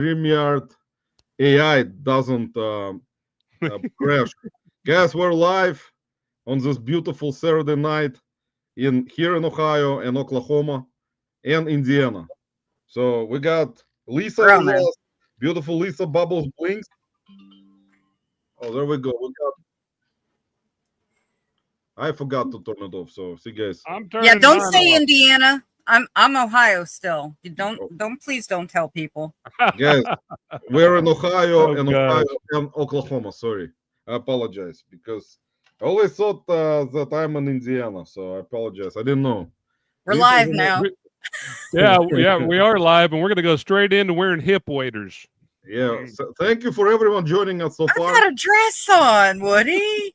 StreamYard AI doesn't crash. Guys, we're live on this beautiful Saturday night here in Ohio and Oklahoma and Indiana. So we got Lisa with Roman. us, beautiful Lisa Bubbles Blinks. Oh, there we go. I forgot to turn it off. So see, guys. Yeah, don't say Indiana. I'm Ohio still. You please don't tell people. Guys, we're in Ohio and Oklahoma. Sorry, I apologize because I always thought that I'm in Indiana, so I apologize. I didn't know. We're live now. Yeah, we are live, and we're going to go straight into wearing hip waders. Yeah, so thank you for everyone joining us so far. I've got a dress on, Woody.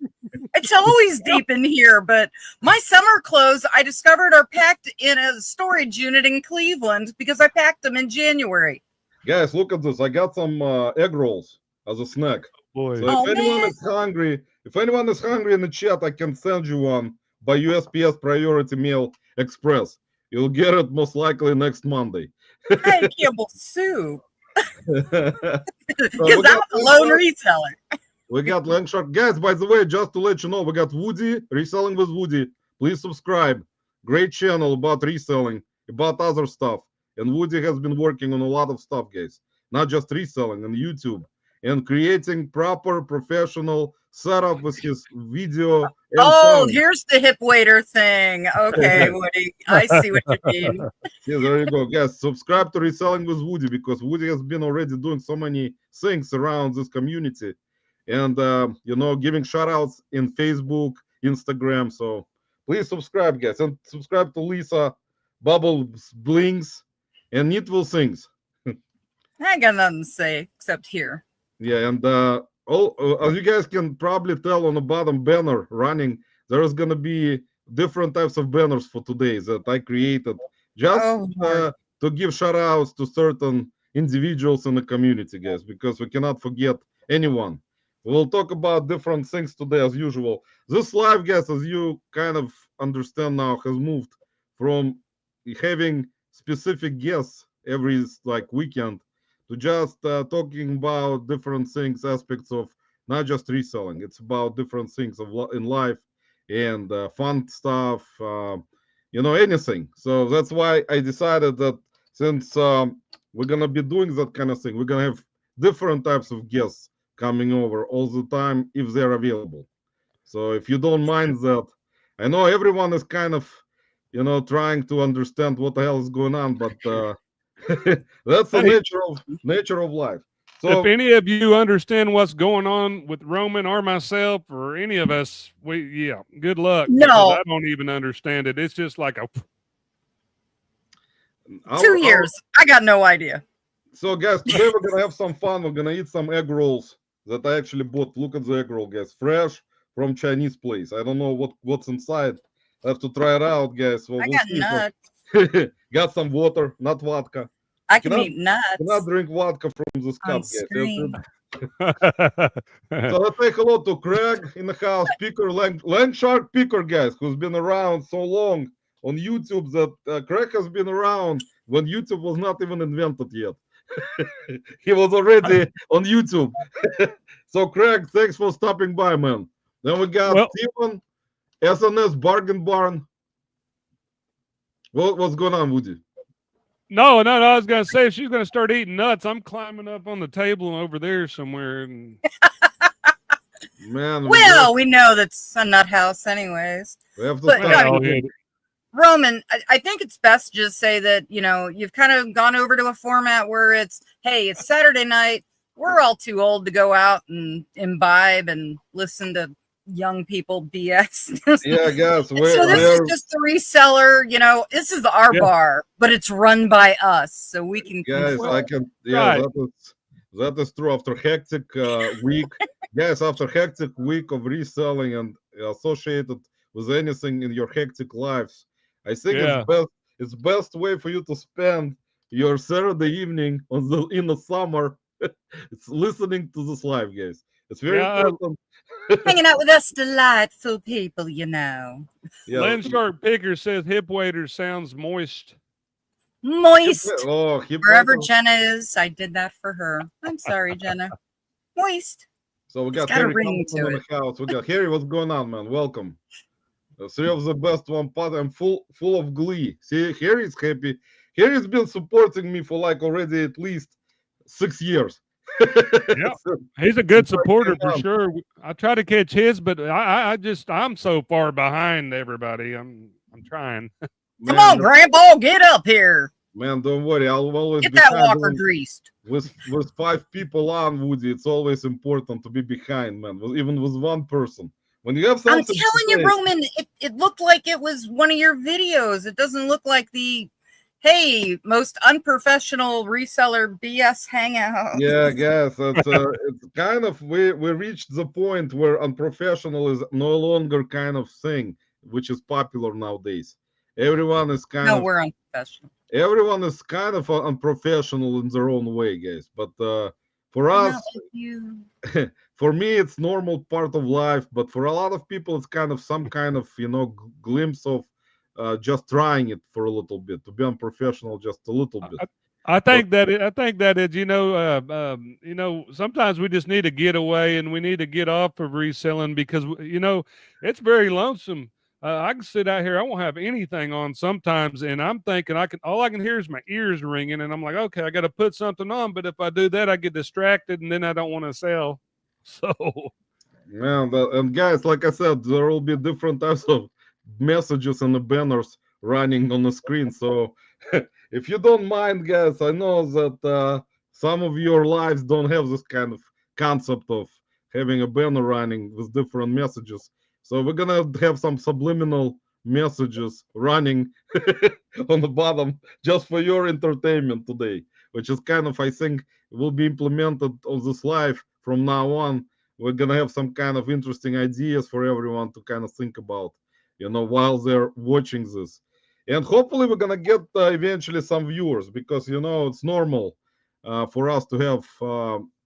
It's always deep in here, but my summer clothes I discovered are packed in a storage unit in Cleveland because I packed them in January. Guys, look at this. I got some egg rolls as a snack. Boy. So if anyone is hungry in the chat, I can send you one by USPS Priority Mail Express. You'll get it most likely next Monday. Hey, Campbell Soup. Because I'm a lone reseller. We got Landshark. Guys, by the way, just to let you know, we got Woody, Reselling with Woody. Please subscribe. Great channel about reselling, about other stuff. And Woody has been working on a lot of stuff, guys. Not just reselling on YouTube. And creating proper professional setup with his video. Oh, here's the hip waiter thing. Okay, Woody. I see what you mean. Yeah, there you go. Guys, subscribe to Reselling with Woody because Woody has been already doing so many things around this community. And, giving shout outs in Facebook, Instagram. So please subscribe, guys. And subscribe to Lisa, Bubbles Blinks, and Neatville Things. I ain't got nothing to say except here. Yeah, and as you guys can probably tell on the bottom banner running, there is going to be different types of banners for today that I created just to give shout outs to certain individuals in the community, guys, because we cannot forget anyone. We'll talk about different things today as usual. This live, guys, as you kind of understand now, has moved from having specific guests every weekend to just talking about different things, aspects of not just reselling. It's about different things in life and fun stuff, anything. So that's why I decided that since we're going to be doing that kind of thing, we're going to have different types of guests coming over all the time if they're available. So if you don't mind that, I know everyone is kind of, trying to understand what the hell is going on, but that's the nature of life. So if any of you understand what's going on with Roman or myself or any of us, good luck. No, I don't even understand it. It's just like a 2 years. I got no idea. So guys, today we're gonna have some fun. We're gonna eat some egg rolls that I actually bought. Look at the egg roll, guys, fresh from Chinese place. I don't know what's inside. I have to try it out, guys. Well, I got nuts. Got some water, not vodka. I can eat nuts. Cannot drink vodka from this cup, guys. So let's say hello to Craig in the house, Picker, Landshark Picker, guys, who's been around so long on YouTube that Craig has been around when YouTube was not even invented yet. He was already on YouTube. So Craig, thanks for stopping by, man. Then we got Stephen, SNS Bargain Barn. What's going on, Woody? No, I was gonna say if she's gonna start eating nuts, I'm climbing up on the table over there somewhere. And... Man, we know that's a nut house, anyways. We have to Roman, I think it's best to just say that, you've kind of gone over to a format where it's Saturday night. We're all too old to go out and imbibe and listen to young people BS. Yeah, guys. So this is just the reseller, this is our bar, but it's run by us. So we can guys, that is true after hectic week. Guys, after hectic week of reselling and associated with anything in your hectic lives, I think it's best way for you to spend your Saturday evening in the summer. It's listening to this live, guys. It's very important. Hanging out with us delightful people, Landshark Picker says hip waiter sounds moist. Moist. He Wherever Jenna is, I did that for her. I'm sorry, Jenna. Moist. So we It's got got a Harry ring Compton to in the house. We got Harry. What's going on, man? Welcome. Three of the best one part. I'm full of glee. See, Harry's happy. Harry's been supporting me for like already at least 6 years. Yeah, he's a good supporter for sure. I try to catch his, but I'm so far behind everybody. I'm trying. Come on, Grandpa, get up here. Man, don't worry. I'll always get that walker greased. With 5 people on, Woody, it's always important to be behind, man. Even with one person. When you have something, I'm telling you, Roman, it looked like it was one of your videos. It doesn't look like the most unprofessional reseller BS hangout. Yeah, I guess it's kind of we reached the point where unprofessional is no longer kind of thing, which is popular nowadays. Everyone is we're unprofessional. Everyone is kind of unprofessional in their own way, guys. But for us, for me, it's normal part of life. But for a lot of people, it's kind of some kind of glimpse of just trying it for a little bit, to be unprofessional just a little bit. I think that sometimes we just need to get away and we need to get off of reselling because it's very lonesome. I can sit out here, I won't have anything on sometimes, and I'm thinking all I can hear is my ears ringing, and I'm like, okay, I got to put something on. But if I do that, I get distracted, and then I don't want to sell. So, man, and guys, like I said, there will be different types of messages and the banners running on the screen. So if you don't mind, guys, I know that some of your lives don't have this kind of concept of having a banner running with different messages. So we're gonna have some subliminal messages running on the bottom just for your entertainment today, which is kind of, I think, will be implemented on this live from now on. We're gonna have some kind of interesting ideas for everyone to kind of think about, while they're watching this. And hopefully we're gonna get eventually some viewers, because it's normal for us to have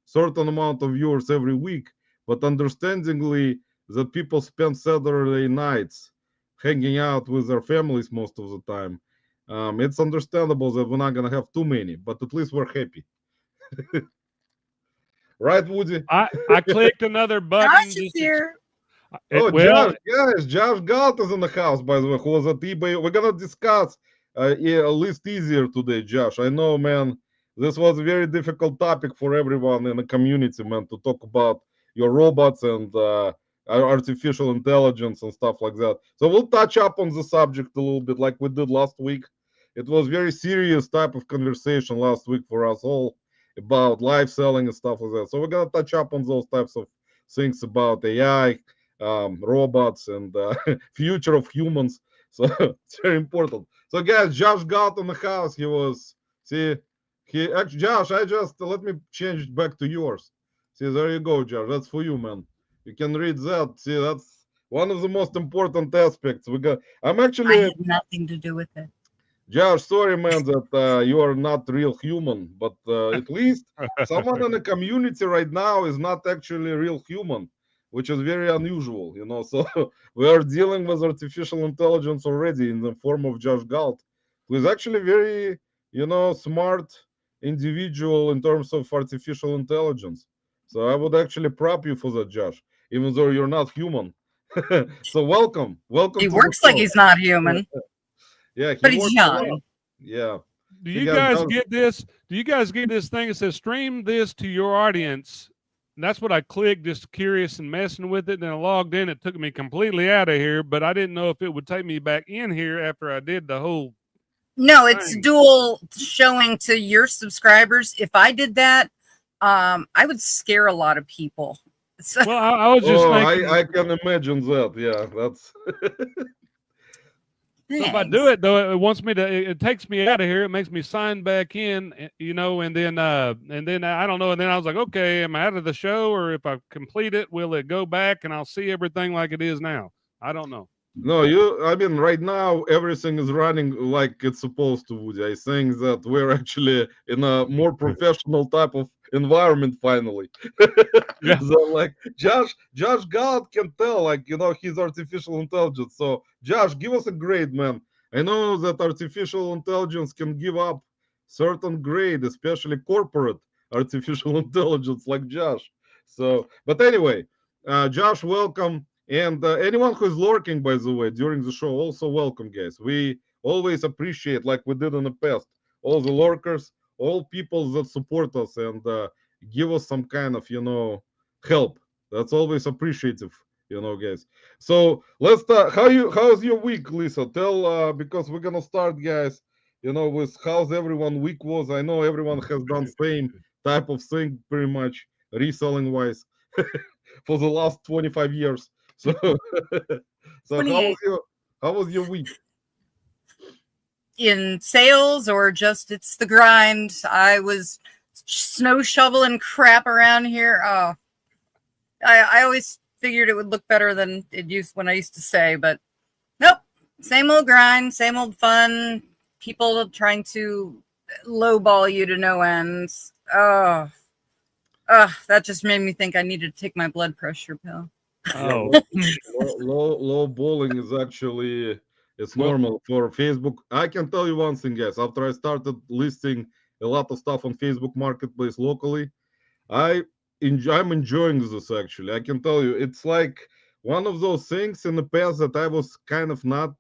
certain amount of viewers every week, but understandingly that people spend Saturday nights hanging out with their families most of the time. It's understandable that we're not gonna have too many, but at least we're happy. Right, Woody? I clicked another button. Josh is here. Josh Galt is in the house, by the way, who was at eBay. We're gonna discuss a list easier today, Josh. I know, man, this was a very difficult topic for everyone in the community, man, to talk about your robots and artificial intelligence and stuff like that. So we'll touch up on the subject a little bit like we did last week. It was very serious type of conversation last week for us all about live selling and stuff like that. So we're gonna touch up on those types of things about AI, robots, and future of humans. So it's very important. So guys, Josh got in the house. Josh, let me change it back to yours. See, there you go, Josh. That's for you, man. You can read that. See, that's one of the most important aspects. I had nothing to do with it. Josh, sorry, man, that you are not real human, but at least someone in the community right now is not actually a real human, which is very unusual, So we are dealing with artificial intelligence already in the form of Josh Galt, who is actually very, smart individual in terms of artificial intelligence. So I would actually prop you for that, Josh, even though you're not human. So welcome. He works like he's not human. Yeah, but he's young. Yeah. Do you guys get this? Do you guys get this thing that says stream this to your audience? And that's what I clicked, just curious and messing with it. Then I logged in. It took me completely out of here, but I didn't know if it would take me back in here after I did the whole. No, it's dual showing to your subscribers. If I did that, I would scare a lot of people. So, well, I was just thinking. I can imagine that. Yeah, that's. So if I do it though, it wants me to. It takes me out of here. It makes me sign back in, and then I don't know. And then I was like, okay, am I out of the show, or if I complete it, will it go back and I'll see everything like it is now? I don't know. No, right now everything is running like it's supposed to, Woody. I think that we're actually in a more professional type of environment finally. Yeah. So like Josh God can tell, he's artificial intelligence. So Josh, give us a grade, man. I know that artificial intelligence can give up certain grade, especially corporate artificial intelligence like Josh. So, but anyway, Josh, welcome. And anyone who's lurking, by the way, during the show, also welcome, guys. We always appreciate, like we did in the past, all the lurkers, all people that support us and give us some kind of, help. That's always appreciative, guys. So let's start. How's your week, Lisa? Tell because we're gonna start, guys. With how's everyone week was. I know everyone has done same type of thing, pretty much reselling wise, for the last 25 years. So, so 28. how was your week? In sales or just it's the grind? I was snow shoveling crap around here. Oh, I always figured it would look better than it used when I used to say, but nope. Same old grind, same old fun. People trying to lowball you to no ends. Oh, that just made me think I needed to take my blood pressure pill. Oh, Low bowling is actually it's normal for Facebook. I can tell you one thing, guys. After I started listing a lot of stuff on Facebook Marketplace locally, I'm enjoying this actually. I can tell you, it's like one of those things in the past that I was kind of not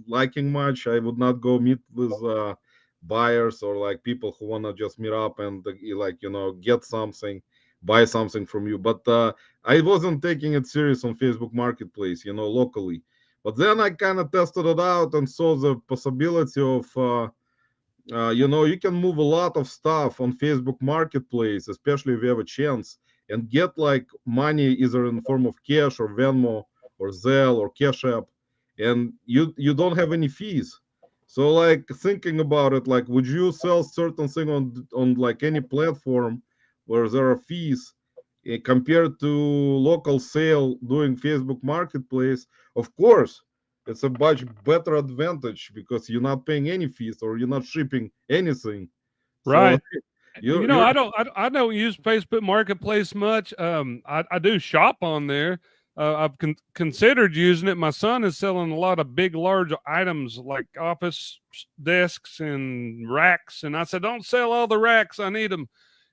liking much. I would not go meet with buyers or like people who want to just meet up and get something, buy something from you. But I wasn't taking it serious on Facebook Marketplace, locally. But then I kind of tested it out and saw the possibility of you can move a lot of stuff on Facebook Marketplace, especially if you have a chance, and get like money either in the form of cash or Venmo or Zelle or Cash App, and you don't have any fees. So like thinking about it, like would you sell certain thing on like any platform where there are fees compared to local sale doing Facebook Marketplace? Of course, it's a much better advantage because you're not paying any fees or you're not shipping anything. right. So I don't use Facebook Marketplace much. I do shop on there. I've considered using it. My son is selling a lot of big, large items like office desks and racks, and I said, "Don't sell all the racks. I need them."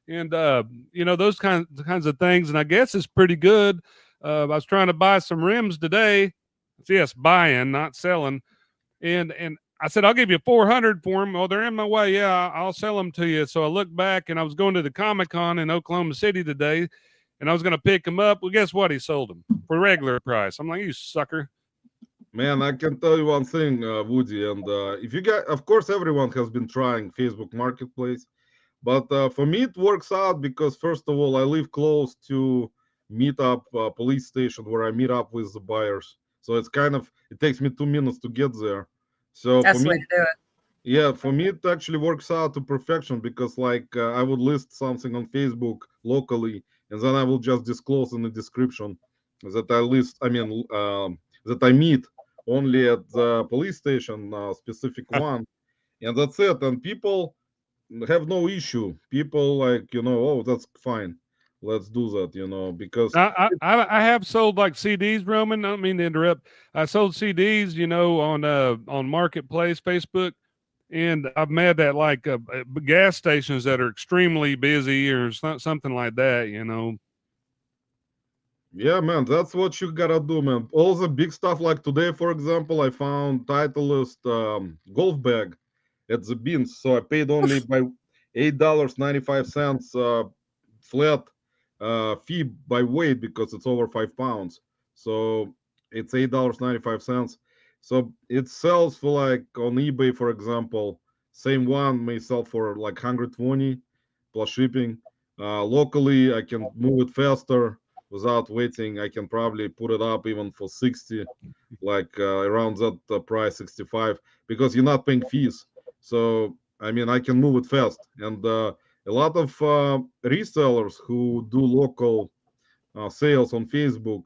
And those kinds of things. And I guess it's pretty good. I was trying to buy some rims today. Yes, buying, not selling. And I said, I'll give you 400 for them. Oh, they're in my way. Yeah, I'll sell them to you. So I looked back and I was going to the Comic-Con in Oklahoma City today and I was going to pick them up. Well, guess what? He sold them for regular price. I'm like, you sucker. man, I can tell you one thing, Woody, and if you get, of course, everyone has been trying Facebook Marketplace, but for me, it works out because first of all, I live close to meetup police station where I meet up with the buyers. So it takes me 2 minutes to get there. So That's for the way me, to do it. yeah, for me it actually works out to perfection because like I would list something on Facebook locally, and then I will just disclose in the description that that I meet only at the police station, specific one, and that's it. And people have no issue. People like oh that's fine, let's do that. Because I have sold like CDs, Roman. I don't mean to interrupt. I sold CDs, on Marketplace, Facebook, and I've met at like gas stations that are extremely busy or something like that. yeah, man, that's what you gotta do, man. All the big stuff like today, for example, I found Titleist golf bag at the bins, so I paid only by $8.95 flat fee by weight because it's over 5 pounds. So it's $8.95. So it sells for like on eBay, for example, same one may sell for like 120 plus shipping. Locally, I can move it faster without waiting. I can probably put it up even for 60, like around that price, 65, because you're not paying fees. So I mean, I can move it fast, and a lot of resellers who do local sales on Facebook,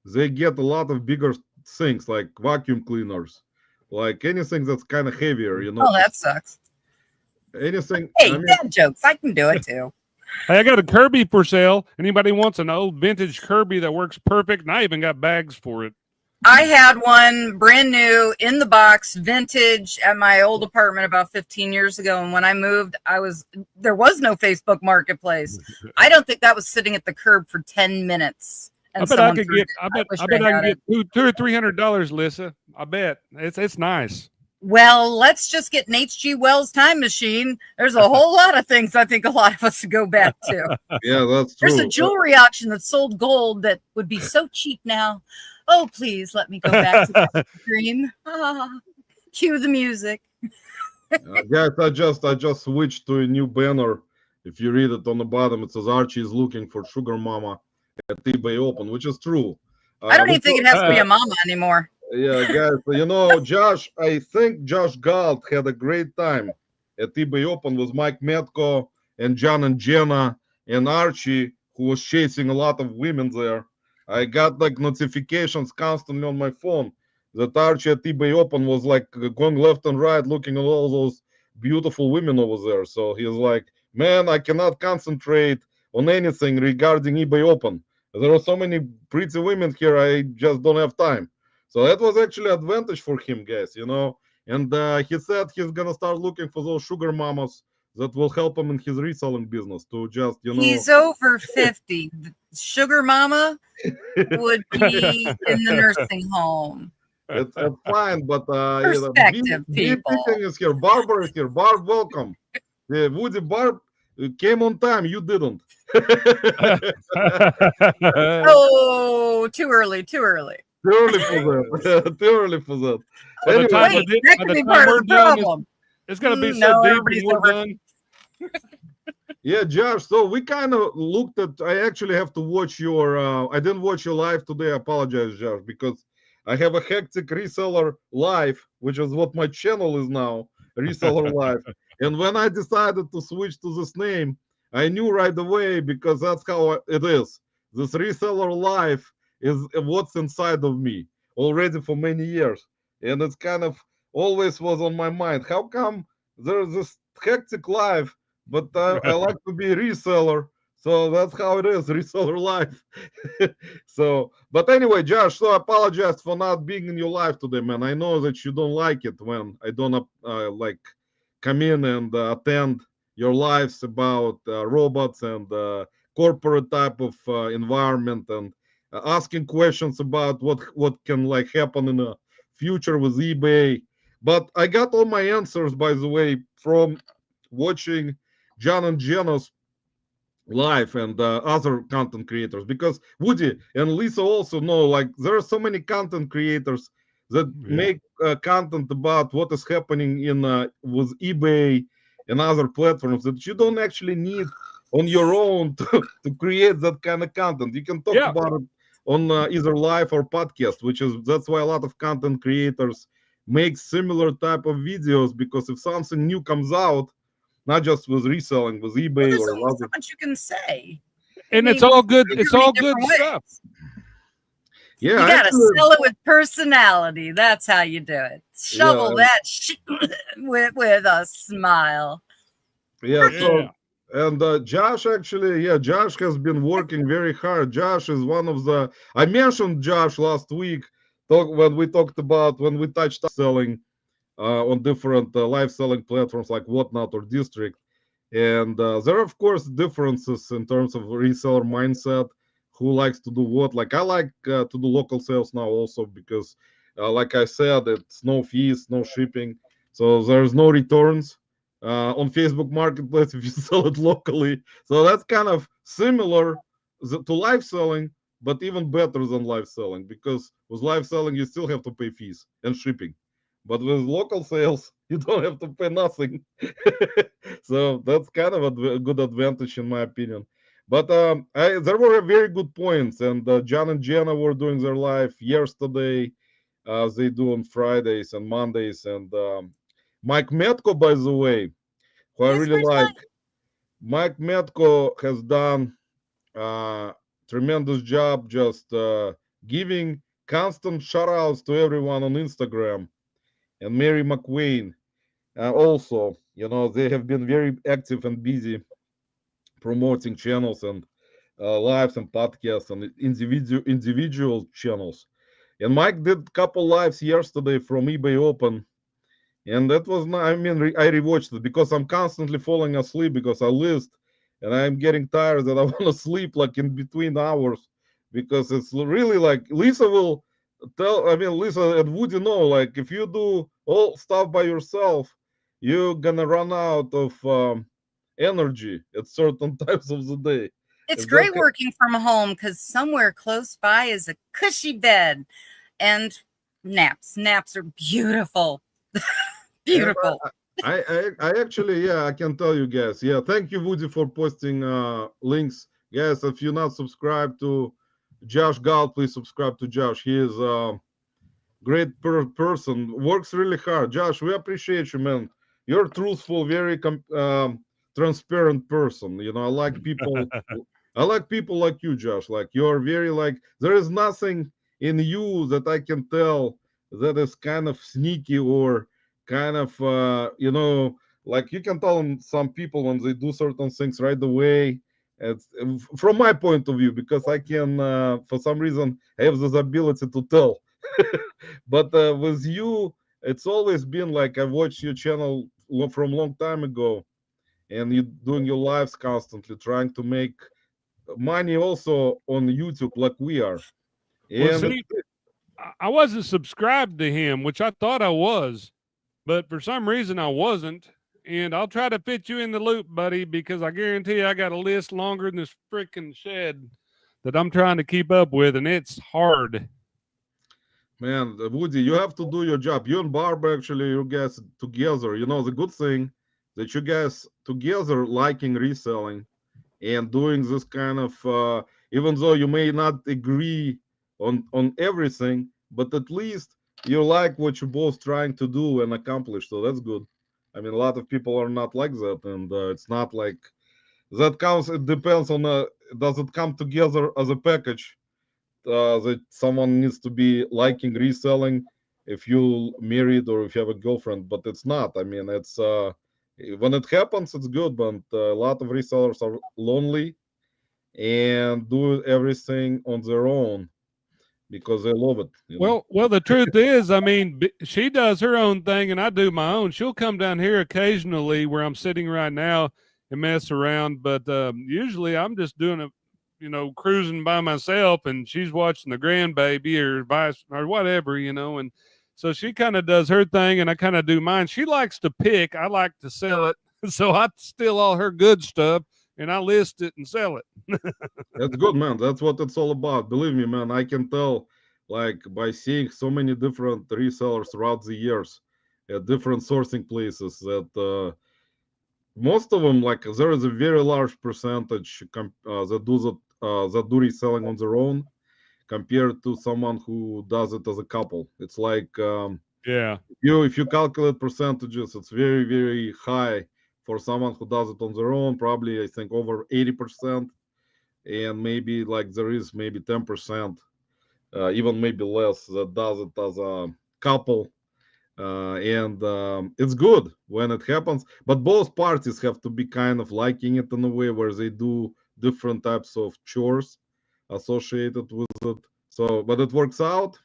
they get a lot of bigger things like vacuum cleaners, like anything that's kind of heavier, Oh, that sucks. Anything. Hey, dad jokes. I can do it too. Hey, I got a Kirby for sale. Anybody wants an old vintage Kirby that works perfect? And I even got bags for it. I had one brand new in the box, vintage, at my old apartment about 15 years ago. And when I moved, there was no Facebook Marketplace. I don't think that was sitting at the curb for 10 minutes. I bet I could get. I bet I can get $200 or $300, Lissa. I bet it's nice. Well, let's just get an H.G. Wells time machine. There's a whole lot of things I think a lot of us would go back to. Yeah, that's true. There's a jewelry auction that sold gold that would be so cheap now. Oh, please let me go back to that dream. Cue the music. Guys, I just switched to a new banner. If you read it on the bottom, it says Archie is looking for Sugar Mama at eBay Open, which is true. I don't even think it has to be a mama anymore. Yeah, guys, Josh, I think Josh Galt had a great time at eBay Open with Mike Metko and John and Jenna and Archie, who was chasing a lot of women there. I got like notifications constantly on my phone that Archie at eBay Open was like going left and right looking at all those beautiful women over there. So he's like, man, I cannot concentrate on anything regarding eBay Open. There are so many pretty women here, I just don't have time. So that was actually an advantage for him, guys, And he said he's going to start looking for those sugar mamas that will help him in his reselling business to just, He's over 50. Sugar mama would be in the nursing home. It's fine, but perspective people. Is here. Barbara is here. Barb, welcome. Woody, Barb came on time. You didn't. Oh, too early. Too early for that. Too early for that. Anyway, that could be part of the problem. It's going to be so deep when we're done. Yeah, Josh, so we kind of looked at, I actually have to watch your, I didn't watch your live today, I apologize, Josh, because I have a hectic reseller live, which is what my channel is now, reseller live. And when I decided to switch to this name, I knew right away, because that's how it is. This reseller live is what's inside of me already for many years. And it's kind of always was on my mind. How come there's this hectic live, but I like to be a reseller, so that's how it is, reseller life. So, but anyway, Josh, so I apologize for not being in your live today, man. I know that you don't like it when I don't like come in and attend your lives about robots and corporate type of environment and asking questions about what can like happen in the future with eBay. But I got all my answers, by the way, from watching John and Jenna's live and other content creators, because Woody and Lisa also know, like, there are so many content creators that make content about what is happening in with eBay and other platforms that you don't actually need on your own to create that kind of content. You can talk about it on either live or podcast, that's why a lot of content creators make similar type of videos, because if something new comes out, not just with reselling, with eBay or other, so much you can say, and it's all good. It's all good stuff. Yeah, you gotta sell it with personality. That's how you do it. Shovel that shit with a smile. Yeah. So, and Josh actually, Josh has been working very hard. Josh is one of the. I mentioned Josh last week when we touched selling on different live selling platforms like Whatnot or District. And there are, of course, differences in terms of reseller mindset, who likes to do what. Like, I like to do local sales now also because, like I said, it's no fees, no shipping. So there's no returns on Facebook Marketplace if you sell it locally. So that's kind of similar to live selling, but even better than live selling, because with live selling, you still have to pay fees and shipping. But with local sales, you don't have to pay nothing. So that's kind of a good advantage in my opinion. But there were very good points, and John and Jenna were doing their live yesterday, as they do on Fridays and Mondays. And Mike Metko, by the way, who I really like, Mike Metko has done a tremendous job just giving constant shout outs to everyone on Instagram. And Mary McWayne also, they have been very active and busy promoting channels and lives and podcasts and individual channels. And Mike did a couple lives yesterday from eBay Open, and that was not, I mean, I rewatched it because I'm constantly falling asleep because I list, and I'm getting tired that I want to sleep like in between hours because it's really like Lisa will tell. I mean, Lisa and Woody know, like if you do all stuff by yourself, you're gonna run out of energy at certain times of the day. It's If great that working from home because somewhere close by is a cushy bed and naps. Naps are beautiful. And Beautiful. I actually, yeah, I can tell you guys. Yeah, thank you, Woody, for posting links. Guys, if you're not subscribed to Josh Gal, please subscribe to Josh. He is a great person, works really hard. Josh, we appreciate you, man. You're truthful, very transparent person. You know, I like people like you, Josh. Like you're very like there is nothing in you that I can tell that is kind of sneaky or kind of you know, like you can tell some people when they do certain things right away. It's from my point of view because I can for some reason have this ability to tell. But with you, it's always been like I've watched your channel from long time ago, and you doing your lives constantly, trying to make money also on YouTube like we are. Well, And see, I wasn't subscribed to him, which I thought I was, but for some reason I wasn't. And I'll try to fit you in the loop, buddy, because I guarantee you I got a list longer than this freaking shed that I'm trying to keep up with, and it's hard. man, Woody, you have to do your job. You and Barb actually, you guys together. You know the good thing that you guys together liking reselling and doing this kind of even though you may not agree on everything, but at least you like what you're both trying to do and accomplish, so that's good. I mean, a lot of people are not like that, and it's not like that counts. It depends on does it come together as a package that someone needs to be liking reselling if you married or if you have a girlfriend, but it's not. I mean, it's when it happens it's good, but a lot of resellers are lonely and do everything on their own because they love it, you know. Well, the truth is, I mean, she does her own thing and I do my own. She'll come down here occasionally where I'm sitting right now and mess around, but usually I'm just doing it, cruising by myself, and she's watching the grandbaby or vice or whatever, and so she kind of does her thing and I kind of do mine. She likes to pick, I like to sell it. So I steal all her good stuff and I list it and sell it. That's good, man. That's what it's all about. Believe me, man, I can tell like by seeing so many different resellers throughout the years at different sourcing places that most of them, like there is a very large percentage that do reselling on their own compared to someone who does it as a couple. It's like Yeah. if you calculate percentages, it's very very high for someone who does it on their own. Probably I think over 80%, and maybe like there is maybe 10%, even maybe less, that does it as a couple. And it's good when it happens, but both parties have to be kind of liking it in a way where they do different types of chores associated with it. So but it works out,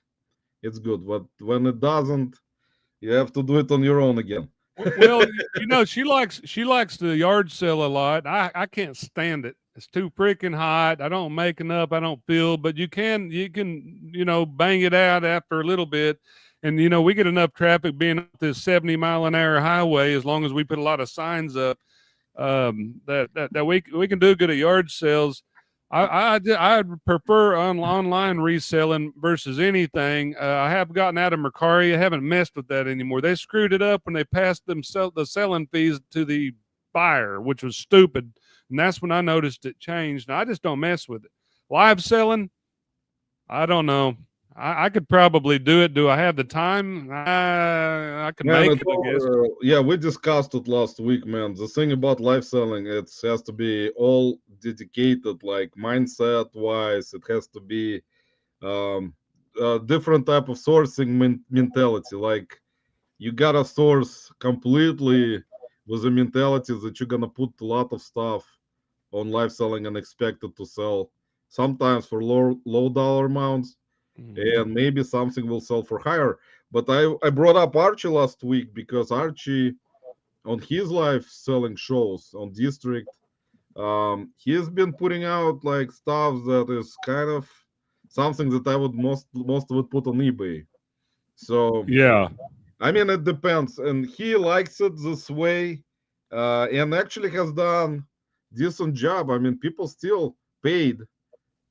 it's good, but when it doesn't, you have to do it on your own again. Well, she likes the yard sale a lot. I can't stand it. It's too freaking hot. I don't make enough. I don't feel, but you can bang it out after a little bit. And we get enough traffic being up this 70-mile-an-hour highway as long as we put a lot of signs up that we can do good at yard sales. I prefer online reselling versus anything. I have gotten out of Mercari. I haven't messed with that anymore. They screwed it up when they passed the selling fees to the buyer, which was stupid. And that's when I noticed it changed. And I just don't mess with it. Live selling, I don't know. I could probably do it. Do I have the time? I can Man, make it's it, I guess. yeah, we discussed it last week, man. The thing about live selling, it has to be all dedicated, like mindset wise. It has to be a different type of sourcing mentality. Like you gotta source completely with the mentality that you're gonna put a lot of stuff on live selling and expect it to sell. Sometimes for low dollar amounts, and maybe something will sell for higher. But I brought up Archie last week because Archie on his live selling shows on District, he's been putting out like stuff that is kind of something that I would most would put on eBay. So Yeah. I mean, it depends, and he likes it this way, and actually has done decent job. I mean, people still paid.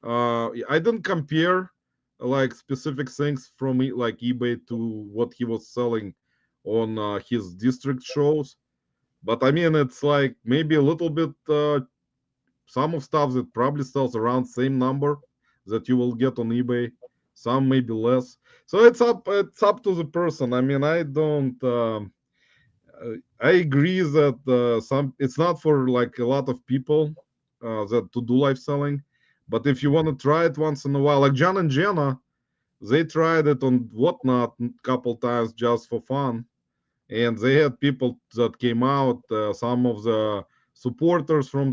I didn't compare like specific things from like eBay to what he was selling on his district shows, but I mean, it's like maybe a little bit. Some of stuff that probably sells around same number that you will get on eBay. Some maybe less. So it's up to the person. I mean, I don't. I agree that some it's not for like a lot of people that to do live selling, but if you want to try it once in a while, like John and Jenna, they tried it on Whatnot a couple times just for fun, and they had people that came out. Some of the supporters from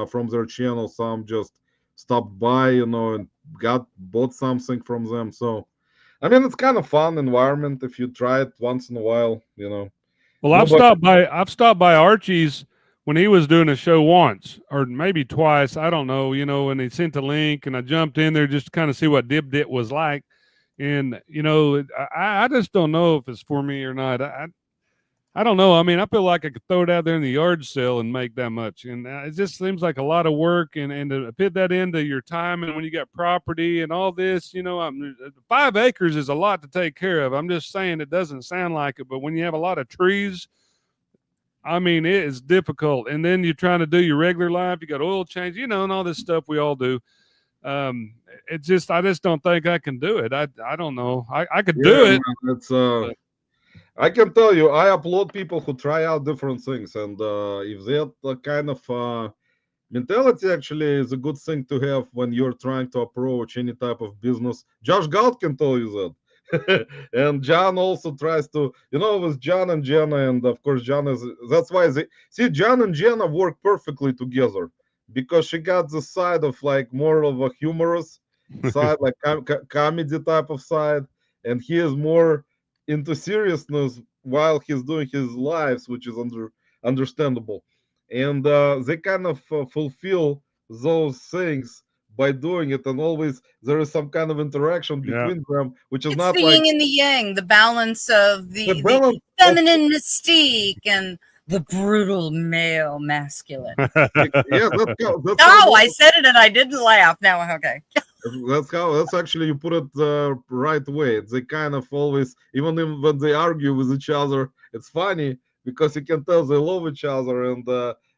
from their channel, some just stopped by, and got bought something from them. So I mean, it's kind of fun environment if you try it once in a while. Well, I've stopped by Archie's when he was doing a show once or maybe twice. I don't know, and he sent a link and I jumped in there just to kind of see what Dib Dit was like. And, I just don't know if it's for me or not. I don't know. I mean, I feel like I could throw it out there in the yard sale and make that much. And it just seems like a lot of work and to fit that into your time. And when you got property and all this, 5 acres is a lot to take care of. I'm just saying it doesn't sound like it. But when you have a lot of trees, I mean, it is difficult. And then you're trying to do your regular life. You got oil change, and all this stuff we all do. I just don't think I can do it. I don't know. I could do it. Man, it's I can tell you, I upload people who try out different things, and if that kind of mentality actually is a good thing to have when you're trying to approach any type of business. Josh Galt can tell you that, and John also tries to, with John and Jenna, and of course John that's why John and Jenna work perfectly together because she got the side of like more of a humorous side, like comedy type of side, and he is more into seriousness while he's doing his lives, which is understandable, and they kind of fulfill those things by doing it, and always there is some kind of interaction between them, which is not the like yin and the yang, the balance of the feminine mystique and the brutal male masculine. Yeah, I said it and I didn't laugh. Now, okay. That's actually you put it the right way. They kind of always, even when they argue with each other, it's funny because you can tell they love each other, and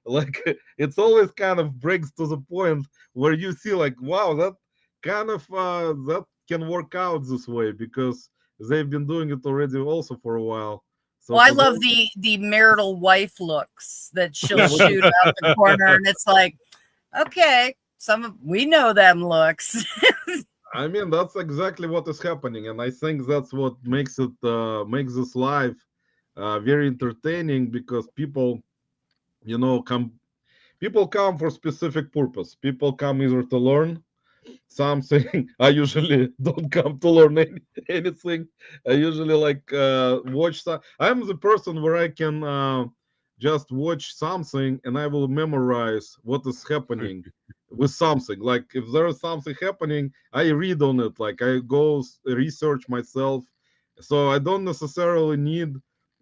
like it's always kind of breaks to the point where you see like, wow, that kind of that can work out this way because they've been doing it already also for a while. So I love the marital wife looks that she'll shoot out the corner, and it's like, okay, we know them looks. I mean, that's exactly what is happening, and I think that's what makes makes this live very entertaining because people come for specific purpose. People come either to learn something. I usually don't come to learn anything. I usually like watch. I'm the person where I can just watch something and I will memorize what is happening with something. Like if there is something happening, I read on it. Like I go research myself. So I don't necessarily need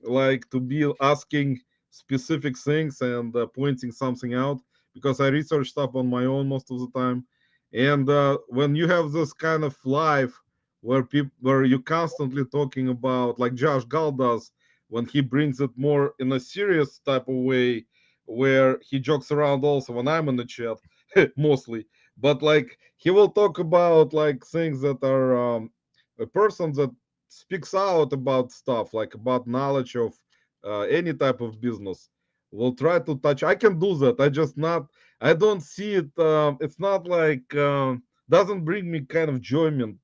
like to be asking specific things and pointing something out because I research stuff on my own most of the time. And when you have this kind of life where you're constantly talking about, like Josh Gall does, when he brings it more in a serious type of way, where he jokes around also when I'm in the chat, mostly. But like he will talk about like things that are a person that speaks out about stuff, like about knowledge of any type of business. Will try to touch. I can do that. I don't see it. It's not like doesn't bring me kind of enjoyment.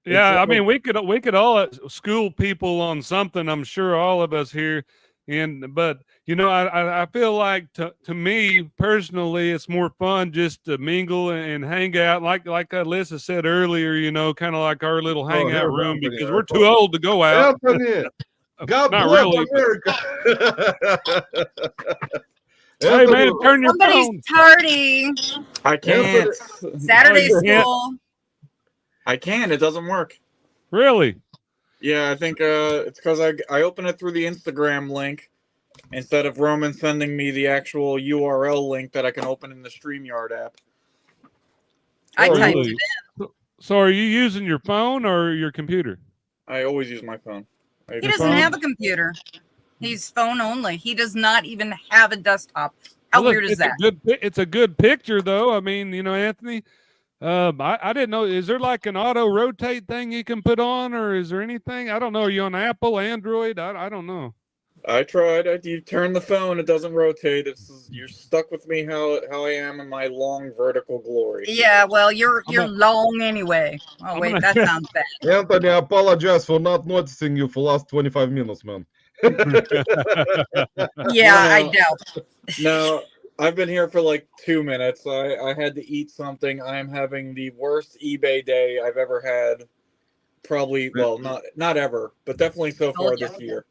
Yeah. I mean, we could all school people on something. I'm sure all of us here. But I feel like to me personally, it's more fun just to mingle and hang out, like Alyssa said earlier. Kind of like our little hangout here's room, Anthony. because we're too old to go out. Anthony, God Not bless really, America. Hey man, turn your Somebody's phone. tardy. I can't. Saturday Oh, you can't? school. I can't. It doesn't work. Really? Yeah, I think it's because I open it through the Instagram link instead of Roman sending me the actual URL link that I can open in the StreamYard app. I typed Really? it in. So are you using your phone or your computer? I always use my phone. He doesn't have a computer. He's phone only. He does not even have a desktop. How Well, weird is that? It's a good picture, though. I mean, Anthony, I didn't know. Is there like an auto rotate thing you can put on, or is there anything? I don't know. Are you on Apple, Android? I don't know. I tried. You turn the phone, it doesn't rotate. You're stuck with me how I am in my long vertical glory. Yeah, well, you're long anyway. Oh wait, that sounds bad. Anthony, I apologize for not noticing you for last 25 minutes, man. Yeah, I doubt. No, I've been here for like 2 minutes. I had to eat something. I am having the worst eBay day I've ever had. Probably, well, not ever, but definitely so far this year.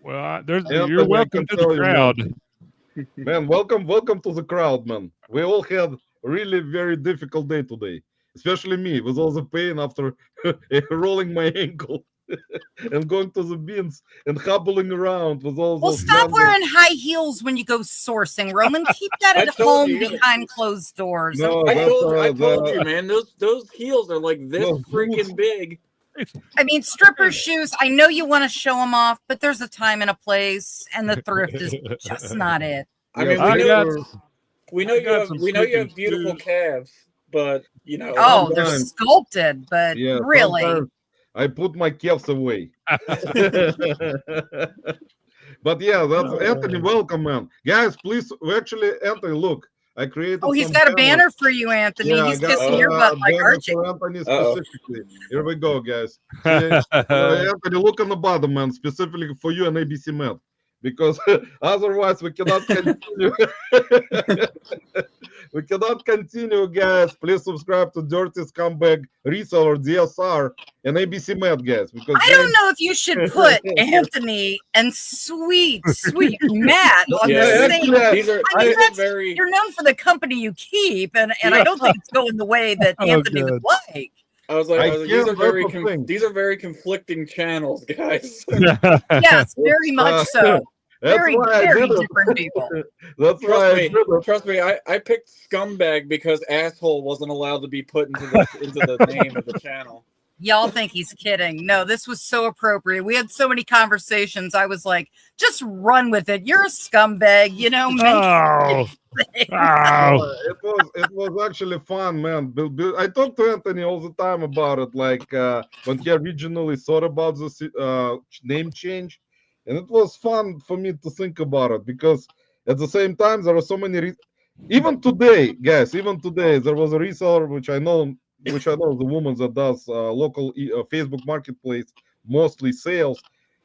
Well, Yeah, you're welcome to the crowd. Man, welcome to the crowd, man. We all had a really very difficult day today, especially me with all the pain after rolling my ankle and going to the bins and hobbling around with all Well, those. stop numbers. wearing high heels when you go sourcing, Roman. Keep that I at told home you, behind closed doors. No, I Okay? told you, man. Those heels are like this Those freaking boots. big. I mean, stripper shoes, I know you want to show them off, but there's a time and a place, and the thrift is just not it. I mean, we know you have beautiful calves, but Oh, they're sometimes. sculpted, but Yeah, really. sometimes I put my calves away. But yeah, that's Anthony. Welcome, man. Guys, please. Actually, Anthony, look, I created. Oh, he's some got a banners. banner for you, Anthony. Yeah, He's I got kissing your butt like banner Archie. for Anthony specifically. Here we go, guys. See, Anthony, look on the bottom, man, specifically for you and ABC Med, because otherwise we cannot continue. We cannot continue, guys. Please subscribe to Dirty Scumbag Reseller DSR and ABC Med, guys. Because I don't know if you should put Anthony and sweet Matt on the same. These are very. You're known for the company you keep, and I don't think it's going the way that Anthony would like. I was like, these are very conflicting channels, guys. Yes, very much so. Very different people. Trust me. I picked scumbag because asshole wasn't allowed to be put into the name of the channel. Y'all think he's kidding. No, this was so appropriate. We had so many conversations. I was like, just run with it. You're a scumbag, It was actually fun, man. I talk to Anthony all the time about it, like when he originally thought about this name change, and it was fun for me to think about it because at the same time there are so many. Even today, guys, there was a reseller which I know the woman that does local Facebook marketplace, mostly sales.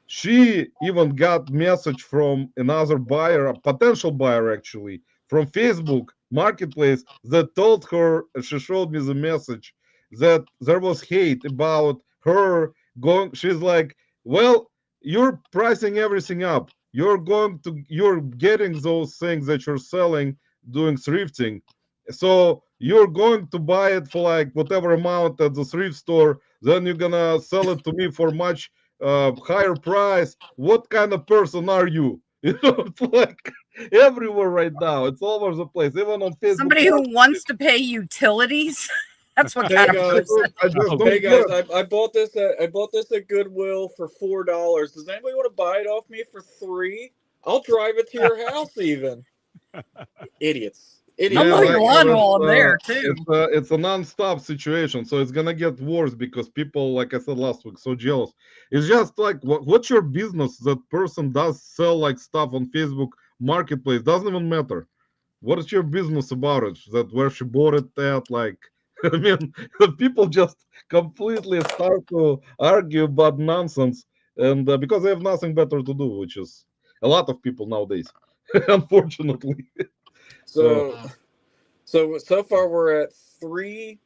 She even got message from another buyer, a potential buyer actually, from Facebook marketplace that told her, she showed me the message that there was hate about her going. She's like, well, you're pricing everything up. You're getting those things that you're selling, doing thrifting. So you're going to buy it for like whatever amount at the thrift store. Then you're gonna sell it to me for much higher price. What kind of person are you? It's like everywhere right now. It's all over the place, even on Facebook. Somebody who wants to pay utilities. That's what kind of person. Hey guys, I bought this at Goodwill for $4. Does anybody want to buy it off me for $3? I'll drive it to your house, even. Idiots. I'll mow your lawn while I'm there too. It's a non-stop situation, so it's gonna get worse because people, like I said last week, so jealous. It's just like, what's your business? That person does sell like stuff on Facebook Marketplace, doesn't even matter. What is your business about it? That where she bought it at? Like, I mean, people just completely start to argue about nonsense, and because they have nothing better to do, which is, a lot of people nowadays, unfortunately. So far we're at three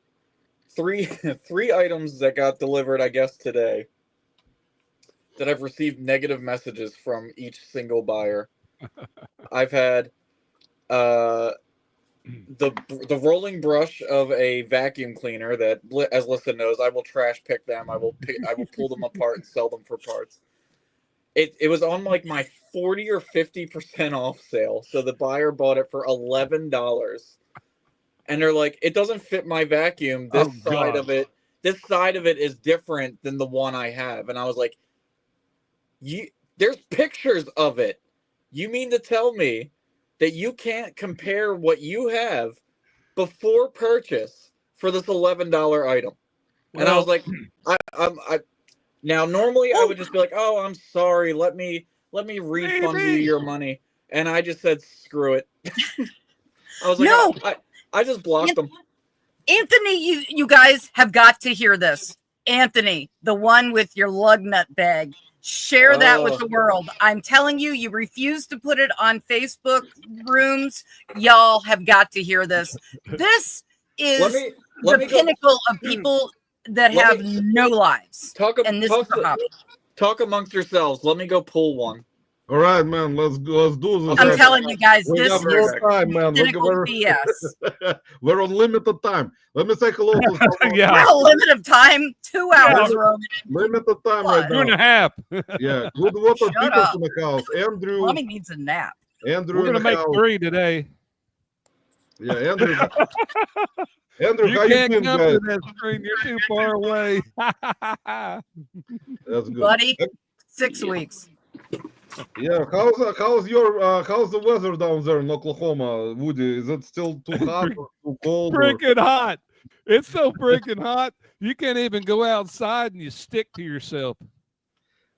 items that got delivered, I guess, today, that I've received negative messages from each single buyer. I've had the rolling brush of a vacuum cleaner that, as Lissa knows, I will trash pick them. I will pull them apart and sell them for parts. It was on like my 40 or 50% off sale, so the buyer bought it for $11. And they're like, it doesn't fit my vacuum. This side of it is different than the one I have. And I was like, there's pictures of it. You mean to tell me that you can't compare what you have before purchase for this $11 item? Well, and I was like, now normally I would just be like, oh, I'm sorry. Let me refund you your money. And I just said, screw it. I was like, no. I just blocked them. Anthony, you guys have got to hear this. Anthony, the one with your lug nut bag. Share that with the world. I'm telling you, you refuse to put it on Facebook rooms. Y'all have got to hear this. This is the pinnacle of people that have no lives. Talk amongst yourselves. Let me go pull one. All right, man. Let's do this. I'm telling you guys, this is time, man. BS. We're on limited time. Let me say hello to yeah. We're on limited time. 2 hours, Roman. Limited time right now. 2.5. Yeah. Good water people in the house. Andrew. Mommy needs a nap. Andrew. We're gonna make 3 today. Yeah, Andrew. Andrew, you how can't you come guys? to that screen. You're too far away. That's good, buddy. 6 weeks. Yeah, how's the weather down there in Oklahoma, Woody? Is it still too hot or too cold? Freaking hot! It's so freaking hot. You can't even go outside and you stick to yourself.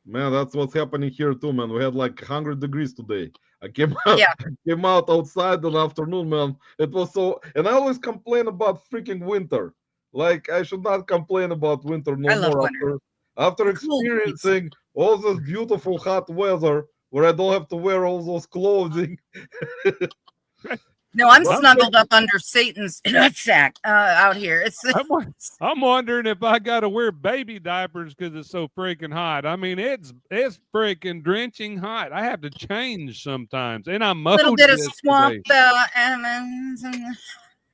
Man, that's what's happening here too, man. We had like 100 degrees today. I came out outside in the afternoon, man. It was so, and I always complain about freaking winter. Like I should not complain about winter no more after experiencing all this beautiful hot weather where I don't have to wear all those clothing. No, I'm snuggled up under Satan's nutsack out here. I'm wondering if I got to wear baby diapers because it's so freaking hot. I mean, it's freaking drenching hot. I have to change sometimes, and I'm a little bit of swamp.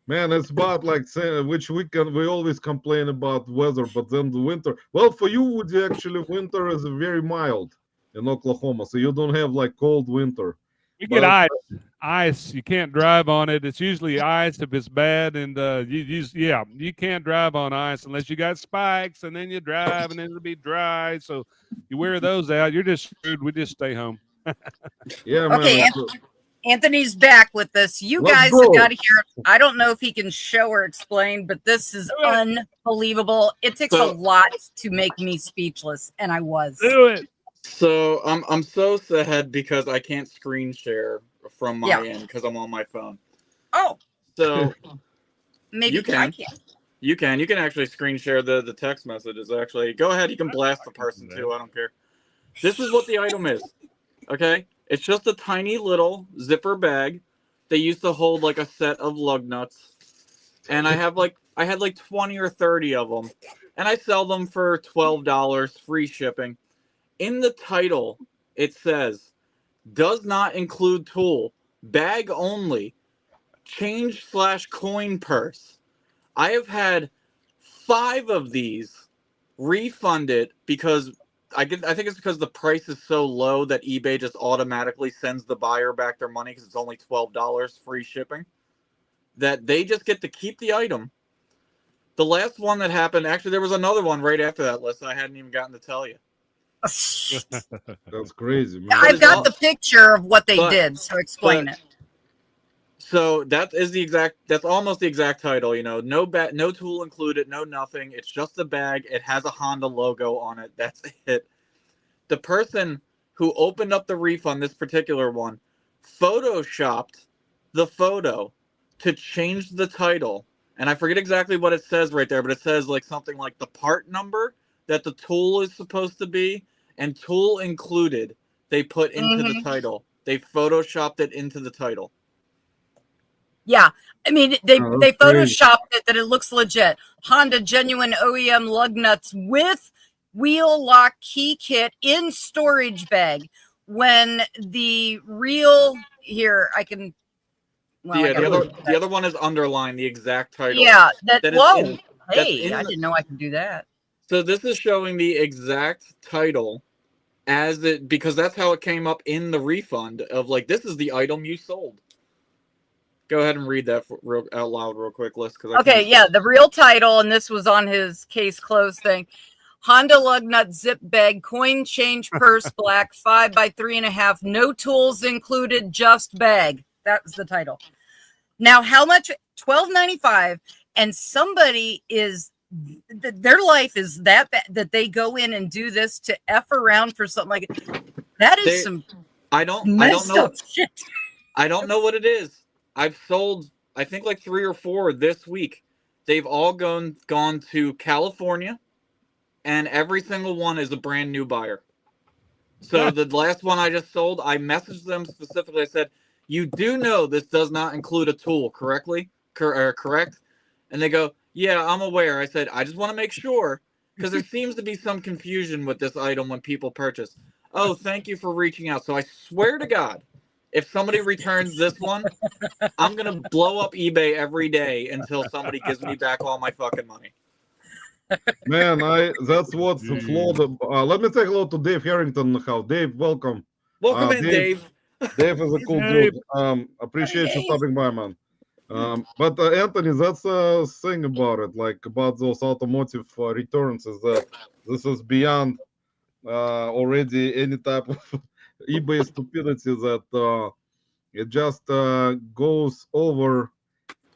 Man, it's about like which weekend we always complain about weather, but then the winter. Well, for you, Woody, actually, winter is very mild in Oklahoma, so you don't have like cold winter. You get ice. You can't drive on it. It's usually ice if it's bad, and you can't drive on ice unless you got spikes, and then you drive, and then it'll be dry. So you wear those out, you're just screwed. We just stay home. Yeah, man. Okay, Anthony's back with this. You guys have got to hear it. I don't know if he can show or explain, but this is unbelievable. It takes a lot to make me speechless, and I was. Do it. So I'm so sad because I can't screen share from my end because I'm on my phone. Oh. So maybe I can. You can actually screen share the text messages. Actually, go ahead. You can blast the person too. I don't care. This is what the item is. Okay. It's just a tiny little zipper bag. They used to hold like a set of lug nuts. And I had like 20 or 30 of them. And I sell them for $12, free shipping. In the title, it says, does not include tool, bag only, change/coin purse. I have had 5 of these refunded because I think it's because the price is so low that eBay just automatically sends the buyer back their money because it's only $12 free shipping. That they just get to keep the item. The last one that happened, actually, there was another one right after that list I hadn't even gotten to tell you. That's crazy, man. I've got the picture of what they did, so explain it. So that's almost the exact title, you know, no tool included, no nothing. It's just a bag. It has a Honda logo on it. That's it. The person who opened up the refund, this particular one, photoshopped the photo to change the title. And I forget exactly what it says right there, but it says like something like the part number that the tool is supposed to be and tool included they put into the title. They photoshopped it into the title. Yeah, I mean they great. photoshopped it that it looks legit. Honda genuine OEM lug nuts with wheel lock key kit in storage bag. When the real here, I can. Well, Yeah, the other one is underlined, the exact title. Yeah, that is whoa. I didn't know I could do that. So this is showing the exact title as it, because that's how it came up in the refund of like, this is the item you sold. Go ahead and read that out loud real quick, Liz. Okay, yeah, the real title, and this was on his case closed thing. Honda lug nut zip bag, coin change purse, black, 5 by 3.5, no tools included, just bag. That was the title. Now, how much? $12.95, and somebody is their life is that bad that they go in and do this to F around for something like that. Is some I don't know shit. I don't know what it is. I've sold, I think, like 3 or 4 this week. They've all gone to California, and every single one is a brand new buyer. So the last one I just sold, I messaged them specifically. I said, "You do know this does not include a tool, correct?" And they go, "Yeah, I'm aware." I said, "I just want to make sure, because there seems to be some confusion with this item when people purchase." "Oh, thank you for reaching out." So I swear to God, if somebody returns this one, I'm going to blow up eBay every day until somebody gives me back all my fucking money. Man, that's what's the flaw. Let me say hello to Dave Harrington in the house. Dave, welcome. Welcome in, Dave. Dave is a cool dude. Appreciate you stopping by, man. But Anthony, that's a thing about it, like about those automotive returns, is that this is beyond already any type of eBay stupidity, that it just goes over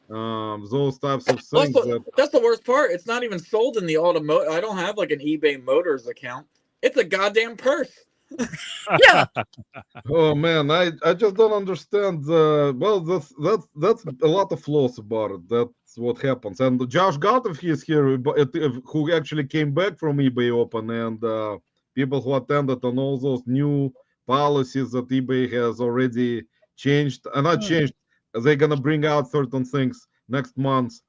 those types of things. That's the worst part. It's not even sold in the automotive. I don't have like an eBay Motors account. It's a goddamn purse. Yeah. Oh man, I just don't understand. Well, that's a lot of flaws about it. That's what happens. And Josh Gottlieb, he is here, who actually came back from eBay Open, and people who attended on all those new policies that eBay has already changed, and not changed. They're gonna bring out certain things next month,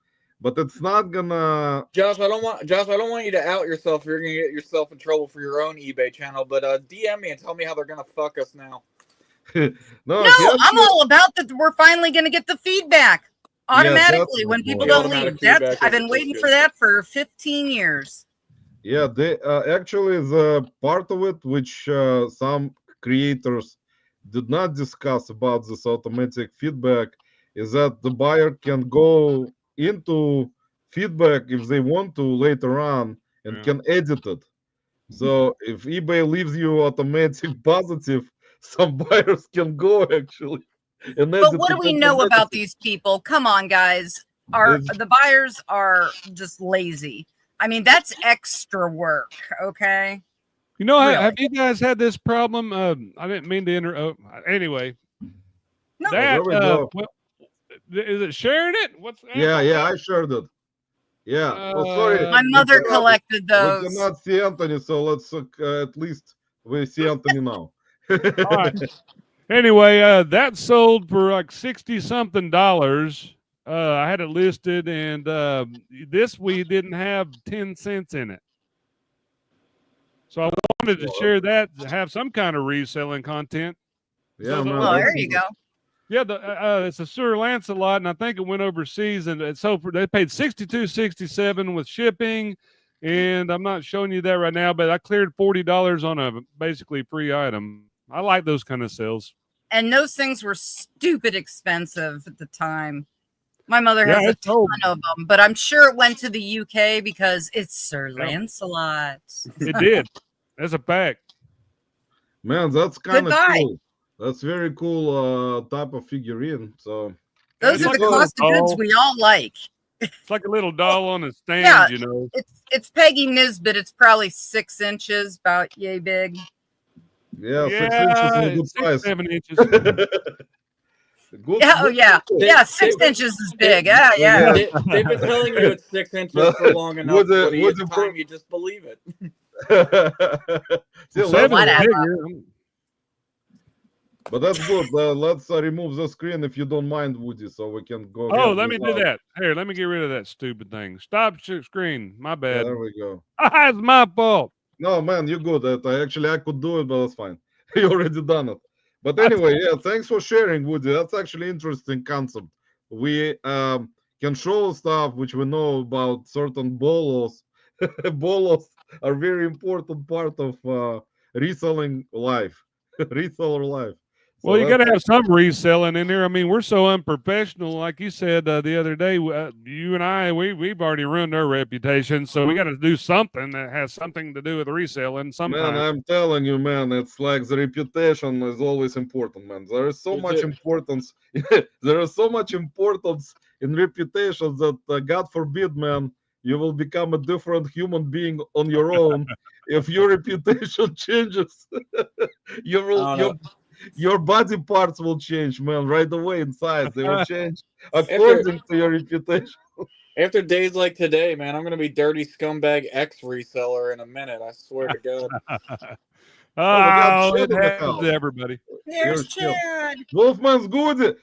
but it's not gonna. Josh, I don't want you to out yourself. You're gonna get yourself in trouble for your own eBay channel. But DM me and tell me how they're gonna fuck us now. No, I'm all about that. We're finally gonna get the feedback automatically when people don't leave. I've been waiting for that for 15 years. Yeah, they actually the part of it which some creators did not discuss about this automatic feedback is that the buyer can go into feedback if they want to later on and can edit it. So if eBay leaves you automatic positive, some buyers can go actually. But what do we know about these people? Come on, guys. The buyers are just lazy. I mean, that's extra work, okay? You know, really? Have you guys had this problem? I didn't mean to anyway. No. That is it sharing it? Yeah, I shared it. Yeah. Sorry. My mother collected those. We cannot see Anthony, so let's at least we see Anthony now. All right. Anyway, that sold for like $60-something. I had it listed, and this we didn't have 10 cents in it. So I wanted to share that, to have some kind of reselling content. Yeah, man, there you go. Yeah, it's a Sir Lancelot, and I think it went overseas, and so they paid $62.67 with shipping, and I'm not showing you that right now, but I cleared $40 on a basically free item. I like those kind of sales. And those things were stupid expensive at the time. My mother has a ton of them, but I'm sure it went to the UK because it's Sir Lancelot. It did. That's a fact. Man, that's kind of cool. That's very cool type of figurine. So those are the cost of goods we all like. It's like a little doll on a stand, you know. It's Peggy Nisbet. It's probably 6 inches, about yay big. Yeah, 6 inches is a good size. 7 inches. Yeah, 6 inches is big. Yeah. They've been telling you it's 6 inches for long enough. It's time you just believe it. Whatever. But that's good. Let's remove the screen if you don't mind, Woody, so we can go. Oh, let me do that. Here, let me get rid of that stupid thing. Stop screen. My bad. Yeah, there we go. It's my fault. No, man, you're good. I could do it, but that's fine. You already done it. But anyway, yeah, thanks for sharing, Woody. That's actually interesting concept. We can show stuff which we know about certain bolos. Bolos are very important part of reselling life, reseller life. So Well, you got to have some reselling in there. I mean, we're so unprofessional. Like you said the other day, you and I, we've already ruined our reputation. So we got to do something that has something to do with reselling. Sometimes. Man, I'm telling you, man, it's like the reputation is always important, man. There is so much importance. There is so much importance in reputation that God forbid, man, you will become a different human being on your own if your reputation changes. Your body parts will change, man, right away inside. They will change according to your reputation. After days like today, man, I'm going to be dirty scumbag X reseller in a minute. I swear to God. It happens to everybody. Here's Chad. Wolfman's good.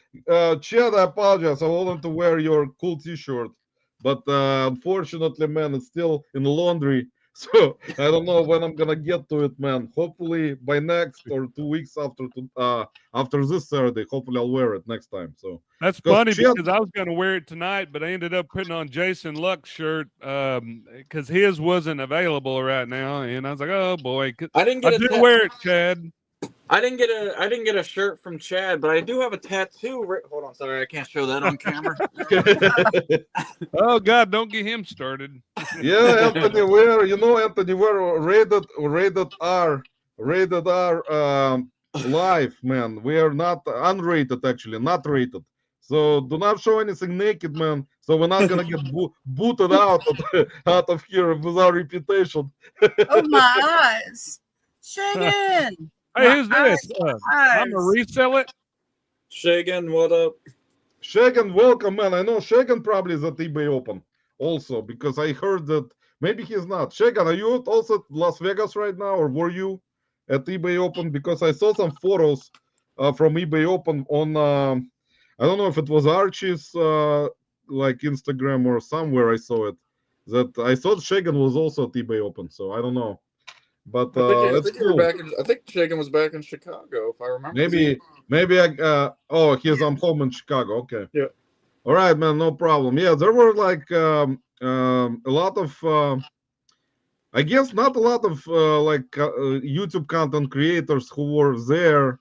Chad, I apologize. I wanted to wear your cool T-shirt, but unfortunately, man, it's still in the laundry. So I don't know when I'm gonna get to it, man. Hopefully by next or 2 weeks after this Saturday. Hopefully I'll wear it next time. So that's funny because I was gonna wear it tonight, but I ended up putting on Jason Luck's shirt because his wasn't available right now, and I was like, oh boy, I didn't wear it, Chad. I didn't get a shirt from Chad, but I do have a tattoo. Hold on, sorry, I can't show that on camera. Oh God, don't get him started. Yeah, Anthony, we're rated R live, man. We are not unrated, actually, not rated. So do not show anything naked, man. So we're not gonna get booted out of here with our reputation. Oh my eyes, Shagan. Hey, who's this? I'm gonna resell it. Shagan, what up? Shagan, welcome, man. I know Shagan probably is at eBay Open also because I heard that maybe he's not. Shagan, are you also at Las Vegas right now, or were you at eBay Open? Because I saw some photos from eBay Open on I don't know if it was Archie's like Instagram or somewhere I saw it. That I thought Shagan was also at eBay Open, so I don't know. But I think Shagan was back in Chicago, if I remember. Maybe I'm home in Chicago. Okay. Yeah. All right, man, no problem. Yeah, there were like a lot of I guess not a lot of YouTube content creators who were there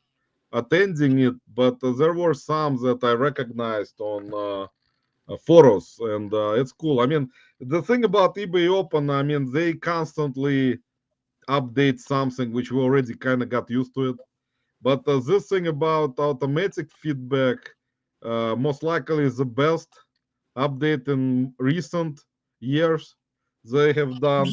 attending it, but there were some that I recognized on photos, and it's cool. I mean, the thing about eBay Open, I mean, they constantly update something which we already kind of got used to it, but this thing about automatic feedback most likely is the best update in recent years they have done.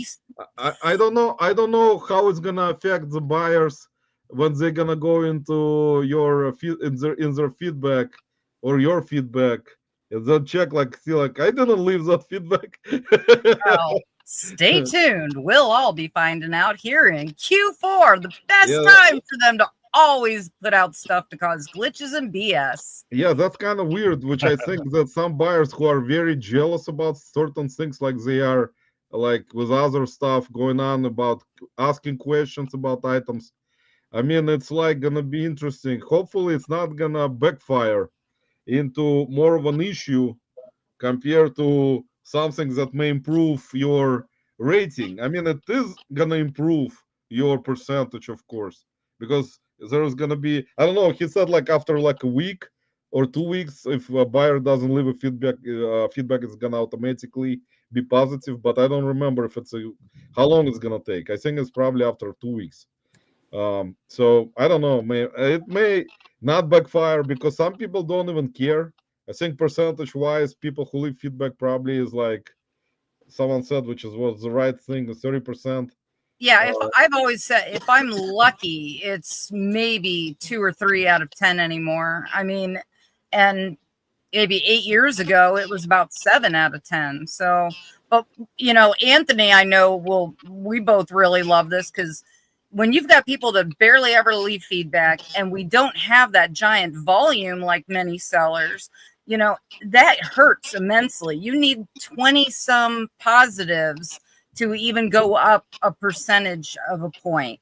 I don't know how it's gonna affect the buyers when they're gonna go into your in their feedback or your feedback, and they'll check see I didn't leave that feedback. Well, stay tuned. We'll all be finding out here in Q4. The best time for them to always put out stuff to cause glitches and BS. Yeah, that's kind of weird, which I think that some buyers who are very jealous about certain things, like they are like with other stuff going on about asking questions about items. I mean, it's like gonna be interesting. Hopefully it's not gonna backfire into more of an issue compared to something that may improve your rating. I mean, it is gonna improve your percentage, of course, because there is gonna be, I don't know, he said like after like a week or 2 weeks, if a buyer doesn't leave a feedback, feedback is gonna automatically be positive, but I don't remember if it's how long it's gonna take. I think it's probably after 2 weeks. So I don't know, it may not backfire because some people don't even care. I think percentage wise, people who leave feedback probably is like someone said, which was the right thing, 30%. Yeah, I've always said if I'm lucky, it's maybe 2 or 3 out of 10 anymore. I mean, and maybe 8 years ago, it was about 7 out of 10. So, but Anthony, I know we both really love this because when you've got people that barely ever leave feedback, and we don't have that giant volume like many sellers, you know, that hurts immensely. You need 20 some positives to even go up a percentage of a point.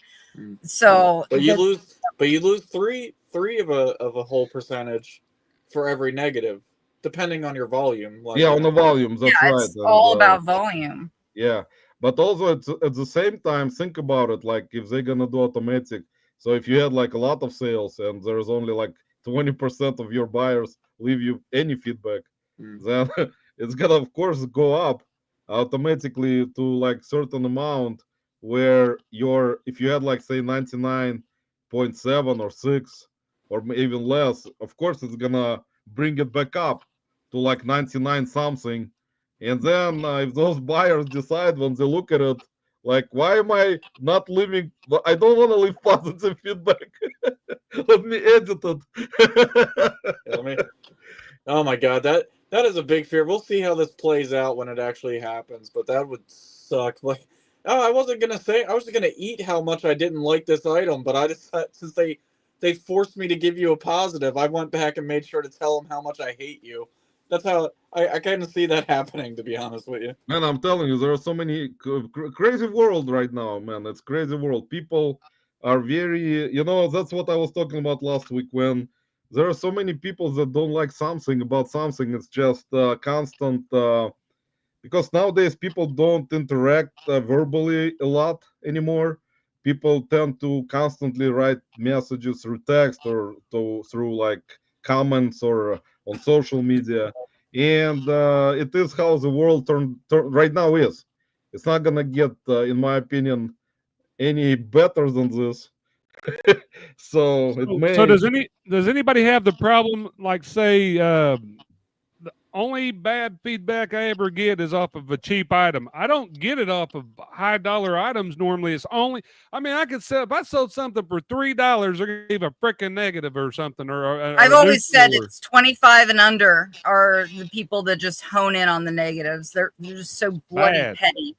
So but you lose three of a whole percentage for every negative, depending on your volume. Like, yeah, on the volume. That's right. It's all about volume. Yeah, but also at the same time, think about it. Like if they're gonna do automatic, so if you had like a lot of sales and there's only like 20% of your buyers leave you any feedback, then it's gonna of course go up automatically to like certain amount where if you had like say 99.7 or 6 or even less, of course it's gonna bring it back up to like 99 something. And then if those buyers decide when they look at it, like, why am I not leaving? I don't want to leave positive feedback. Let me edit it. Oh my God, that is a big fear. We'll see how this plays out when it actually happens, but that would suck. Like, I was gonna eat how much I didn't like this item, but I decided, since they forced me to give you a positive, I went back and made sure to tell them how much I hate you. That's how I kind of see that happening, to be honest with you. Man, I'm telling you, there are so many crazy world right now, man. It's crazy world. People are very, that's what I was talking about last week, when there are so many people that don't like something about something. It's just constant, because nowadays people don't interact verbally a lot anymore. People tend to constantly write messages through text or through like comments or on social media, and it is how the world right now is. It's not gonna get, in my opinion, any better than this. So does anybody have the problem, like say the only bad feedback I ever get is off of a cheap item? I don't get it off of high dollar items normally. It's only, I mean, I could sell, if I sold something for $3, they're gonna leave a freaking negative or something. I've always said it's 25 and under are the people that just hone in on the negatives. They're just so bloody petty.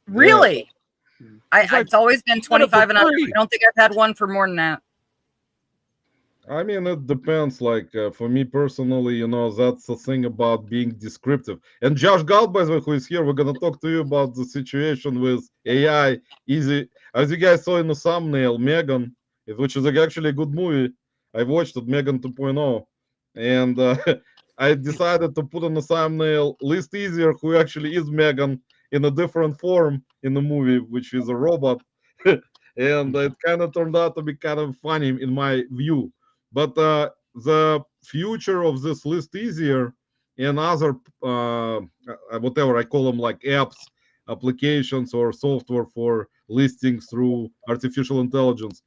Really? Yeah. It's always been 25 and under. I don't think I've had one for more than that. I mean, it depends. Like for me personally, that's the thing about being descriptive. And Josh Galt, by the way, who is here, we're gonna talk to you about the situation with AI. Easy, as you guys saw in the thumbnail, Megan, which is actually a good movie. I watched it, Megan 2.0, and I decided to put in the thumbnail Least Easier, who actually is Megan in a different form in the movie, which is a robot, and it kind of turned out to be kind of funny in my view. But the future of this List Easier and other whatever I call them, like apps, applications, or software for listings through artificial intelligence.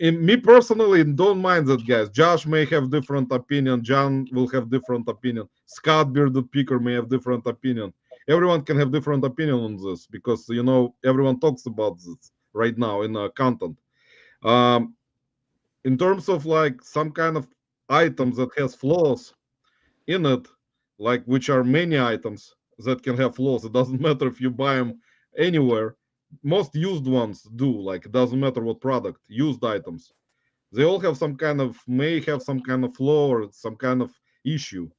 In me personally, don't mind that, guys. Josh may have different opinion. John will have different opinion. Scott Bearded Picker may have different opinion. Everyone can have different opinion on this because everyone talks about this right now in content. In terms of like some kind of items that has flaws in it, like which are many items that can have flaws. It doesn't matter if you buy them anywhere. Most used ones do. Like it doesn't matter what product. Used items, they all may have some kind of flaw or some kind of issue.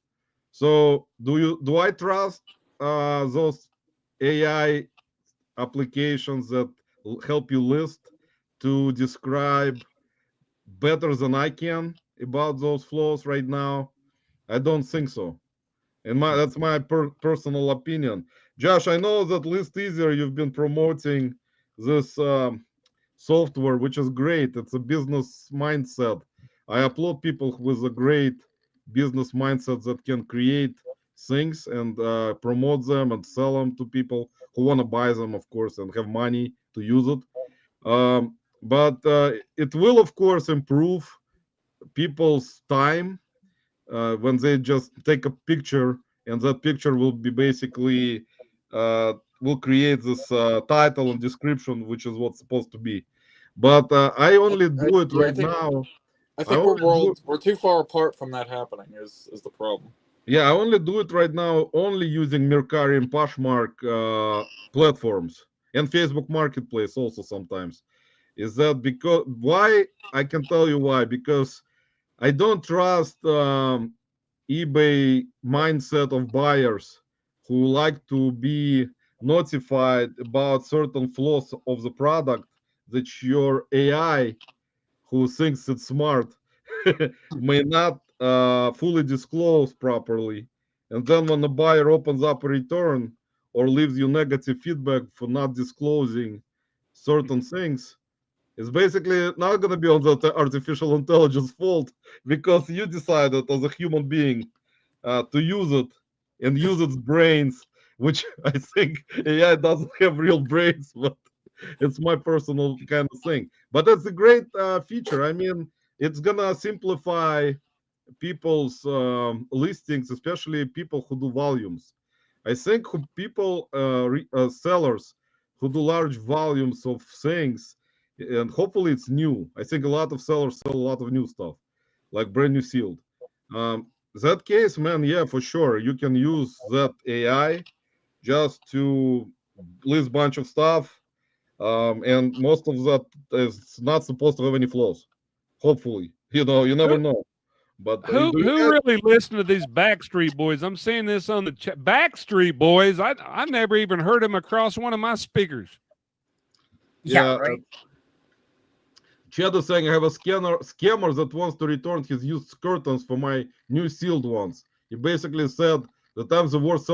So do I trust those AI applications that help you list to describe better than I can about those flaws right now? I don't think so. And that's my personal opinion. Josh, I know that List Easier, you've been promoting this software, which is great. It's a business mindset. I applaud people with a great business mindset that can create things and promote them and sell them to people who want to buy them, of course, and have money to use it. But it will, of course, improve people's time when they just take a picture, and that picture will be basically will create this title and description, which is what's supposed to be. But I only do it right now. I think we're too far apart from that happening. Is the problem? Yeah, I only do it right now only using Mercari and Poshmark platforms, and Facebook Marketplace also sometimes. is that because why? I can tell you why. Because I don't trust eBay mindset of buyers who like to be notified about certain flaws of the product that your AI, who thinks it's smart, may not fully disclose properly. And then when the buyer opens up a return or leaves you negative feedback for not disclosing certain things, it's basically not going to be on the artificial intelligence fault because you decided as a human being to use it and use its brains, which I think AI doesn't have real brains, but it's my personal kind of thing. But that's a great feature. I mean, it's gonna simplify people's listings, especially people who do volumes. I think people, sellers who do large volumes of things, and hopefully it's new. I think a lot of sellers sell a lot of new stuff, like brand new sealed. That case, man, yeah, for sure. You can use that AI just to list a bunch of stuff, and most of that is not supposed to have any flaws. Hopefully, you never know. But Who do you who really listened to these Backstreet Boys? I'm seeing this on the chat. Backstreet Boys. I never even heard them across one of my speakers. Yeah, right. Chad is saying I have a scammer that wants to return his used curtains for my new sealed ones. He basically said that I'm the worst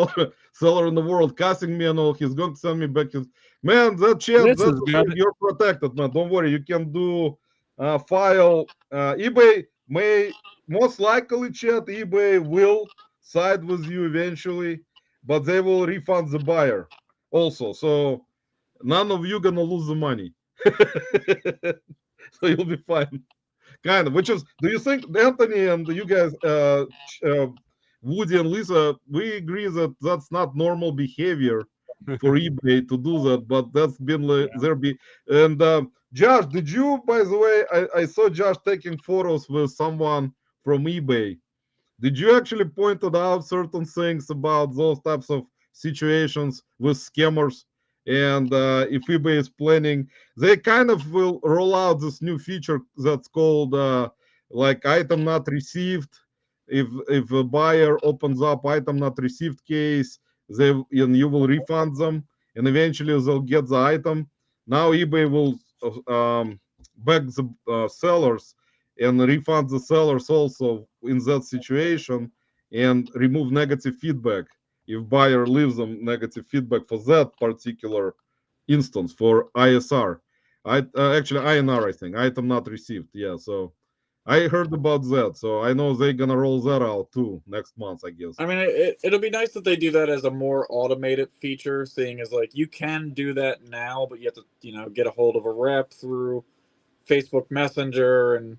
seller in the world, cussing me and all. He's going to send me back his man. That Chad, This is good. you're protected, man. Don't worry. You can do file. eBay may most likely, Chad. eBay will side with you eventually, but they will refund the buyer also. So none of you gonna lose the money. So you'll be fine. Kind of. Which is, do you think Anthony and you guys, Woody and Lisa, we agree that that's not normal behavior for eBay to do that, but that's been like there be. And Josh, did you, by the way, I saw Josh taking photos with someone from eBay. Did you actually point out certain things about those types of situations with scammers? And if eBay is planning, they kind of will roll out this new feature that's called like item not received. If a buyer opens up item not received case, and you will refund them, and eventually they'll get the item. Now eBay will back the sellers and refund the sellers also in that situation and remove negative feedback if buyer leaves them negative feedback for that particular instance for ISR. Actually INR, I think, item not received. Yeah, so I heard about that, so I know they're gonna roll that out too next month, I guess. I mean, it'll be nice that they do that as a more automated feature, seeing as like you can do that now, but you have to, get a hold of a rep through Facebook Messenger, and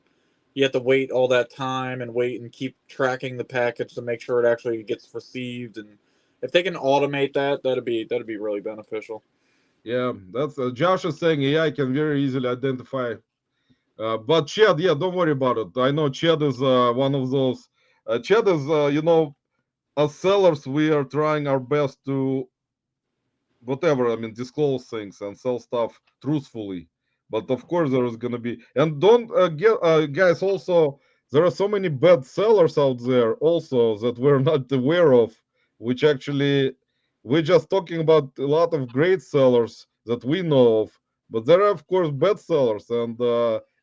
you have to wait all that time and wait and keep tracking the package to make sure it actually gets received. And if they can automate that, that'd be really beneficial. Yeah, that's Josh is saying AI can very easily identify. But Chad, yeah, don't worry about it. I know Chad is one of those. Chad is, as sellers, we are trying our best to whatever, I mean, disclose things and sell stuff truthfully. But of course, there is going to be, and don't guys, also, there are so many bad sellers out there also that we're not aware of, which actually, we're just talking about a lot of great sellers that we know of, but there are, of course, bad sellers, and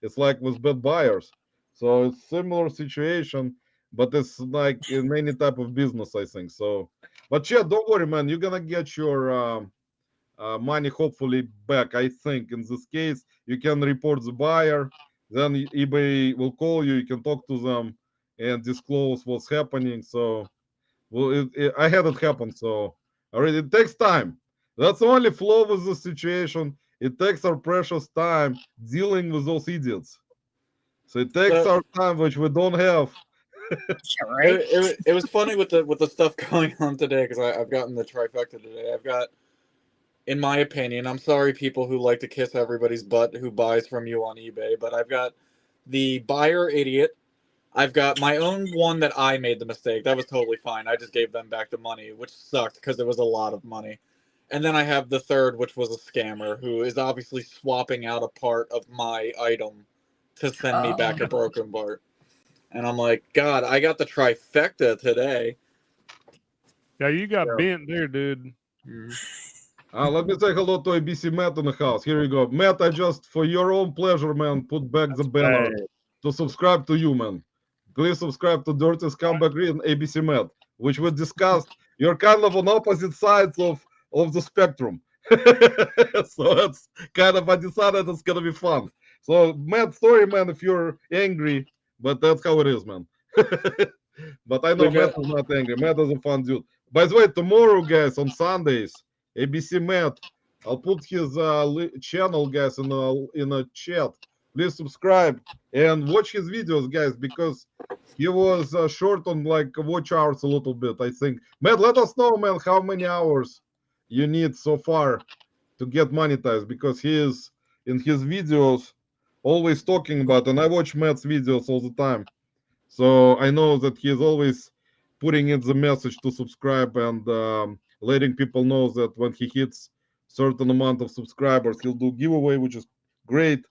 it's like with bad buyers. So it's similar situation, but it's like in many type of business, I think. So, but yeah, don't worry, man. You're gonna get your money hopefully back. I think in this case, you can report the buyer. Then eBay will call you. You can talk to them and disclose what's happening. So, well, I had it happen. So, already it takes time. That's the only flaw with the situation. It takes our precious time dealing with those idiots. So it takes our time, which we don't have. Right. It was funny with the stuff going on today, because I've gotten the trifecta today. I've got, in my opinion, I'm sorry people who like to kiss everybody's butt who buys from you on eBay, but I've got the buyer idiot. I've got my own one that I made the mistake. That was totally fine. I just gave them back the money, which sucked because it was a lot of money. And then I have the third, which was a scammer who is obviously swapping out a part of my item to send me back a broken part. And I'm like, God, I got the trifecta today. Yeah, you got bent there, dude. Let me say hello to ABC Matt in the house. Here you go. Matt, I just, for your own pleasure, man, put back the banner to subscribe to you, man. Please subscribe to Dirty Scumbag Green ABC Matt, which we discussed. You're kind of on opposite sides of the spectrum. So it's kind of, I decided it's going to be fun. So, Matt, sorry, man, if you're angry, but that's how it is, man. But I know Matt is not angry. Matt is a fun dude. By the way, tomorrow, guys, on Sundays, ABC Matt, I'll put his channel, guys, in a chat. Please subscribe and watch his videos, guys, because he was short on like watch hours a little bit, I think. Matt, let us know, man, how many hours you need so far to get monetized, because he is in his videos always talking about, and I watch Matt's videos all the time. So I know that he is always putting in the message to subscribe and letting people know that when he hits certain amount of subscribers, he'll do giveaway, which is great.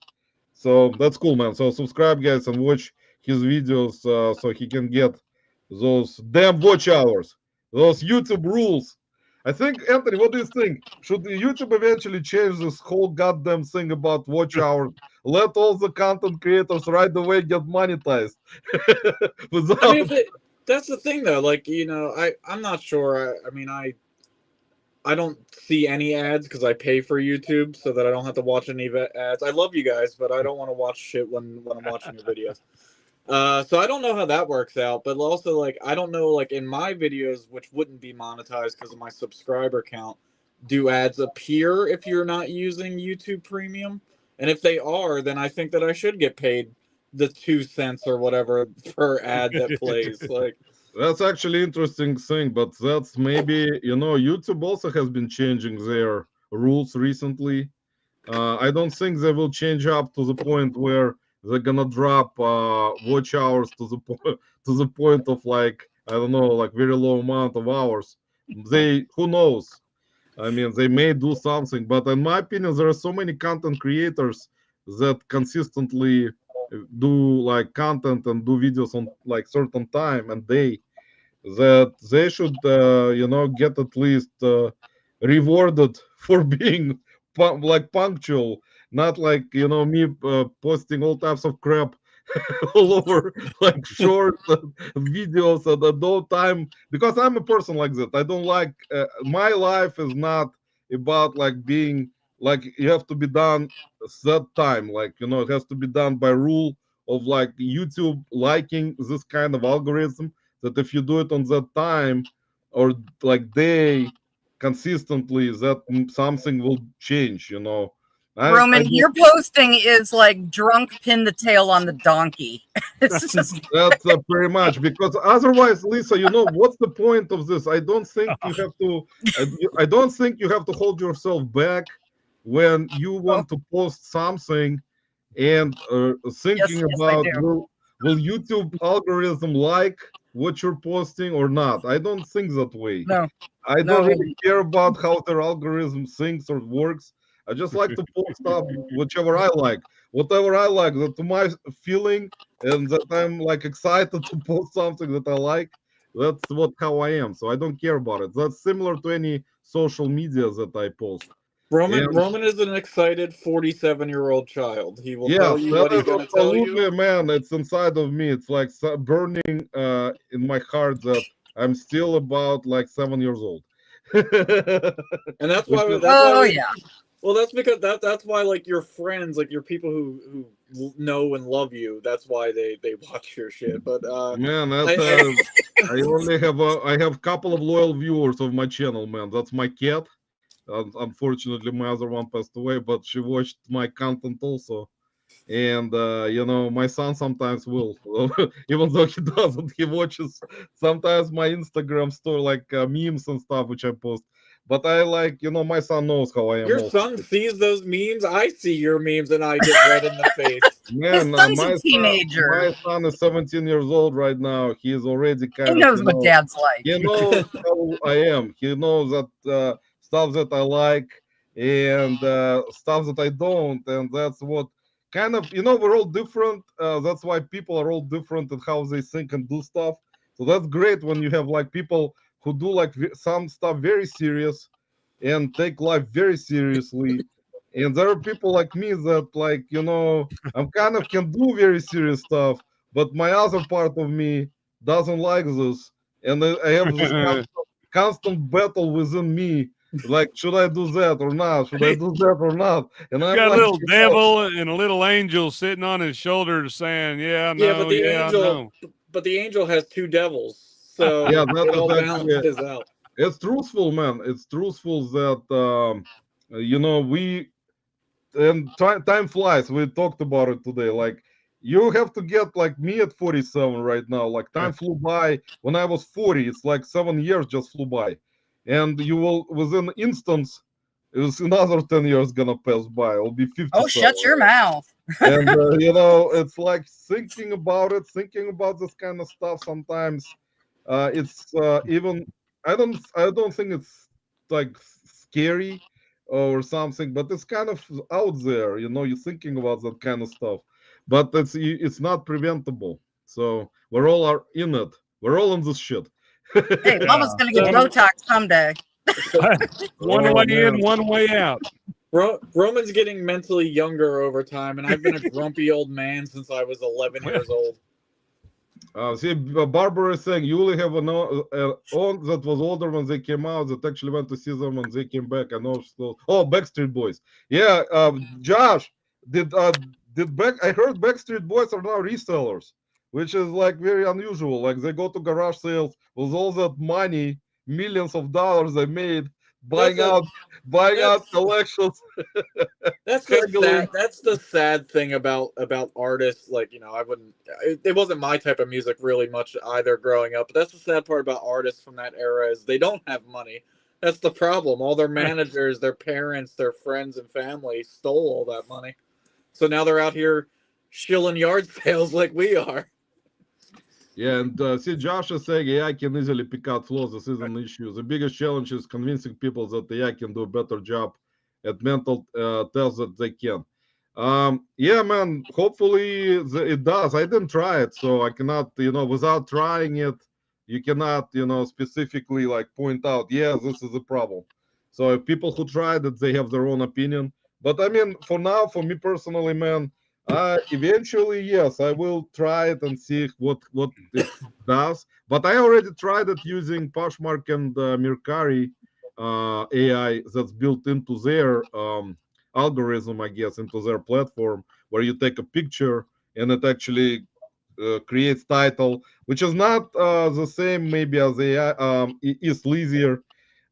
So that's cool, man. So subscribe, guys, and watch his videos so he can get those damn watch hours, those YouTube rules. I think, Anthony, what do you think? Should YouTube eventually change this whole goddamn thing about watch hours? Let all the content creators right away get monetized. I mean, that's the thing, though. Like, you know, I'm not sure. I mean, I don't see any ads because I pay for YouTube so that I don't have to watch any ads. I love you guys, but I don't want to watch shit when I'm watching your videos. So I don't know how that works out, but also, like, I don't know, like, in my videos, which wouldn't be monetized because of my subscriber count, do ads appear if you're not using YouTube Premium? And if they are, then I think that I should get paid the 2 cents or whatever per ad that plays. Like, that's actually interesting thing, but that's maybe, you know, YouTube also has been changing their rules recently. I don't think they will change up to the point where they're gonna drop watch hours to the point of, like, I don't know, like very low amount of hours. Who knows? I mean, they may do something, but in my opinion, there are so many content creators that consistently do like content and do videos on like certain time and day, that they should you know, get at least rewarded for being like punctual, not like, you know, me posting all types of crap all over like short videos at no time, because I'm a person like that. I don't like my life is not about like being like you have to be done that time, like, you know, it has to be done by rule of like YouTube liking this kind of algorithm, that if you do it on that time or like day consistently, that something will change, you know. Roman, your posting is like drunk pin the tail on the donkey. It's just that's pretty much, because otherwise, Lisa, you know, what's the point of this? I don't think you have to. I don't think you have to hold yourself back when you want to post something and thinking about will YouTube algorithm like what you're posting or not. I don't think that way. No, I don't really care about how their algorithm thinks or works. I just like to post stuff, whichever I like, whatever I like, that to my feeling, and that I'm like excited to post something that I like. That's how I am. So I don't care about it. That's similar to any social media that I post. Roman is an excited 47-year-old child. He will tell you what he's going to tell you. Man, it's inside of me. It's like burning in my heart that I'm still about like 7 years old. And that's why. Well, that's because that's why, like, your friends, like your people who know and love you, that's why they watch your shit. But man, that's I only have I have a couple of loyal viewers of my channel, man. That's my cat. Unfortunately, my other one passed away, but she watched my content also. And you know, my son sometimes will, even though he doesn't, he watches sometimes my Instagram story, like memes and stuff which I post. But I like, you know, my son knows how I am. Your son sees those memes. I see your memes, and I get red in the face. Man, my teenager. My son is 17 years old right now. He is already kind of. He knows what dad's like. He knows how I am. He knows that stuff that I like, and stuff that I don't. And that's what kind of, we're all different. That's why people are all different in how they think and do stuff. So that's great when you have like people who do like some stuff very serious and take life very seriously. And there are people like me that like, I'm kind of can do very serious stuff, but my other part of me doesn't like this. And I have this constant battle within me. Like, should I do that or not? Should I do that or not? And He's I'm got like, a little devil and a little angel sitting on his shoulder saying, yeah, no, but the angel, no. But the angel has two devils, so yeah, it all actually, balances out. it's truthful, man. It's truthful that we and time flies. We talked about it today. Like you have to get like me at 47 right now. Like time flew by. When I was 40, it's like 7 years just flew by, and you will within instance. It was another 10 years gonna pass by. I'll be 50. Oh, shut your mouth. And it's like thinking about this kind of stuff sometimes. It's even I don't think it's like scary or something, but it's kind of out there. You're thinking about that kind of stuff, but it's not preventable. So we're all are in it. We're all in this shit. Hey, Mama's gonna get Botox someday. One way in, one way out. Roman's getting mentally younger over time, and I've been a grumpy old man since I was 11 years old. See, Barbara is saying you only have an aunt that was older when they came out that actually went to see them when they came back. I know. Backstreet Boys. Yeah, Josh, I heard Backstreet Boys are now resellers, which is like very unusual. Like they go to garage sales with all that money, millions of dollars they made buying out collections. That's the sad thing about artists. Like, it wasn't my type of music really much either growing up, but that's the sad part about artists from that era is they don't have money. That's the problem. All their managers, their parents, their friends and family stole all that money. So now they're out here shilling yard sales like we are. Yeah, and see, Josh is saying AI can easily pick out flaws. This is an issue. The biggest challenge is convincing people that AI can do a better job at mental tests that they can. Yeah, man, hopefully it does. I didn't try it, so I cannot, without trying it, you cannot, specifically like point out, yeah, this is a problem. So if people who tried it, they have their own opinion. But I mean, for now, for me personally, man, eventually, yes, I will try it and see what it does. But I already tried it using Poshmark and Mercari AI that's built into their algorithm, I guess, into their platform, where you take a picture and it actually creates title, which is not the same maybe as AI is Lizier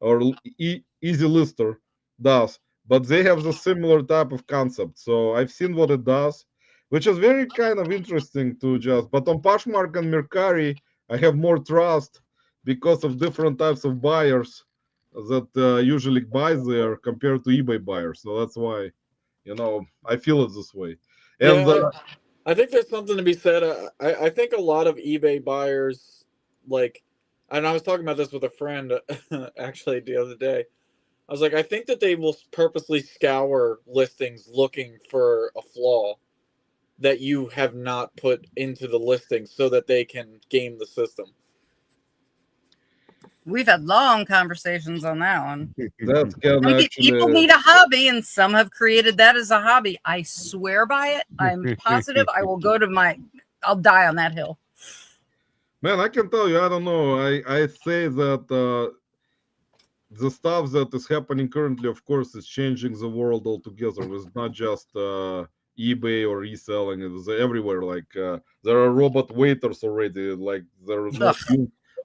or Easy Lister does. But they have the similar type of concept. So I've seen what it does, which is very kind of interesting to just. But on Poshmark and Mercari, I have more trust because of different types of buyers that usually buy there compared to eBay buyers. So that's why, I feel it this way. And I think there's something to be said. I think a lot of eBay buyers, and I was talking about this with a friend actually the other day. I was like, I think that they will purposely scour listings looking for a flaw that you have not put into the listing so that they can game the system. We've had long conversations on that one. People need a hobby, and some have created that as a hobby. I swear by it. I'm positive I will I'll die on that hill. Man, I can tell you, I don't know. I say that the stuff that is happening currently, of course, is changing the world altogether. It's not just eBay or reselling. It's everywhere. Like there are robot waiters already. Like there are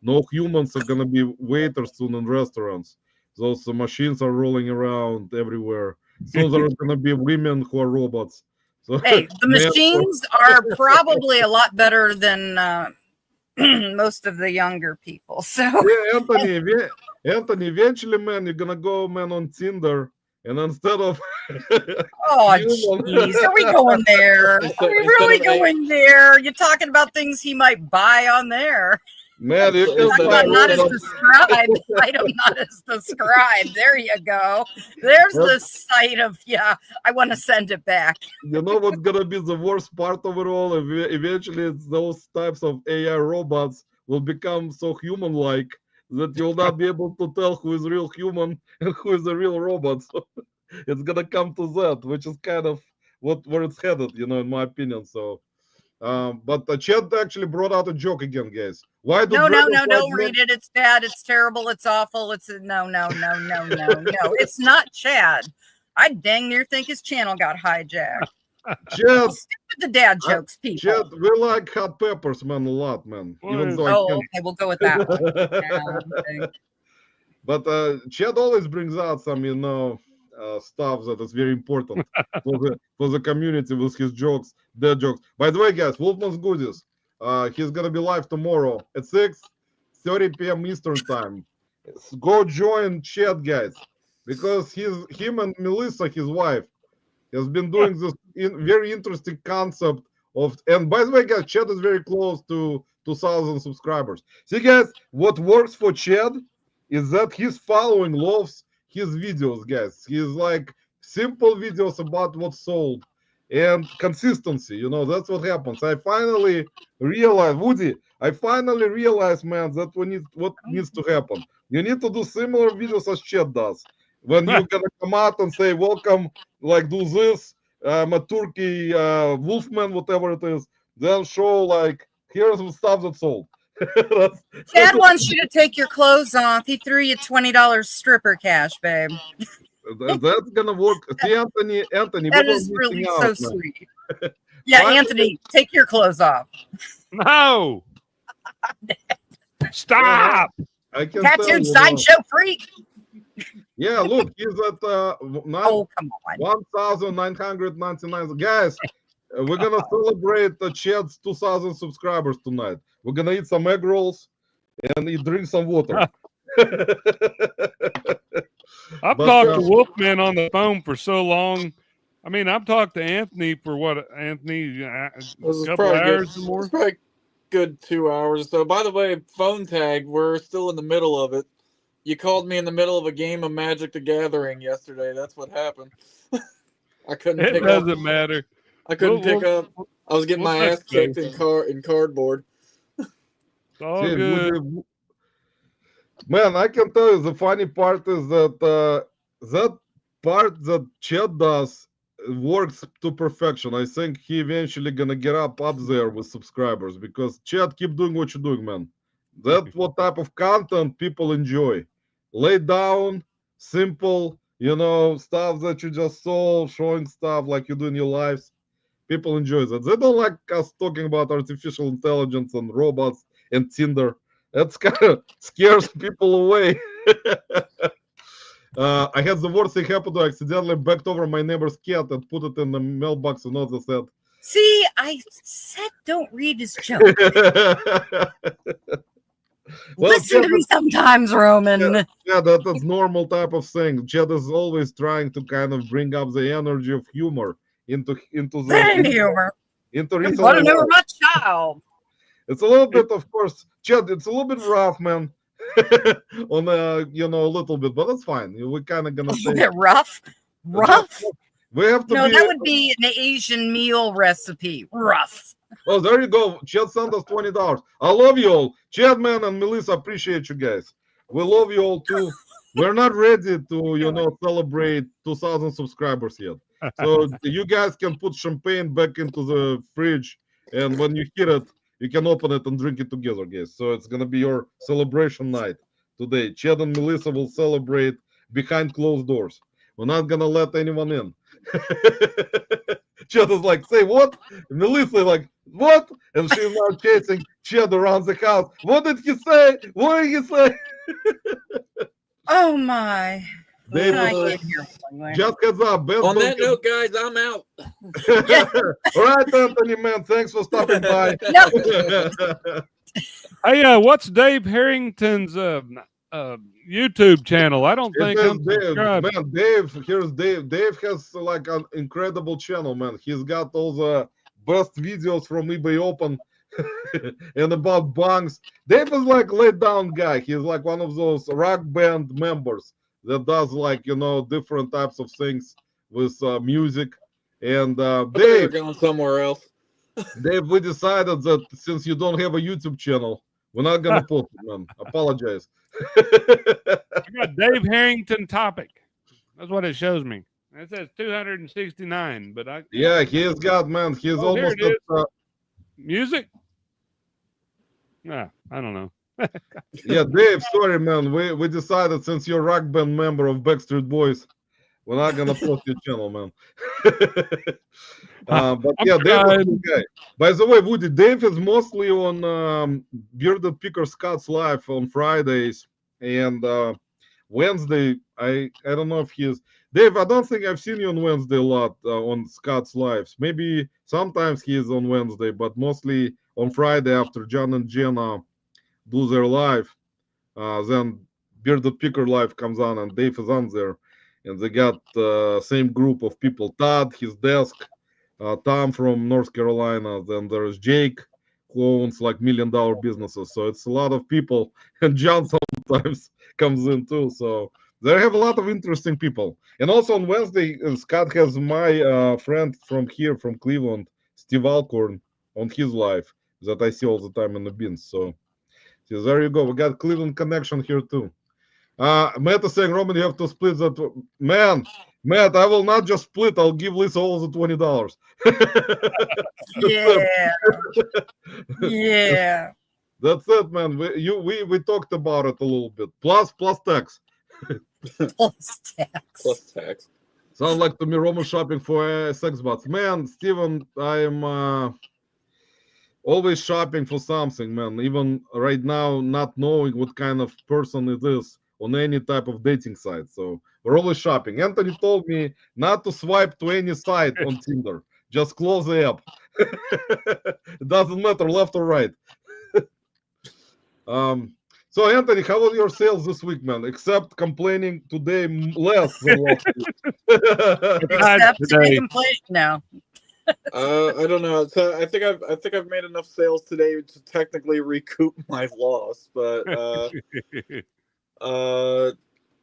no humans are gonna be waiters soon in restaurants. Those machines are rolling around everywhere. Soon there are gonna be women who are robots. So hey, the machines are probably a lot better than most of the younger people. So yeah, Anthony, eventually, man, you're gonna go, man, on Tinder, and instead of oh, jeez, are we going there? Are we really going there? You're talking about things he might buy on there. Man, you can I'm not as described. Item not as described. There you go. There's the site of, I want to send it back. You know what's gonna be the worst part of it all? Eventually, it's those types of AI robots will become so human-like that you'll not be able to tell who is real human and who is a real robot. So it's gonna come to that, which is kind of where it's headed, in my opinion. So, but Chad actually brought out a joke again, guys. Why do No, don't read it. It's bad. It's terrible. It's awful. It's no. It's not Chad. I dang near think his channel got hijacked. Chad, stick with the dad jokes, people. Chad, we like hot peppers, man, a lot, man. Even though okay, we'll go with that one. Okay. But Chad always brings out some, stuff that is very important for the community with his jokes, their jokes. By the way, guys, Wolfman's Goodies, he's gonna be live tomorrow at 6:30 p.m. Eastern time. Go join Chad, guys, because him and Melissa, his wife, has been doing this very interesting concept of. And by the way, guys, Chad is very close to 2,000 subscribers. See, guys, what works for Chad is that his following loves his videos, guys. He's like simple videos about what's sold and consistency. That's what happens. I finally realized, Woody, man, that what needs to happen. You need to do similar videos as Chad does. When you're gonna come out and say, welcome, like do this, I'm a Turkey Wolfman, whatever it is, then show like, here's some stuff that's sold. Chad wants you to take your clothes off. He threw you $20 stripper cash, babe. That's gonna work. See, Anthony, that is really so sweet. Yeah, Anthony, take your clothes off. No, stop. Tattooed sideshow freak. Yeah, look, he's at come on. 1,999. Guys, we're gonna celebrate Chad's 2,000 subscribers tonight. We're gonna eat some egg rolls and drink some water. I've talked to Wolfman on the phone for so long. I mean, I've talked to Anthony for what, Anthony? A couple hours or more? It's probably good 2 hours. So, by the way, phone tag, we're still in the middle of it. You called me in the middle of a game of Magic the Gathering yesterday. That's what happened. I couldn't pick up. It doesn't matter. I couldn't pick up. I was getting my ass kicked in cardboard. All good. Man, I can tell you the funny part is that that part that Chad does works to perfection. I think he eventually gonna get up there with subscribers because Chad, keep doing what you're doing, man. That's what type of content people enjoy. Lay down, simple, stuff that you just saw, showing stuff like you do in your lives. People enjoy that. They don't like us talking about artificial intelligence and robots and Tinder. That's kind of scares people away. I had the worst thing happen to accidentally backed over my neighbor's cat and put it in the mailbox and all that. See, I said don't read his joke. Well, listen to me sometimes, Roman. Yeah, that's normal type of thing. Chad is always trying to kind of bring up the energy of humor into the humor. Into you want to know my child. It's a little bit, of course, Chad. It's a little bit rough, man. On a little bit, but that's fine. We're kind of gonna say rough. We have to. No, that would be an Asian meal recipe. Rough. Oh, there you go. Chad sent us $20. I love you all. Chad, man, and Melissa, appreciate you guys. We love you all too. We're not ready to, celebrate 2,000 subscribers yet. So you guys can put champagne back into the fridge, and when you hear it, you can open it and drink it together, guys. So it's gonna be your celebration night today. Chad and Melissa will celebrate behind closed doors. We're not gonna let anyone in. Chad is like, say what? Melissa like, what? And she's now chasing Chad around the house. What did he say? What did he say? Oh my. David, just heads up. On that note, guys, I'm out. All right, Anthony, man. Thanks for stopping by. Hey, what's Dave Harrington's YouTube channel? I don't think I'm subscribed. Man, here's Dave. Dave has like an incredible channel, man. He's got all the best videos from eBay Open. and about bunks. Dave is like laid down guy. He's like one of those rock band members that does like different types of things with music. And They're going somewhere else. Dave, we decided that since you don't have a YouTube channel, we're not gonna post it, man. Apologize. I got Dave Harrington topic. That's what it shows me. It says 269, but yeah, he has got, man. He's almost here it at, music. Yeah, I don't know. yeah, Dave. Sorry, man. We decided since you're a rock band member of Backstreet Boys, we're not gonna post your channel, man. But yeah, Dave was the guy. By the way, Woody, Dave is mostly on Bearded Picker Scott's live on Fridays and Wednesday. I don't know if he's Dave. I don't think I've seen you on Wednesday a lot on Scott's lives. Maybe sometimes he is on Wednesday, but mostly on Friday after John and Jenna do their live. Then Bearded Picker live comes on and Dave is on there. And they got same group of people. Todd, his desk, Tom from North Carolina. Then there's Jake, who owns like $1 million businesses. So it's a lot of people. And John sometimes comes in too. So they have a lot of interesting people. And also on Wednesday, Scott has my friend from here, from Cleveland, Steve Alcorn, on his live that I see all the time in the bins. So there you go. We got Cleveland connection here too. Matt is saying, Roman, you have to split that. Matt, I will not just split. I'll give Lisa all the $20. Yeah. Yeah. That's it, man. We talked about it a little bit. Plus tax. Plus tax. Plus tax. Sounds like to me Roman shopping for sex bots. Man, Steven, I am always shopping for something, man. Even right now, not knowing what kind of person it is on any type of dating site. So we're always shopping. Anthony told me not to swipe to any site on Tinder. Just close the app. It doesn't matter left or right. So Anthony, how was your sales this week, man? Except complaining today less than last week. Except to complain now. I don't know. So I think I've made enough sales today to technically recoup my loss, but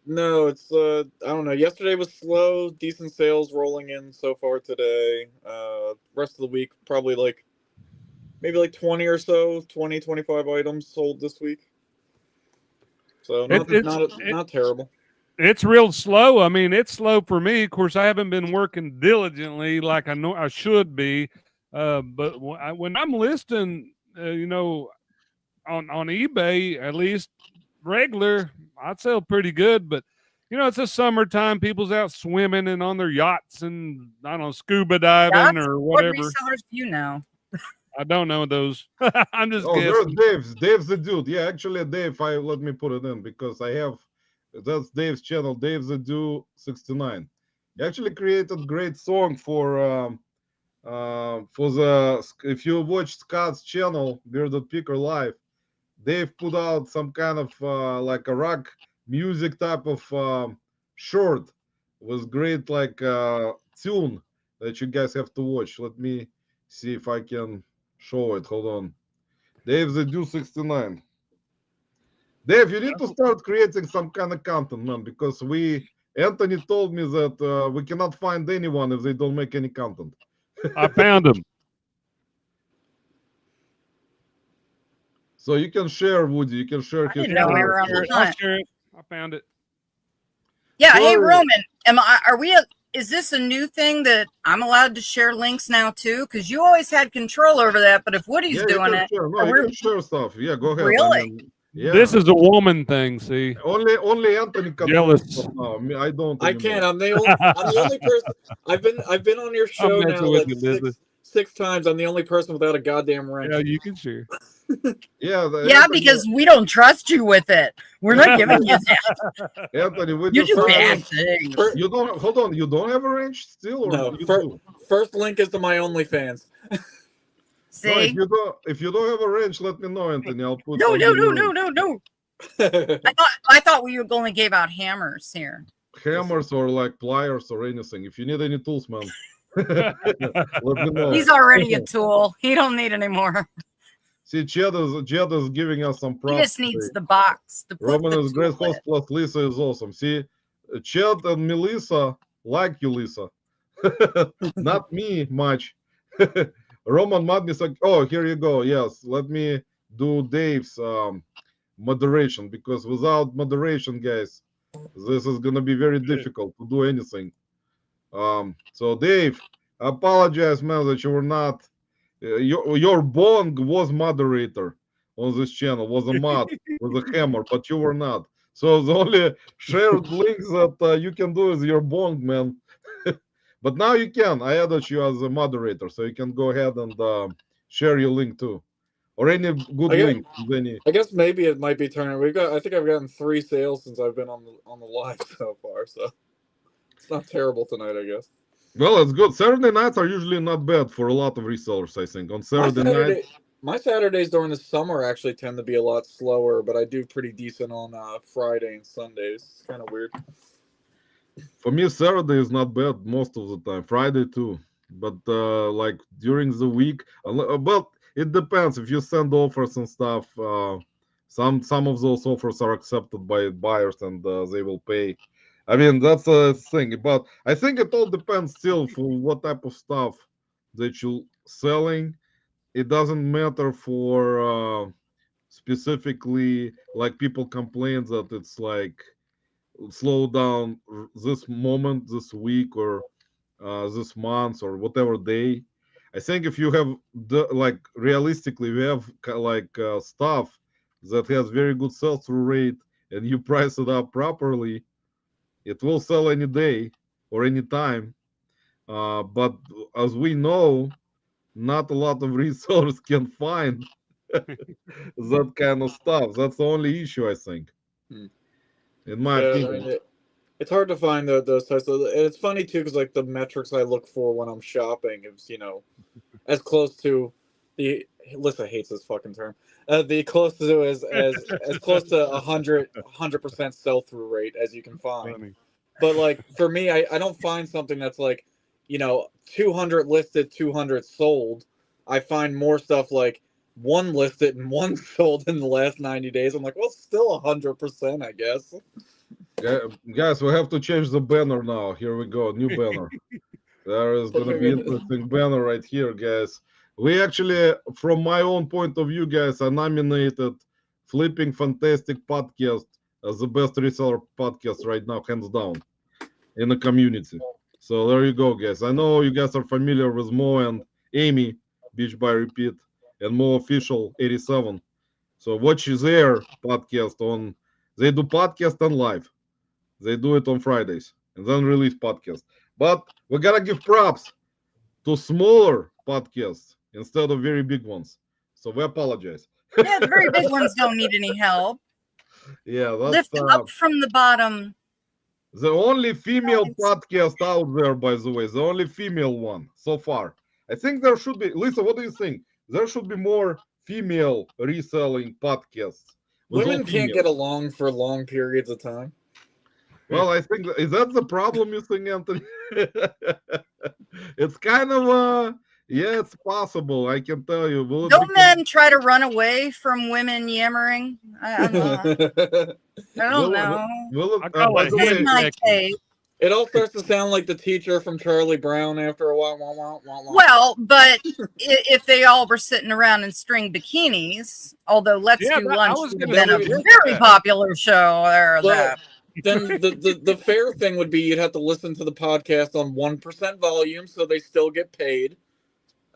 no, it's I don't know. Yesterday was slow, decent sales rolling in so far today. Rest of the week probably maybe 20 or so, 20, 25 items sold this week. So not terrible. It's real slow. I mean, it's slow for me. Of course, I haven't been working diligently like I know I should be. But when I'm listing, on eBay, at least regular, I'd sell pretty good. But it's a summertime. People's out swimming and on their yachts and I don't know, scuba diving or whatever. What resellers do you know? I don't know those. I'm just guessing. There's Dave's the dude. Yeah, actually, Dave. Let me put it in because I have. That's Dave's channel. Dave's the dude 69. He actually created great song for the. If you watch Scott's channel, Bearded Picker Live, Dave put out some kind of like a rock music type of short with great tune that you guys have to watch. Let me see if I can show it. Hold on. Dave the Dude 69. Dave, you need to start creating some kind of content, man, because Anthony told me that we cannot find anyone if they don't make any content. I found him. So you can share, Woody. You can share. I didn't know we were on the hunt. I found it. Yeah. Hey, Roman, is this a new thing that I'm allowed to share links now too? Because you always had control over that, but if Woody's doing it, share. No, you can share stuff. Yeah, go ahead. Really? Yeah. This is a woman thing. See, only Anthony can. Jealous. No, I don't. I can't. I'm the only person. I've been on your show now six times. I'm the only person without a goddamn wrench. Yeah, you can share. Yeah, because we don't trust you with it. We're not giving you that. Anthony, you do bad things. You don't hold on. You don't have a wrench still, or no? First link is to my OnlyFans. See, no, if you don't have a wrench, let me know, Anthony. I'll put. No. I thought we only gave out hammers here. Hammers or like pliers or anything. If you need any tools, man, let me know. He's already a tool. He don't need any more. See, Jed is giving us some He props. just needs the box. To put Roman the is great tool host, plus Lisa is awesome. See, Chet and Melissa like you, Lisa. Not me much. Roman Madness. Oh, here you go. Yes, let me do Dave's moderation, because without moderation, guys, this is gonna be very difficult to do anything. So Dave, I apologize, man, that you were not. Your bong was moderator on this channel, was a mod with a hammer, but you were not. So the only shared links that you can do is your bong, man. But now you can. I added you as a moderator, so you can go ahead and share your link too, or any good link. Any. I guess maybe it might be turning. I think I've gotten 3 sales since I've been on the live so far, so it's not terrible tonight, I guess. Well, it's good. Saturday nights are usually not bad for a lot of resellers, I think. On Saturday night. My Saturdays during the summer actually tend to be a lot slower, but I do pretty decent on Friday and Sundays. It's kind of weird. For me, Saturday is not bad most of the time. Friday too, but like during the week, well, it depends. If you send offers and stuff, some of those offers are accepted by buyers and they will pay. I mean, that's a thing. But I think it all depends still for what type of stuff that you're selling. It doesn't matter for specifically, like, people complain that it's like slow down this moment, this week, or this month, or whatever day. I think if you have like, realistically, we have like stuff that has very good sell-through rate, and you price it up properly, it will sell any day or any time. But as we know, not a lot of resellers can find that kind of stuff. That's the only issue, I think, in my opinion. I mean, it's hard to find those types of. It's funny too, because like the metrics I look for when I'm shopping is, as close to the. Alyssa hates this fucking term. The close to as close to 100% sell through rate as you can find. Funny. But like for me, I don't find something that's like 200 listed, 200 sold. I find more stuff like 1 listed and 1 sold in the last 90 days. I'm like, well, still 100%, I guess. Guys, we have to change the banner now. Here we go, new banner. There is going to be interesting banner right here, guys. We actually, from my own point of view, guys, I nominated Flipping Fantastic Podcast as the best reseller podcast right now, hands down, in the community. So there you go, guys. I know you guys are familiar with Mo and Amy, Beach by Repeat, and Mo Official 87. So watch their podcast on. They do podcast and live. They do it on Fridays and then release podcast. But we gotta give props to smaller podcasts instead of very big ones. So we apologize. Yeah, the very big ones don't need any help. Yeah, Lift them up from the bottom. The only female podcast out there, by the way, the only female one so far. I think there should be. Lisa, what do you think? There should be more female reselling podcasts. Women can't get along for long periods of time. Well, I think, is that the problem, you think, Anthony? It's kind of yeah, it's possible. I can tell you. Don't men try to run away from women yammering? I don't know. That's my take. It all starts to sound like the teacher from Charlie Brown after a while. Well, but if they all were sitting around in string bikinis, although Let's Do Lunch would have been a very popular show there. Well, then the fair thing would be you'd have to listen to the podcast on 1% volume so they still get paid.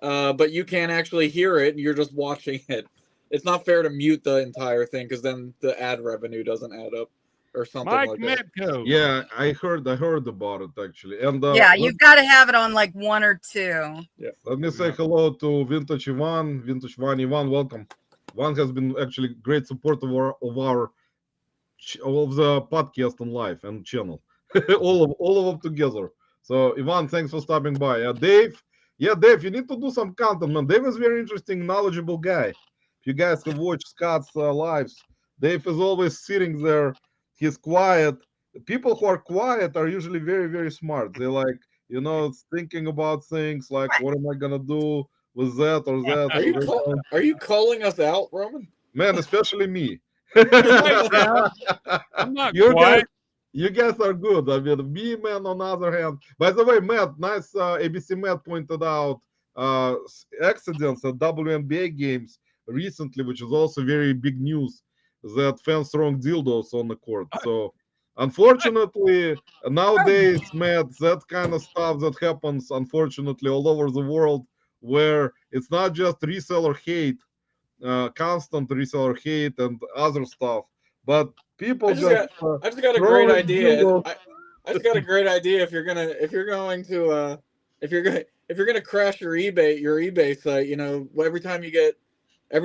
But you can't actually hear it, and you're just watching it. It's not fair to mute the entire thing because then the ad revenue doesn't add up or something like that. Metco. Yeah, I heard about it actually. And yeah, you've got to have it on like 1 or 2. Yeah. Let me say hello to Vintage Ivan. Ivan, welcome. Ivan has been actually great support of the podcast and live and channel. all of them together. So Ivan, thanks for stopping by. Dave. Yeah, Dave, you need to do some content, man. Dave is a very interesting, knowledgeable guy. If you guys have watched Scott's lives, Dave is always sitting there. He's quiet. People who are quiet are usually very, very smart. They like, thinking about things like, what am I going to do with that or that. Are you calling us out, Roman? Man, especially me. I'm not you quite. guys are good. I mean, me, man, on the other hand. By the way, Matt, nice. ABC Matt pointed out accidents at WNBA games recently, which is also very big news, that fans throwing dildos on the court. So, unfortunately, nowadays, Matt, that kind of stuff that happens, unfortunately, all over the world, where it's not just reseller hate, constant reseller hate and other stuff, but people I just got a great idea. I just got a great idea. If you're going to crash your eBay site, you know, every time you get a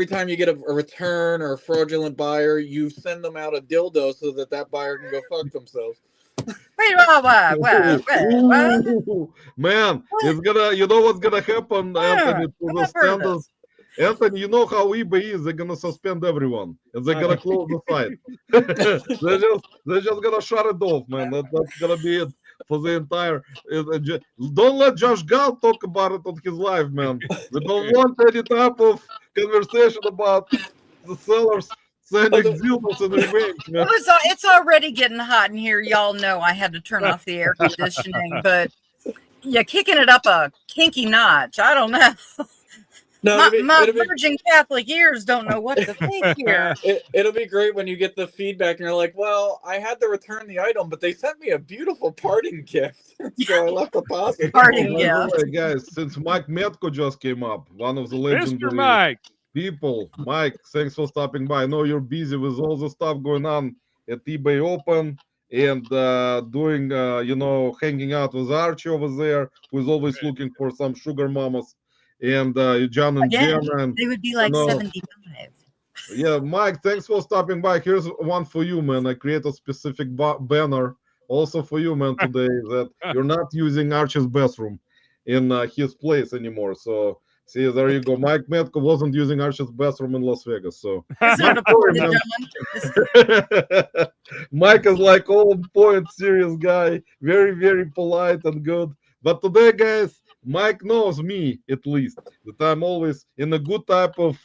return or a fraudulent buyer, you send them out a dildo so that buyer can go fuck themselves. Wait, what? Man, it's gonna, you know what's gonna happen, Anthony, to the standards. Anthony, you know how eBay is. They're gonna suspend everyone and they're gonna close the site. they're just gonna shut it off, man. That's gonna be it for the entire. Don't let Josh Gall talk about it on his live, man. We don't want any type of conversation about the sellers sending dildos and revenge, man. It's already getting hot in here. Y'all know I had to turn off the air conditioning, but you're kicking it up a kinky notch. I don't know. No, my virgin Catholic ears don't know what to think here. It'll be great when you get the feedback and you're like, well, I had to return the item, but they sent me a beautiful parting gift. So I left a positive. Parting gift. Way, guys, since Mike Metko just came up, one of the legendary Mr. Mike. people. Mike, thanks for stopping by. I know you're busy with all the stuff going on at eBay Open and doing, hanging out with Archie over there, who's always looking for some sugar mamas. And John and Jenna. They would be like 75. Yeah, Mike, thanks for stopping by. Here's one for you, man. I create a specific banner also for you, man, today, that you're not using Archie's bathroom in his place anymore. So, see, there you go. Mike Metko wasn't using Archie's bathroom in Las Vegas. So, Mike is like all point, serious guy, very, very polite and good. But today, guys, Mike knows me, at least, that I'm always in a good type of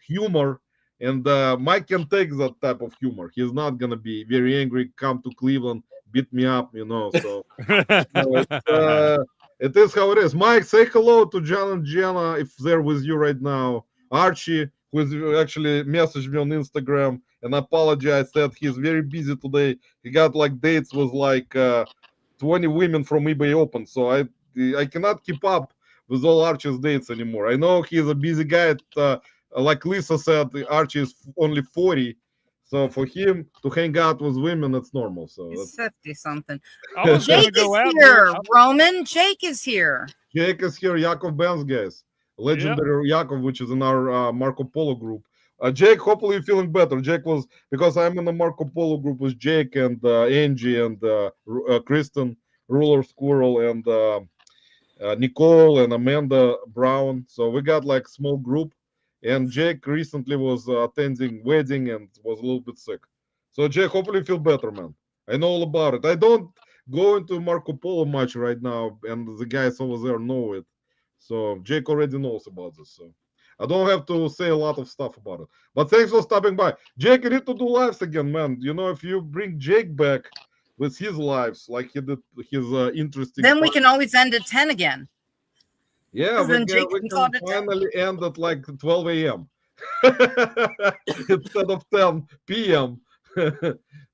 humor, and Mike can take that type of humor. He's not going to be very angry, come to Cleveland, beat me up, so it is how it is. Mike, say hello to John and Jenna if they're with you right now. Archie, who actually messaged me on Instagram and apologized, said he's very busy today. He got like dates with like 20 women from eBay Open, so I cannot keep up with all Archie's dates anymore. I know he's a busy guy. Like Lisa said, Archie is only 40. So for him to hang out with women, it's normal. So he's 50 something. Jake is here, Roman. Jake is here. Jake is here. Yakov Benz, guys. Legendary Yakov, which is in our Marco Polo group. Jake, hopefully you're feeling better. Jake was, because I'm in the Marco Polo group with Jake and Angie and Kristen, Ruler Squirrel, and Nicole and Amanda Brown. So we got like small group, and Jake recently was attending wedding and was a little bit sick. So Jake, hopefully you feel better, man. I know all about it. I don't go into Marco Polo much right now, and the guys over there know it. So Jake already knows about this. So I don't have to say a lot of stuff about it. But thanks for stopping by. Jake, you need to do lives again, man. If you bring Jake back with his lives, like he did his interesting. Then we can always end at 10 again. Yeah, we can finally end at like 12 a.m. instead of 10 p.m.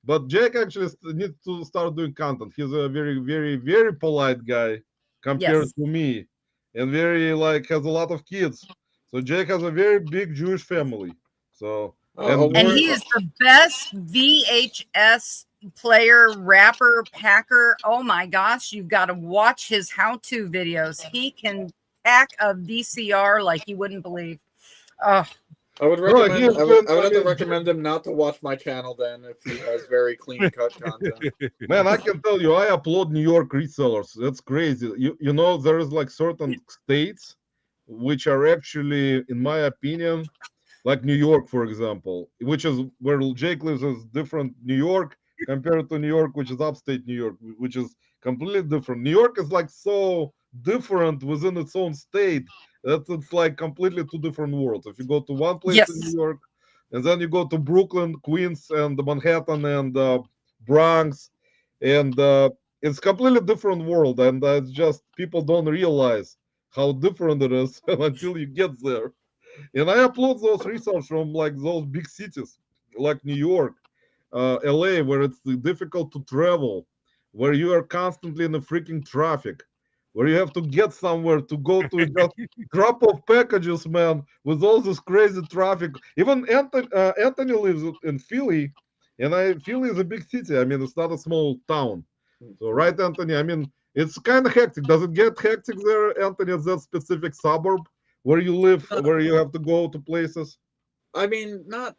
But Jake actually needs to start doing content. He's a very, very, very polite guy compared to me, and very has a lot of kids. So Jake has a very big Jewish family. So and he is the best VHS player, rapper, packer. Oh my gosh, you've got to watch his how-to videos. He can pack a VCR like you wouldn't believe. I would recommend. I would have to recommend him not to watch my channel then, if he has very clean cut content. Man, I can tell you, I upload New York resellers. That's crazy. There is like certain states which are actually, in my opinion, like New York, for example, which is where Jake lives, is different. New York compared to New York, which is upstate New York, which is completely different. New York is like so different within its own state. It's like completely two different worlds. If you go to one place in New Yes. York, and then you go to Brooklyn, Queens, and Manhattan, and Bronx, and it's completely different world. And it's just people don't realize how different it is until you get there. And I upload those results from like those big cities, like New York, LA, where it's difficult to travel, where you are constantly in the freaking traffic, where you have to get somewhere to go to just drop off packages, man, with all this crazy traffic. Even Anthony lives in Philly, and Philly is a big city. I mean, it's not a small town. So, right, Anthony? I mean, it's kind of hectic. Does it get hectic there, Anthony, at that specific suburb where you live, where you have to go to places? I mean, not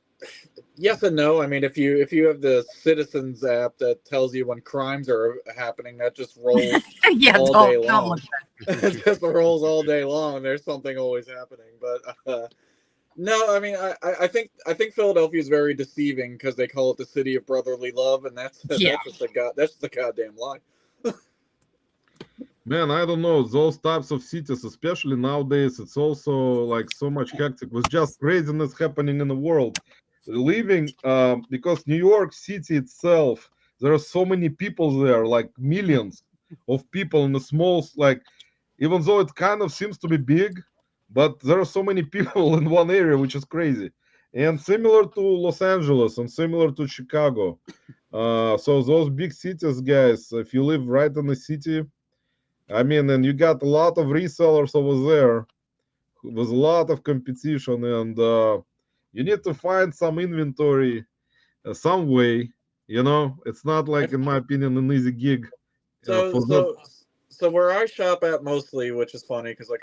yes and no. I mean, if you have the Citizens app that tells you when crimes are happening, that just rolls Yeah, all day don't long. look It just rolls all day long. There's something always happening. But no, I mean, I think Philadelphia is very deceiving because they call it the city of brotherly love, and that's Yeah. that's just a goddamn lie. Man, I don't know. Those types of cities, especially nowadays, it's also like so much hectic with just craziness happening in the world. Living, because New York City itself, there are so many people there, like millions of people in a small, like, even though it kind of seems to be big, but there are so many people in one area, which is crazy. And similar to Los Angeles and similar to Chicago. So those big cities, guys, if you live right in the city, I mean, and you got a lot of resellers over there with a lot of competition, and you need to find some inventory some way. You know, it's not like, in my opinion, an easy gig So for that. so so where I shop at mostly, which is funny because like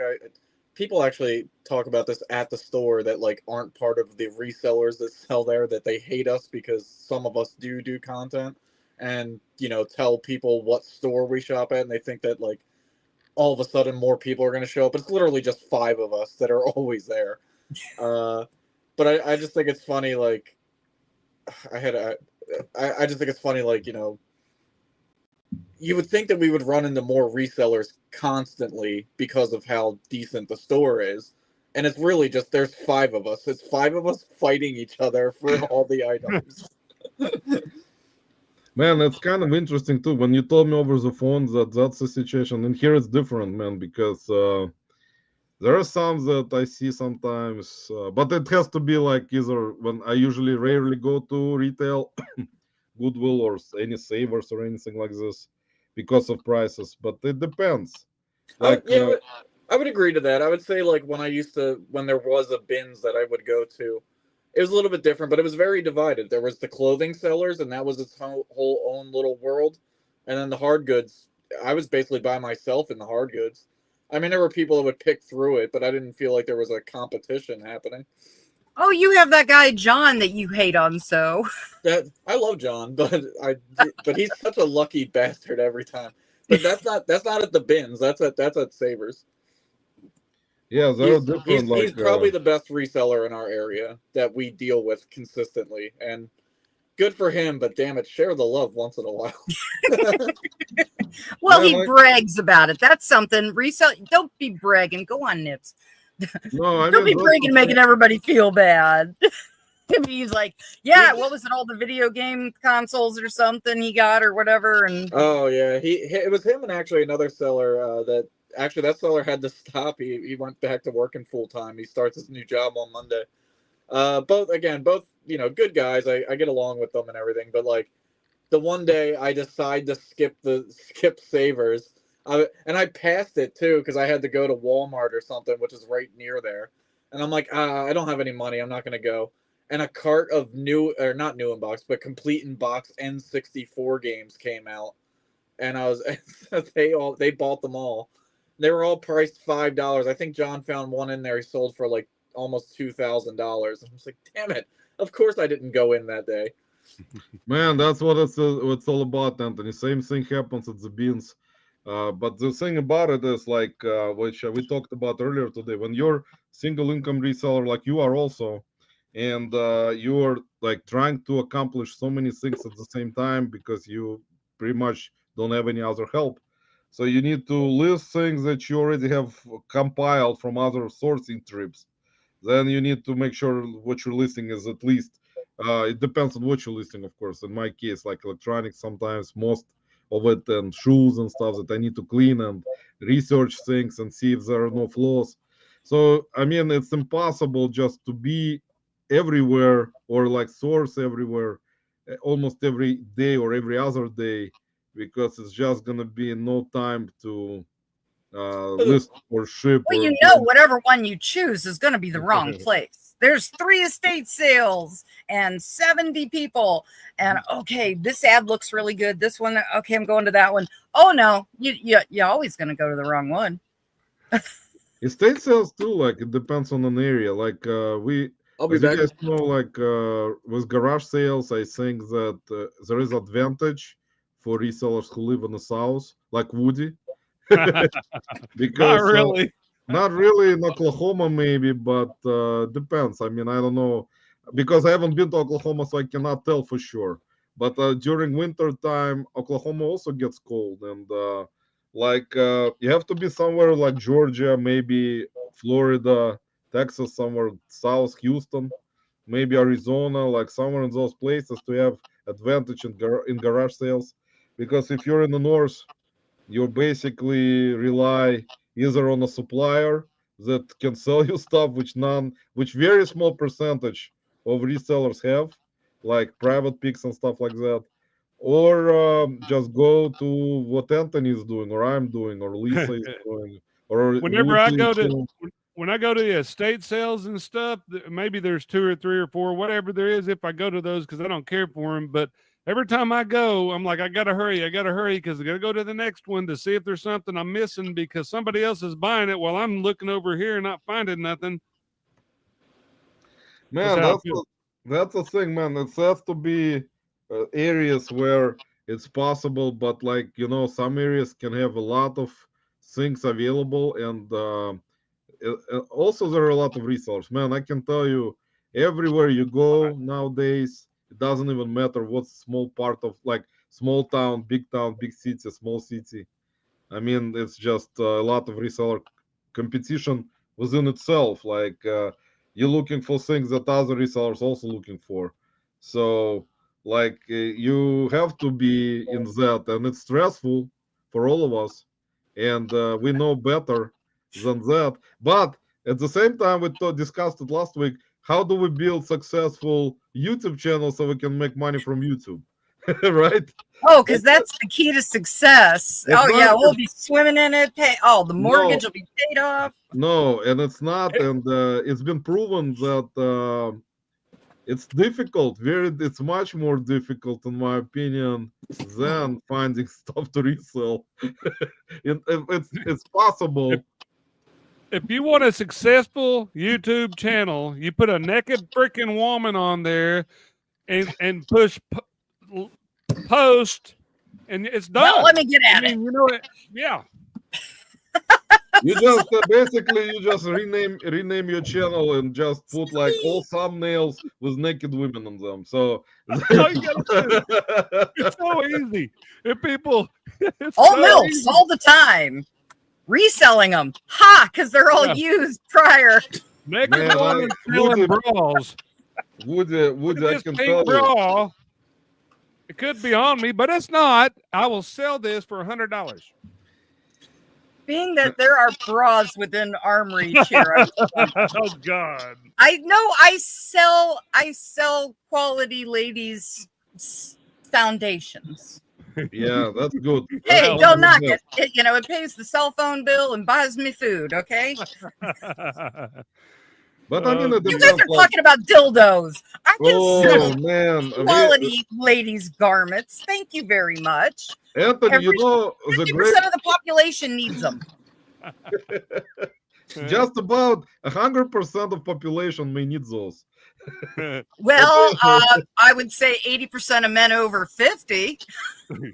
people actually talk about this at the store that like aren't part of the resellers that sell there, that they hate us because some of us do content and tell people what store we shop at, and they think that like all of a sudden more people are going to show up. It's literally just 5 of us that are always there. But I just think it's funny. Like I just think it's funny. Like, you would think that we would run into more resellers constantly because of how decent the store is. And it's really just, there's 5 of us. It's 5 of us fighting each other for all the items. Man, it's kind of interesting too. When you told me over the phone that that's the situation, and here it's different, man, because there are some that I see sometimes, but it has to be like either when I usually rarely go to retail, Goodwill or any Savers or anything like this because of prices, but it depends. Like, Yeah, I would agree to that. I would say like when there was a bins that I would go to, it was a little bit different, but it was very divided. There was the clothing sellers, and that was its whole own little world. And then the hard goods, I was basically by myself in the hard goods. I mean, there were people that would pick through it, but I didn't feel like there was a competition happening. Oh, you have that guy John that you hate on so. That I love John, but he's such a lucky bastard every time. But that's not at the bins. That's at Savers. yeah, there are different. He's probably the best reseller in our area that we deal with consistently, and good for him. But damn it, share the love once in a while. Well, Yeah, he brags about it. That's something. Resell. Don't be bragging. Go on, Nips. no, I Don't mean, be bragging, making everybody feel bad. He's like, yeah, what was it? All the video game consoles or something he got or whatever. And Oh yeah, it was him and actually another seller that seller had to stop. He went back to working full time. He starts his new job on Monday. Both good guys. I get along with them and everything, but like the one day I decide to skip Savers, and I passed it too because I had to go to Walmart or something, which is right near there, and I'm like, I don't have any money. I'm not gonna go. And a cart of not new in box, but complete in box N64 games came out, and they bought them all. They were all priced $5. I think John found one in there he sold for like almost $2,000. I was like, damn it! Of course I didn't go in that day. man, that's what it's all about, Anthony. Same thing happens at the beans. But the thing about it is like, which we talked about earlier today, when you're single income reseller like you are also, and you're like trying to accomplish so many things at the same time because you pretty much don't have any other help. So you need to list things that you already have compiled from other sourcing trips. Then you need to make sure what you're listing is at least, it depends on what you're listing, of course. In my case, like electronics, sometimes most of it, and shoes and stuff that I need to clean and research things and see if there are no flaws. So, I mean, it's impossible just to be everywhere or like source everywhere almost every day or every other day, because it's just going to be no time to list or ship. Well, or you know, whatever one you choose is going to be the wrong place. There's 3 estate sales and 70 people. And okay, this ad looks really good. This one, okay, I'm going to that one. Oh no, you're always going to go to the wrong one. Estate sales too, like it depends on an area. Like I'll be as you back. guys know, like with garage sales, I think that there is advantage for resellers who live in the south, like Woody. Because not really in Oklahoma, maybe, but depends. I mean, I don't know, because I haven't been to Oklahoma, so I cannot tell for sure. But during winter time, Oklahoma also gets cold, and you have to be somewhere like Georgia, maybe Florida, Texas, somewhere south, Houston, maybe Arizona, like somewhere in those places to have advantage in garage sales. Because if you're in the north, you basically rely either on a supplier that can sell you stuff which very small percentage of resellers have, like private picks and stuff like that, or just go to what Anthony is doing, or I'm doing, or Lisa is doing, or whenever I go to doing. when I go to the estate sales and stuff, maybe there's 2 or 3 or 4, whatever there is, if I go to those, because I don't care for them. But every time I go, I'm like, I got to hurry, because I got to go to the next one to see if there's something I'm missing, because somebody else is buying it while I'm looking over here and not finding nothing. Man, that's the thing, man. It has to be areas where it's possible, but like, some areas can have a lot of things available, and also there are a lot of resellers. Man, I can tell you, everywhere you go nowadays, it doesn't even matter what small part of, like, small town, big city, small city. I mean, it's just a lot of reseller competition within itself. Like you're looking for things that other resellers also looking for. So like you have to be in that, and it's stressful for all of us, and we know better than that. But at the same time, we discussed it last week. How do we build successful YouTube channels so we can make money from YouTube? Right? Oh, because that's the key to success. Oh yeah, we'll be swimming in it. The mortgage will be paid off. No, and it's not, and it's been proven that it's difficult. It's much more difficult, in my opinion, than finding stuff to resell. It's possible. If you want a successful YouTube channel, you put a naked freaking woman on there and push post, and it's done. Well, let me get at it. You know it. Yeah. You just basically rename your channel and just put like all thumbnails with naked women on them. So it's so easy. If people all milks all the time, reselling them, because they're all used prior. Naked women selling bras. Woody, I can tell bra, you. It could be on me, but it's not. I will sell this for $100. Being that there are bras within arm reach here. Oh God! I know I sell quality ladies foundations. Yeah, that's good. Hey, don't knock it. It pays the cell phone bill and buys me food. Okay. But I mean, you guys are talking about dildos. I can sell man, quality ladies' garments. Thank you very much. Anthony, 50% of the population needs them. Just about 100% of population may need those. Well, I would say 80% of men over 50.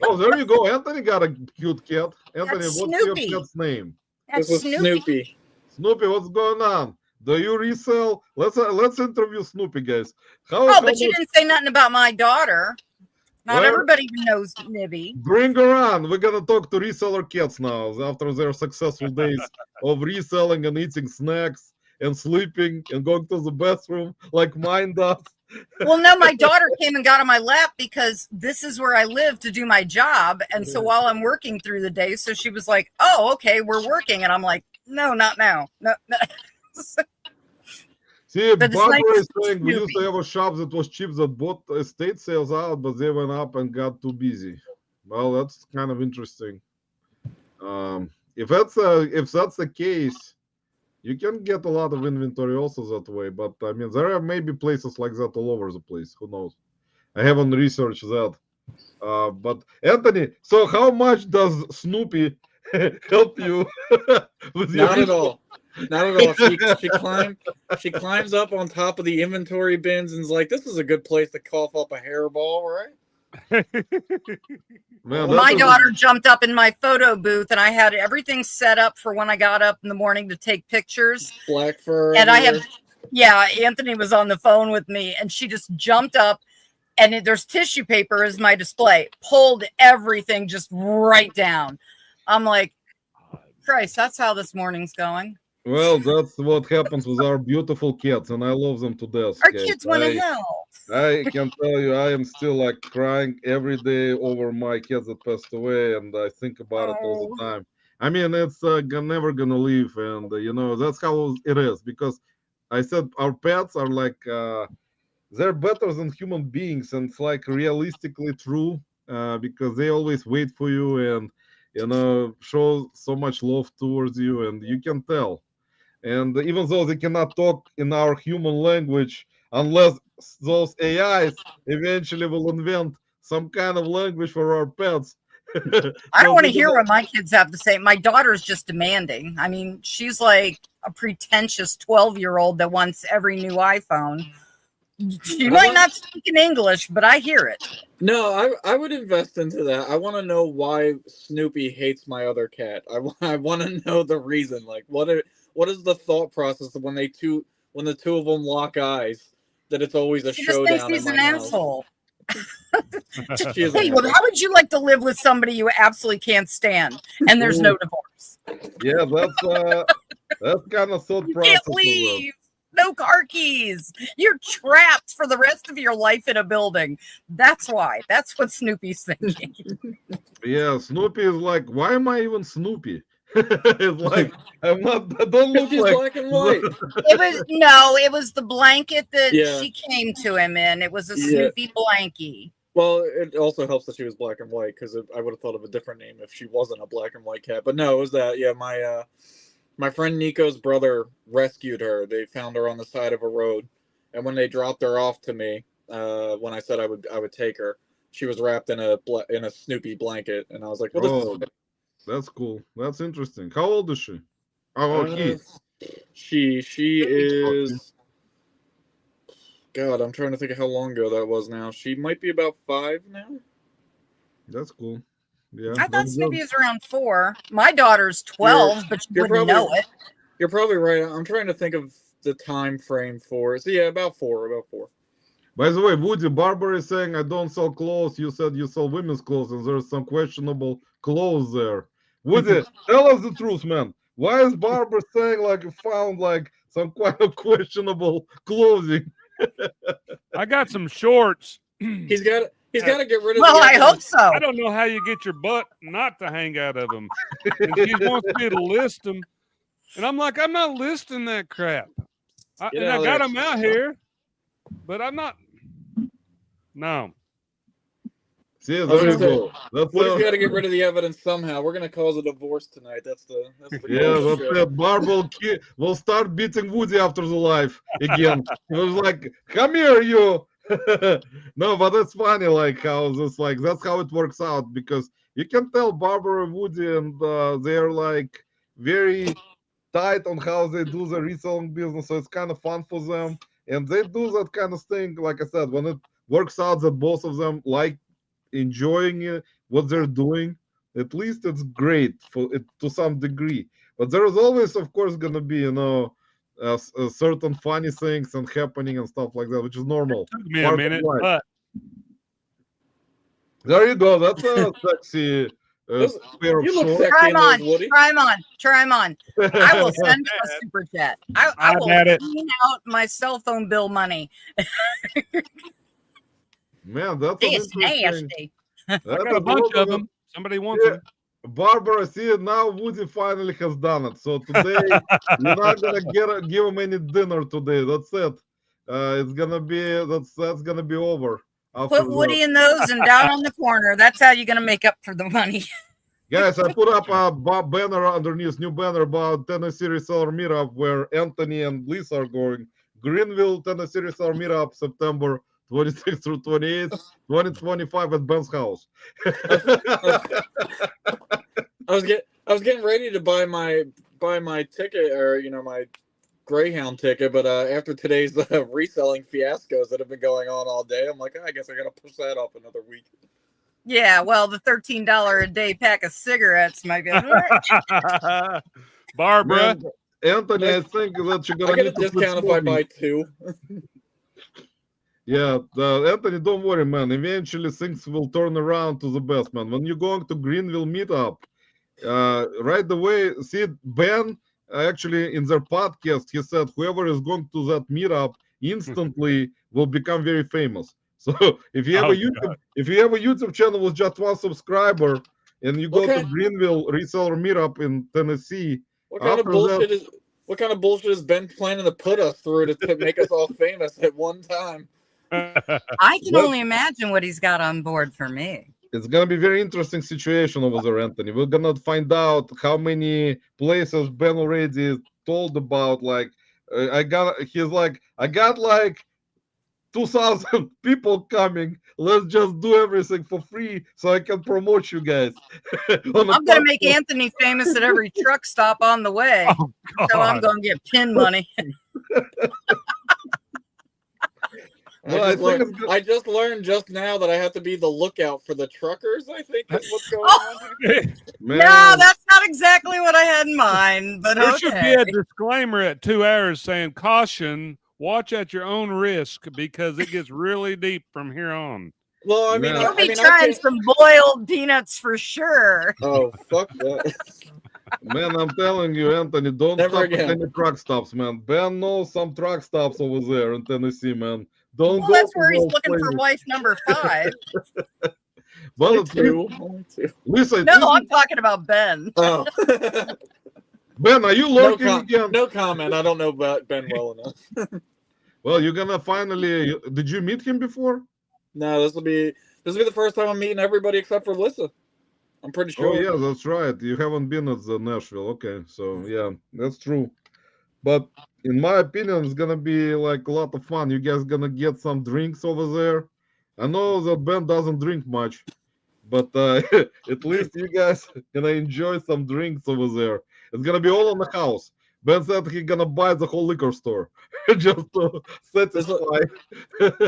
Oh, there you go. Anthony got a cute cat. Anthony, That's what's Snoopy. your cat's name? That's Snoopy. Snoopy, what's going on? Do you resell? Let's interview Snoopy, guys. But you didn't say nothing about my daughter. Not Well, everybody knows Nibby. bring her on. We're gonna talk to reseller cats now after their successful days of reselling and eating snacks and sleeping and going to the bathroom like mine does. Well, no, my daughter came and got on my lap because this is where I live to do my job. And so while I'm working through the day, so she was like, oh, okay, we're working. And I'm like, no, not now. No. See, But it's Barbara nice is saying we used to Snoopy. have a shop that was cheap that bought estate sales out, but they went up and got too busy. Well, that's kind of interesting. If that's the case, you can get a lot of inventory also that way. But I mean, there are maybe places like that all over the place. Who knows? I haven't researched that. But Anthony, so how much does Snoopy help you with your Not at all. Not at all. She climbs up on top of the inventory bins and is like, "This is a good place to cough up a hairball, right?" Man, My that daughter jumped up in my photo booth and I had everything set up for when I got up in the morning to take pictures. Black fur. And I everywhere. Anthony was on the phone with me and she just jumped up and there's tissue paper as my display, pulled everything just right down. I'm like, Christ, that's how this morning's going. Well, that's what happens with our beautiful cats, and I love them to death. Our guys. kids want to help. I can tell you, I am still like crying every day over my cats that passed away, and I think about it all the time. I mean, it's never gonna leave, and you know that's how it is. Because I said our pets are like they're better than human beings, and it's like realistically true because they always wait for you and show so much love towards you, and you can tell. And even though they cannot talk in our human language, unless those AIs eventually will invent some kind of language for our pets. I don't want to hear what my kids have to say. My daughter's just demanding. I mean, she's like a pretentious 12-year-old that wants every new iPhone. She might not speak in English, but I hear it. No, I would invest into that. I want to know why Snoopy hates my other cat. I want to know the reason. Like, what is the thought process when the two of them lock eyes? That it's always a She just showdown. thinks he's in an my house. asshole. She is Hey, an well, asshole. how would you like to live with somebody you absolutely can't stand and there's no divorce? Yeah, that's kind of thought You process. can't leave. No car keys. You're trapped for the rest of your life in a building. That's why. That's what Snoopy's thinking. Yeah, Snoopy is like, why am I even Snoopy? It's like I don't look She's like black and white. It was the blanket that Yeah. she came to him in. It was a Yeah. Snoopy blankie. Well, it also helps that she was black and white because I would have thought of a different name if she wasn't a black and white cat. But no, it was that. Yeah, my friend Nico's brother rescued her. They found her on the side of a road, and when they dropped her off to me, when I said I would take her, she was wrapped in a Snoopy blanket, and I was like, "Well, Oh, this that's cool. That's interesting. How old is she? is He. she is." God, I'm trying to think of how long ago that was now. She might be about 5 now. That's cool. Yeah. I thought that's Snoopy good. was around 4. My daughter's 12, but you you're wouldn't know it. You're probably right. I'm trying to think of the time frame for it. So yeah, about 4. By the way, Woody, Barbara is saying I don't sell clothes. You said you sell women's clothes, and there's some questionable clothes there. Woody, tell us the truth, man. Why is Barbara saying like you found like some kind of questionable clothing? I got some shorts. He's got to get rid of. Well, the I hope so. I don't know how you get your butt not to hang out of them. And she wants me to list them. And I'm like, I'm not listing that crap. I got them out here, but I'm not. No. See, there you go. That's Woody's got to get rid of the evidence somehow. We're gonna cause a divorce tonight. That's the yeah, goal of the that's show. it. Barbara will start beating Woody after the life again. It was like, come here, you. No, but it's funny, like how this, like that's how it works out because you can tell Barbara and Woody, and they're like very tight on how they do the reselling business. So it's kind of fun for them, and they do that kind of thing. Like I said, when it works out that both of them like enjoying it, what they're doing, at least it's great for it to some degree. But there is always, of course, gonna be certain funny things and happening and stuff like that, which is normal. Took me a Part of minute, life. but There you go. That's a sexy pair of You look shorts. sexy Try in him those, on. Woody. Try him on. Try him on. I will send him a super chat. I will had it. clean out my cell phone bill money. Man, that's an It's interesting. nasty. I got a bunch of them. Somebody wants them. Barbara, see now Woody finally has done it. So today you're not gonna give him any dinner today. That's it. It's gonna be that's gonna be over. Put Woody in those and down on the corner. That's how you're gonna make up for the money. Guys, I put up a banner underneath, new banner about Tennessee Reseller Meetup where Anthony and Lisa are going. Greenville, Tennessee Reseller Meetup, September 26th through 28th, 2025 at Ben's house. I was getting ready to buy my ticket, or my Greyhound ticket, but after today's reselling fiascos that have been going on all day, I'm like, I guess I gotta push that off another week. Yeah, well, the $13 a day pack of cigarettes might be. Barbara. Man, Anthony, I think that you're gonna I get a need to quit discount if I smoking. buy two. Yeah, Anthony, don't worry, man. Eventually, things will turn around to the best, man. When you're going to Greenville meetup, right away, see, Ben, actually, in their podcast, he said whoever is going to that meetup instantly will become very famous. So if you have a YouTube channel with just one subscriber and you go to Greenville Reseller Meetup in Tennessee, what kind of bullshit is Ben planning to put us through to make us all famous at one time? I can only imagine what he's got on board for me. It's gonna be a very interesting situation over there, Anthony. We're gonna find out how many places Ben already told about. Like, I got like 2,000 people coming. Let's just do everything for free so I can promote you guys. I'm gonna make Anthony famous at every truck stop on the way. So I'm gonna get pin money. Well, I just learned just now that I have to be the lookout for the truckers, I think is what's going on here. Man. No, that's not exactly what I had in mind, but There okay. should be a disclaimer at 2 hours saying, caution, watch at your own risk because it gets really deep from here on. Well, I mean, You'll be trying some boiled peanuts for sure. Oh, fuck that. Man, I'm telling you, Anthony, don't Never stop again. at any truck stops, man. Ben knows some truck stops over there in Tennessee, man. Don't Well, go that's to where he's those looking for places. wife number 5. Well, Only it's two. Lisa, No, I'm talking about Ben. Oh. Ben, are you lurking again? No comment. I don't know about Ben well enough. Well, you're gonna finally. Did you meet him before? No, this will be the first time I'm meeting everybody except for Lissa. I'm pretty sure. Oh yeah, that's right. You haven't been at the Nashville. Okay, so yeah, that's true. But in my opinion, it's gonna be like a lot of fun. You guys gonna get some drinks over there. I know that Ben doesn't drink much, but at least you guys gonna enjoy some drinks over there. It's gonna be all on the house. Ben said he's gonna buy the whole liquor store just to satisfy.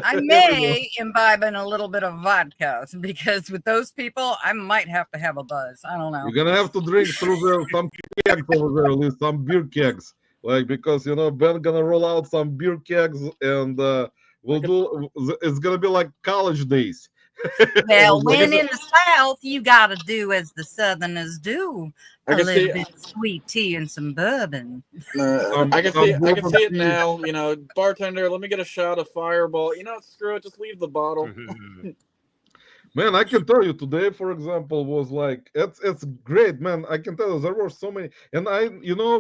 I may imbibe in a little bit of vodka because with those people, I might have to have a buzz. I don't know. You're gonna have to drink through some kegs over there, at least some beer kegs, like because Ben gonna roll out some beer kegs and we'll do. It's gonna be like college days. Well, when in the South, you gotta do as the Southerners do. A little bit of sweet tea and some bourbon. I can see it now. Bartender, let me get a shot of Fireball. Screw it, just leave the bottle. Man, I can tell you today, for example, was like it's great, man. I can tell you there were so many, and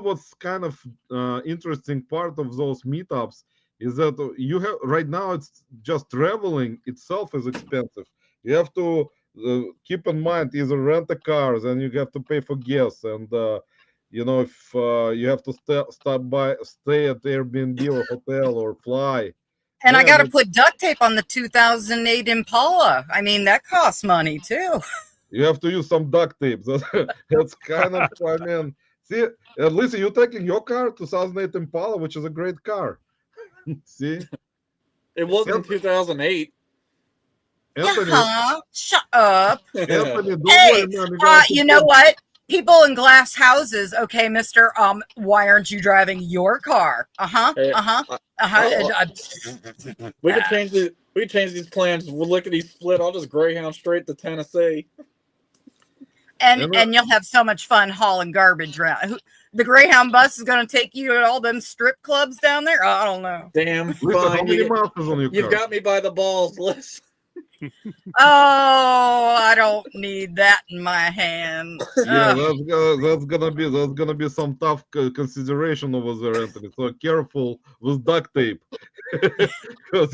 what's kind of interesting part of those meetups is that you have right now it's just traveling itself is expensive. You have to keep in mind either rent a car, then you have to pay for gas, and if you have to stay at Airbnb or hotel or fly. And I got to put duct tape on the 2008 Impala. I mean, that costs money too. You have to use some duct tape. That's kind of fun, man. See, at least you're taking your car, 2008 Impala, which is a great car. See, it wasn't 2008. Anthony, Shut up. Anthony, don't Hey, worry, man. you know what? people in glass houses. Okay, Mister. Why aren't you driving your car? Hey, we could change the. We could change these plans. We'll lickety split. I'll just Greyhound straight to Tennessee. And you'll have so much fun hauling garbage around. The Greyhound bus is going to take you to all them strip clubs down there. I don't know. Damn fine. You've got me by the balls, Liz. Oh, I don't need that in my hand. Yeah, that's gonna be some tough consideration over there, Anthony. So careful with duct tape. Hey, I'm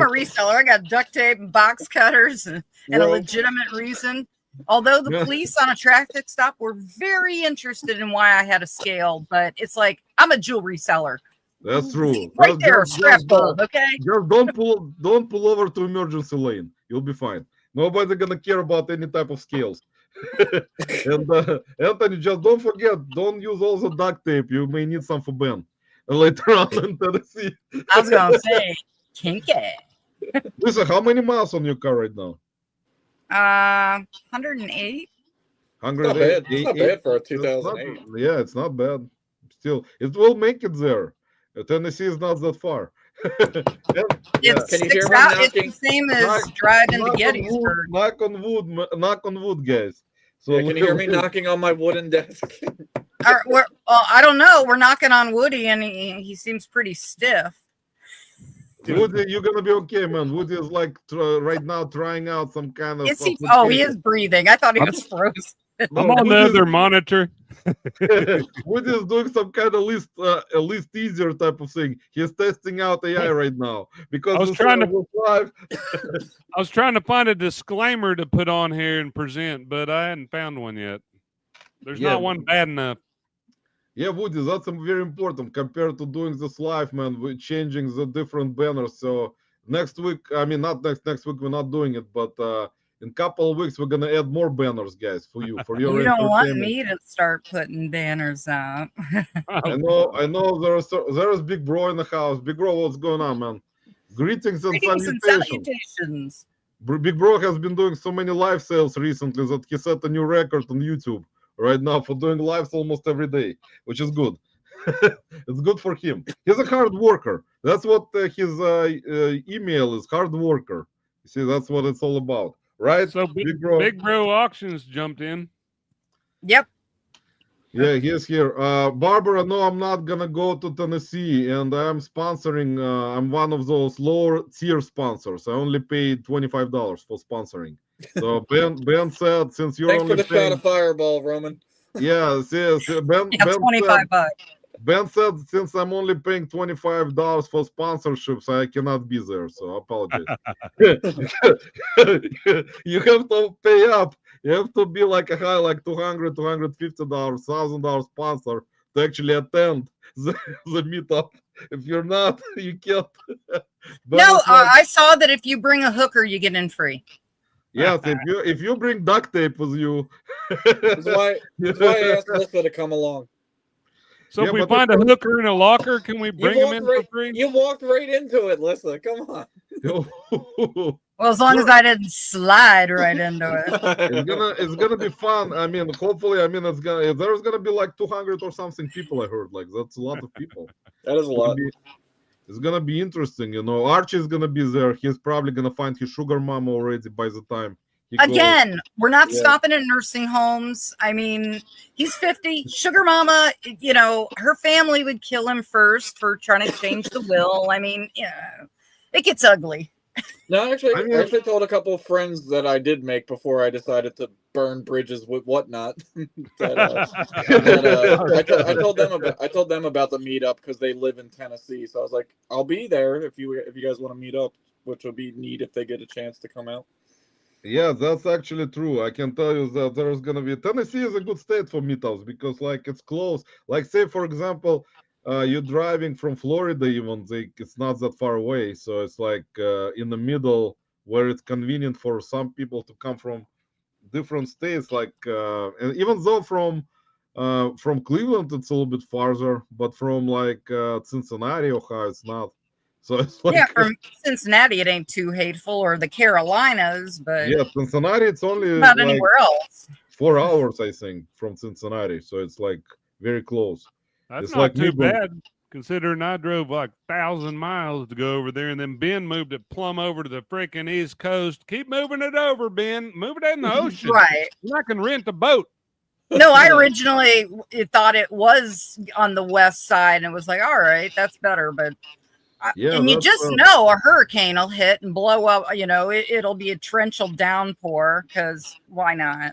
a reseller. I got duct tape and box cutters and a legitimate reason. Although the police on a traffic stop were very interested in why I had a scale, but it's like I'm a jewelry seller. That's true. Right there, strap gold, okay? Just don't pull over to emergency lane. You'll be fine. Nobody's gonna care about any type of scales. And Anthony, just don't forget, don't use all the duct tape. You may need some for Ben later on in Tennessee. I was gonna say kinky. Listen, how many miles on your car right now? 108. 108. It's not bad for a 2008. Yeah, it's not bad. Still, it will make it there. Tennessee is not that far. Can you hear me knocking? It's the same as driving to Gettysburg. Knock on wood, guys. So can you hear me knocking on my wooden desk? I don't know. We're knocking on Woody, and he seems pretty stiff. Woody, you're gonna be okay, man. Woody is like right now trying out some kind of. He is breathing. I thought he was frozen. I'm on the other monitor. Woody is doing some kind of least easier type of thing. He's testing out AI right now because I was trying to find a disclaimer to put on here and present, but I hadn't found one yet. There's not one bad enough. Yeah, Woody, that's very important compared to doing this live, man. We're changing the different banners. So next week, I mean, not next week, we're not doing it, but in a couple of weeks, we're gonna add more banners, guys, for your. You don't want me to start putting banners up. I know. There is Big Bro in the house. Big Bro, what's going on, man? Greetings and salutations. Big Bro has been doing so many live sales recently that he set a new record on YouTube right now for doing lives almost every day, which is good. It's good for him. He's a hard worker. That's what his email is, hard worker. You see, that's what it's all about, right? So Big Bro Auctions jumped in. Yep. Yeah, he's here. Barbara, no, I'm not gonna go to Tennessee, and I'm sponsoring. I'm one of those lower tier sponsors. I only paid $25 for sponsoring. So Ben said, since you're Thanks only for the shot of Fireball, Roman. Yes. Ben 25 bucks. Ben said, since I'm only paying $25 for sponsorships, I cannot be there. So I apologize. You have to pay up. You have to be like a high, like $200, $250, $1,000 sponsor to actually attend the meetup. If you're not, you can't. No, I saw that if you bring a hooker, you get in free. Yes, if you bring duct tape with you. That's why I asked Melissa to come along. So if we find a hooker in a locker, can we bring him in for free? You walked right into it, Lissa. Come on. Well, as long as I didn't slide right into it. It's gonna be fun. I mean, hopefully, there's gonna be like 200 or something people. I heard, like, that's a lot of people. That is a lot. It's gonna be interesting, you know. Archie's gonna be there. He's probably gonna find his sugar mama already by the time. We're not stopping at nursing homes. I mean, he's 50. Sugar mama, you know, her family would kill him first for trying to change the will. I mean, it gets ugly. No, actually, I actually told a couple of friends that I did make before I decided to burn bridges with whatnot. I told them about the meetup because they live in Tennessee. So I was like, I'll be there if you guys want to meet up, which would be neat if they get a chance to come out. Yeah, that's actually true. I can tell you that there's gonna be Tennessee is a good state for meetups because, like, it's close. Like, say for example, you're driving from Florida, even it's not that far away, so it's like in the middle where it's convenient for some people to come from different states. Like, and even though from Cleveland it's a little bit farther, but from like Cincinnati, Ohio, it's not. So it's like, from Cincinnati, it ain't too hateful, or the Carolinas, but yeah, Cincinnati, it's only not anywhere else. 4 hours, I think, from Cincinnati. So it's like very close. That's It's not like too me going- bad, considering I drove like 1,000 miles to go over there, and then Ben moved it plumb over to the freaking East Coast. Keep moving it over, Ben. Move it in the ocean. Right. I can rent a boat. No, I originally thought it was on the west side, and it was like, all right, that's better. But Yeah, and you that's, just know a hurricane will hit and blow up. You know, it'll be a torrential downpour because why not?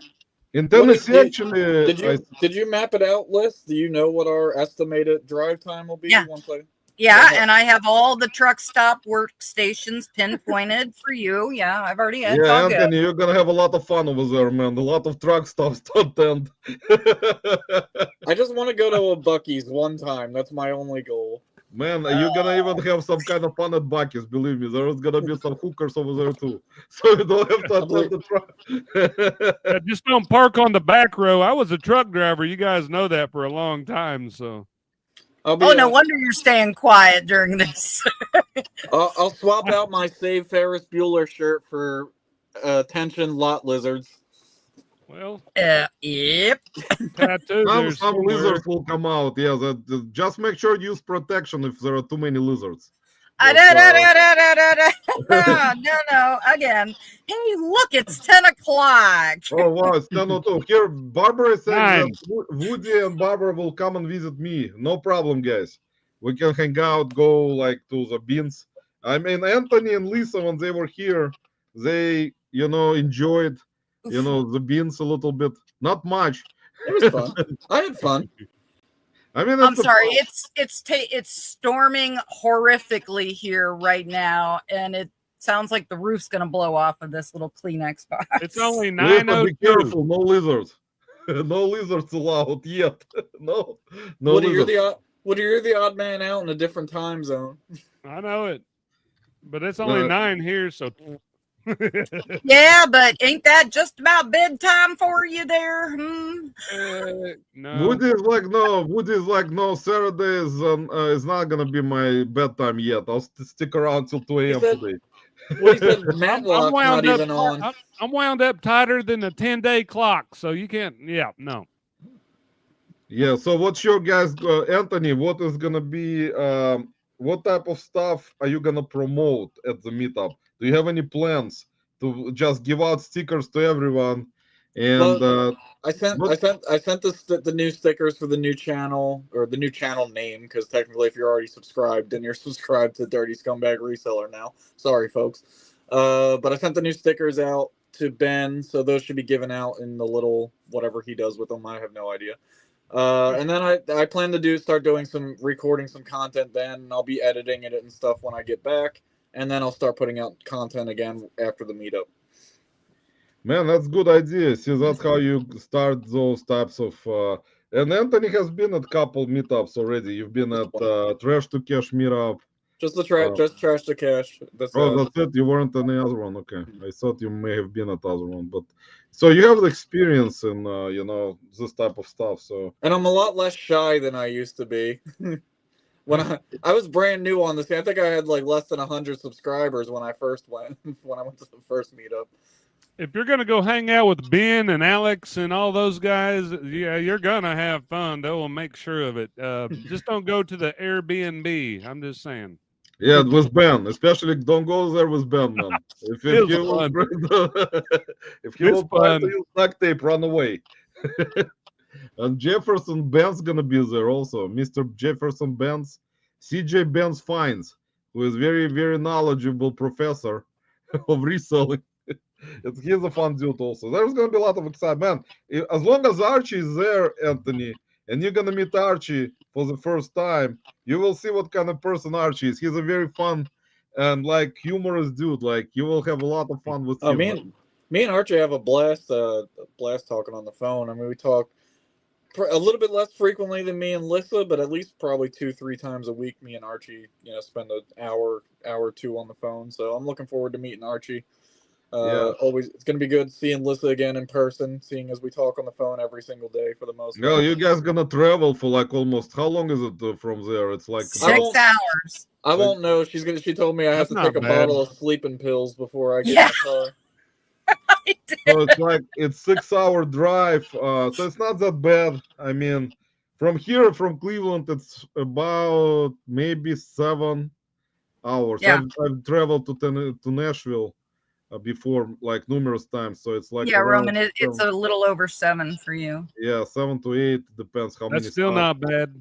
in Tennessee, What actually, Did you map it out, Liz? Do you know what our estimated drive time will be? Yeah. Once I Yeah, and I have all the truck stop workstations pinpointed for you. Yeah, I've already had yeah, all Anthony, good. you're gonna have a lot of fun over there, man. A lot of truck stops to attend. I just want to go to a Buc-ee's one time. That's my only goal. Man, you're gonna even have some kind of fun at Buc-ee's. Believe me, there's gonna be some hookers over there too. So you don't have to attend the truck. Yeah, just don't park on the back row. I was a truck driver. You guys know that for a long time. So I'll be, Oh, no wonder you're staying quiet during this. I'll swap out my Save Ferris Bueller shirt for attention lot lizards. well, Yep. tattoo. Some lizards will come out. Yeah, just make sure you use protection if there are too many lizards. No, again. Hey, look, it's 10 o'clock. Oh wow, it's 10:02. Here, Barbara said that Nine. Woody and Barbara will come and visit me. No problem, guys. We can hang out, go like to the beans. I mean, Anthony and Lisa, when they were here, they enjoyed the beans a little bit. Not much. It was fun. I had fun. I mean, I'm sorry. It's storming horrifically here right now, and it sounds like the roof's gonna blow off of this little Kleenex box. It's only Lisa, 9:02. be careful, no lizards. No lizards allowed yet. No Woody, lizards. you're the odd man out in a different time zone. I know it, but it's only 9 here. So Yeah, but ain't that just about bedtime for you there? no. Woody is like, no, Saturday is not gonna be my bedtime yet. I'll stick around till 2 a.m. today. Well, he said Matlock's not even on. I'm wound up tighter than a 10-day clock, so you can't. Yeah, no. Yeah. So what's your guys, Anthony? What is gonna be? What type of stuff are you gonna promote at the meetup? Do you have any plans to just give out stickers to everyone? And I sent the new stickers for the new channel, or the new channel name, because technically if you're already subscribed, then you're subscribed to Dirty Scumbag Reseller now. Sorry, folks. But I sent the new stickers out to Ben, so those should be given out in the little whatever he does with them. I have no idea. And then I plan to start doing recording some content then, and I'll be editing it and stuff when I get back, and then I'll start putting out content again after the meetup. Man, that's a good idea. See, that's how you start those types of. And Anthony has been at a couple meetups already. You've been at Trash to Cash meetup. Just Trash to Cash. That's it. You weren't on the other one. Okay, I thought you may have been at the other one, but so you have the experience in this type of stuff. So. And I'm a lot less shy than I used to be. When I was brand new on this, I think I had like less than 100 subscribers when I first went. When I went to the first meetup. If you're gonna go hang out with Ben and Alex and all those guys, yeah, you're gonna have fun. They will make sure of it. Just don't go to the Airbnb. I'm just saying. Yeah, with Ben, especially don't go there with Ben, man. If he will try to use duct tape, run away. And Jefferson Ben's gonna be there also. Mr. Jefferson Benz, CJ Benz Fines, who is very, very knowledgeable professor of reselling. He's a fun dude also. There's gonna be a lot of excitement. Man, as long as Archie is there, Anthony, and you're gonna meet Archie for the first time, you will see what kind of person Archie is. He's a very fun and like humorous dude. Like you will have a lot of fun with him. Me and Archie have a blast talking on the phone. I mean, we talk a little bit less frequently than me and Lissa, but at least probably 2-3 times a week. Me and Archie, spend an hour or two on the phone. So I'm looking forward to meeting Archie. Always, it's gonna be good seeing Lissa again in person, seeing as we talk on the phone every single day for the most part. No, you guys gonna travel for like almost how long is it from there? It's like 6 hours. I won't know. She told me I have to take a bottle of sleeping pills before I get in the car. I did. So it's like it's 6-hour drive. So it's not that bad. I mean, from here, from Cleveland, it's about maybe 7 hours. Yeah. I've traveled to Nashville before, like numerous times. So it's like Yeah, around Roman, it's a little over 7 for you. yeah, 7 to 8 depends how many. That's still stops. not bad.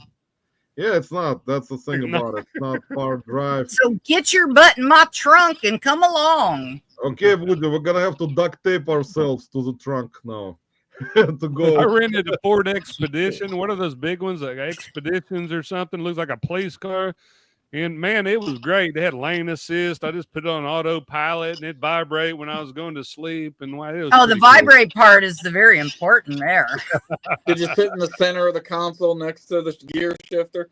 Yeah, it's not. That's the thing about it. It's not far drive. So get your butt in my trunk and come along. Okay, Woody, we're gonna have to duct tape ourselves to the trunk now to I go. rented a Ford Expedition, one of those big ones, like Expeditions or something. Looks like a police car. And man, it was great. They had lane assist. I just put it on autopilot and it vibrate when I was going to sleep. And it was Oh, the pretty cool. vibrate part is the very important there. Did you sit in the center of the console next to the gear shifter?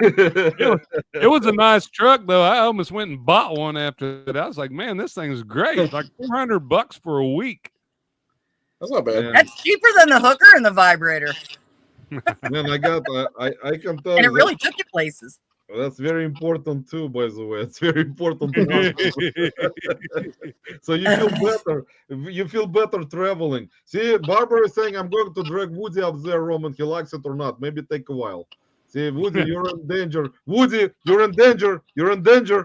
It was a nice truck, though. I almost went and bought one after that. I was like, man, this thing's great. It's like $400 for a week. That's not bad. Yeah. That's cheaper than the hooker and the vibrator. Man, I can tell And you it really took you places. that's very important too, by the way. It's very important to know. So you feel better traveling. See, Barbara is saying I'm going to drag Woody up there, Roman. He likes it or not. Maybe take a while. See, Woody, you're in danger. Woody, you're in danger. You're in danger.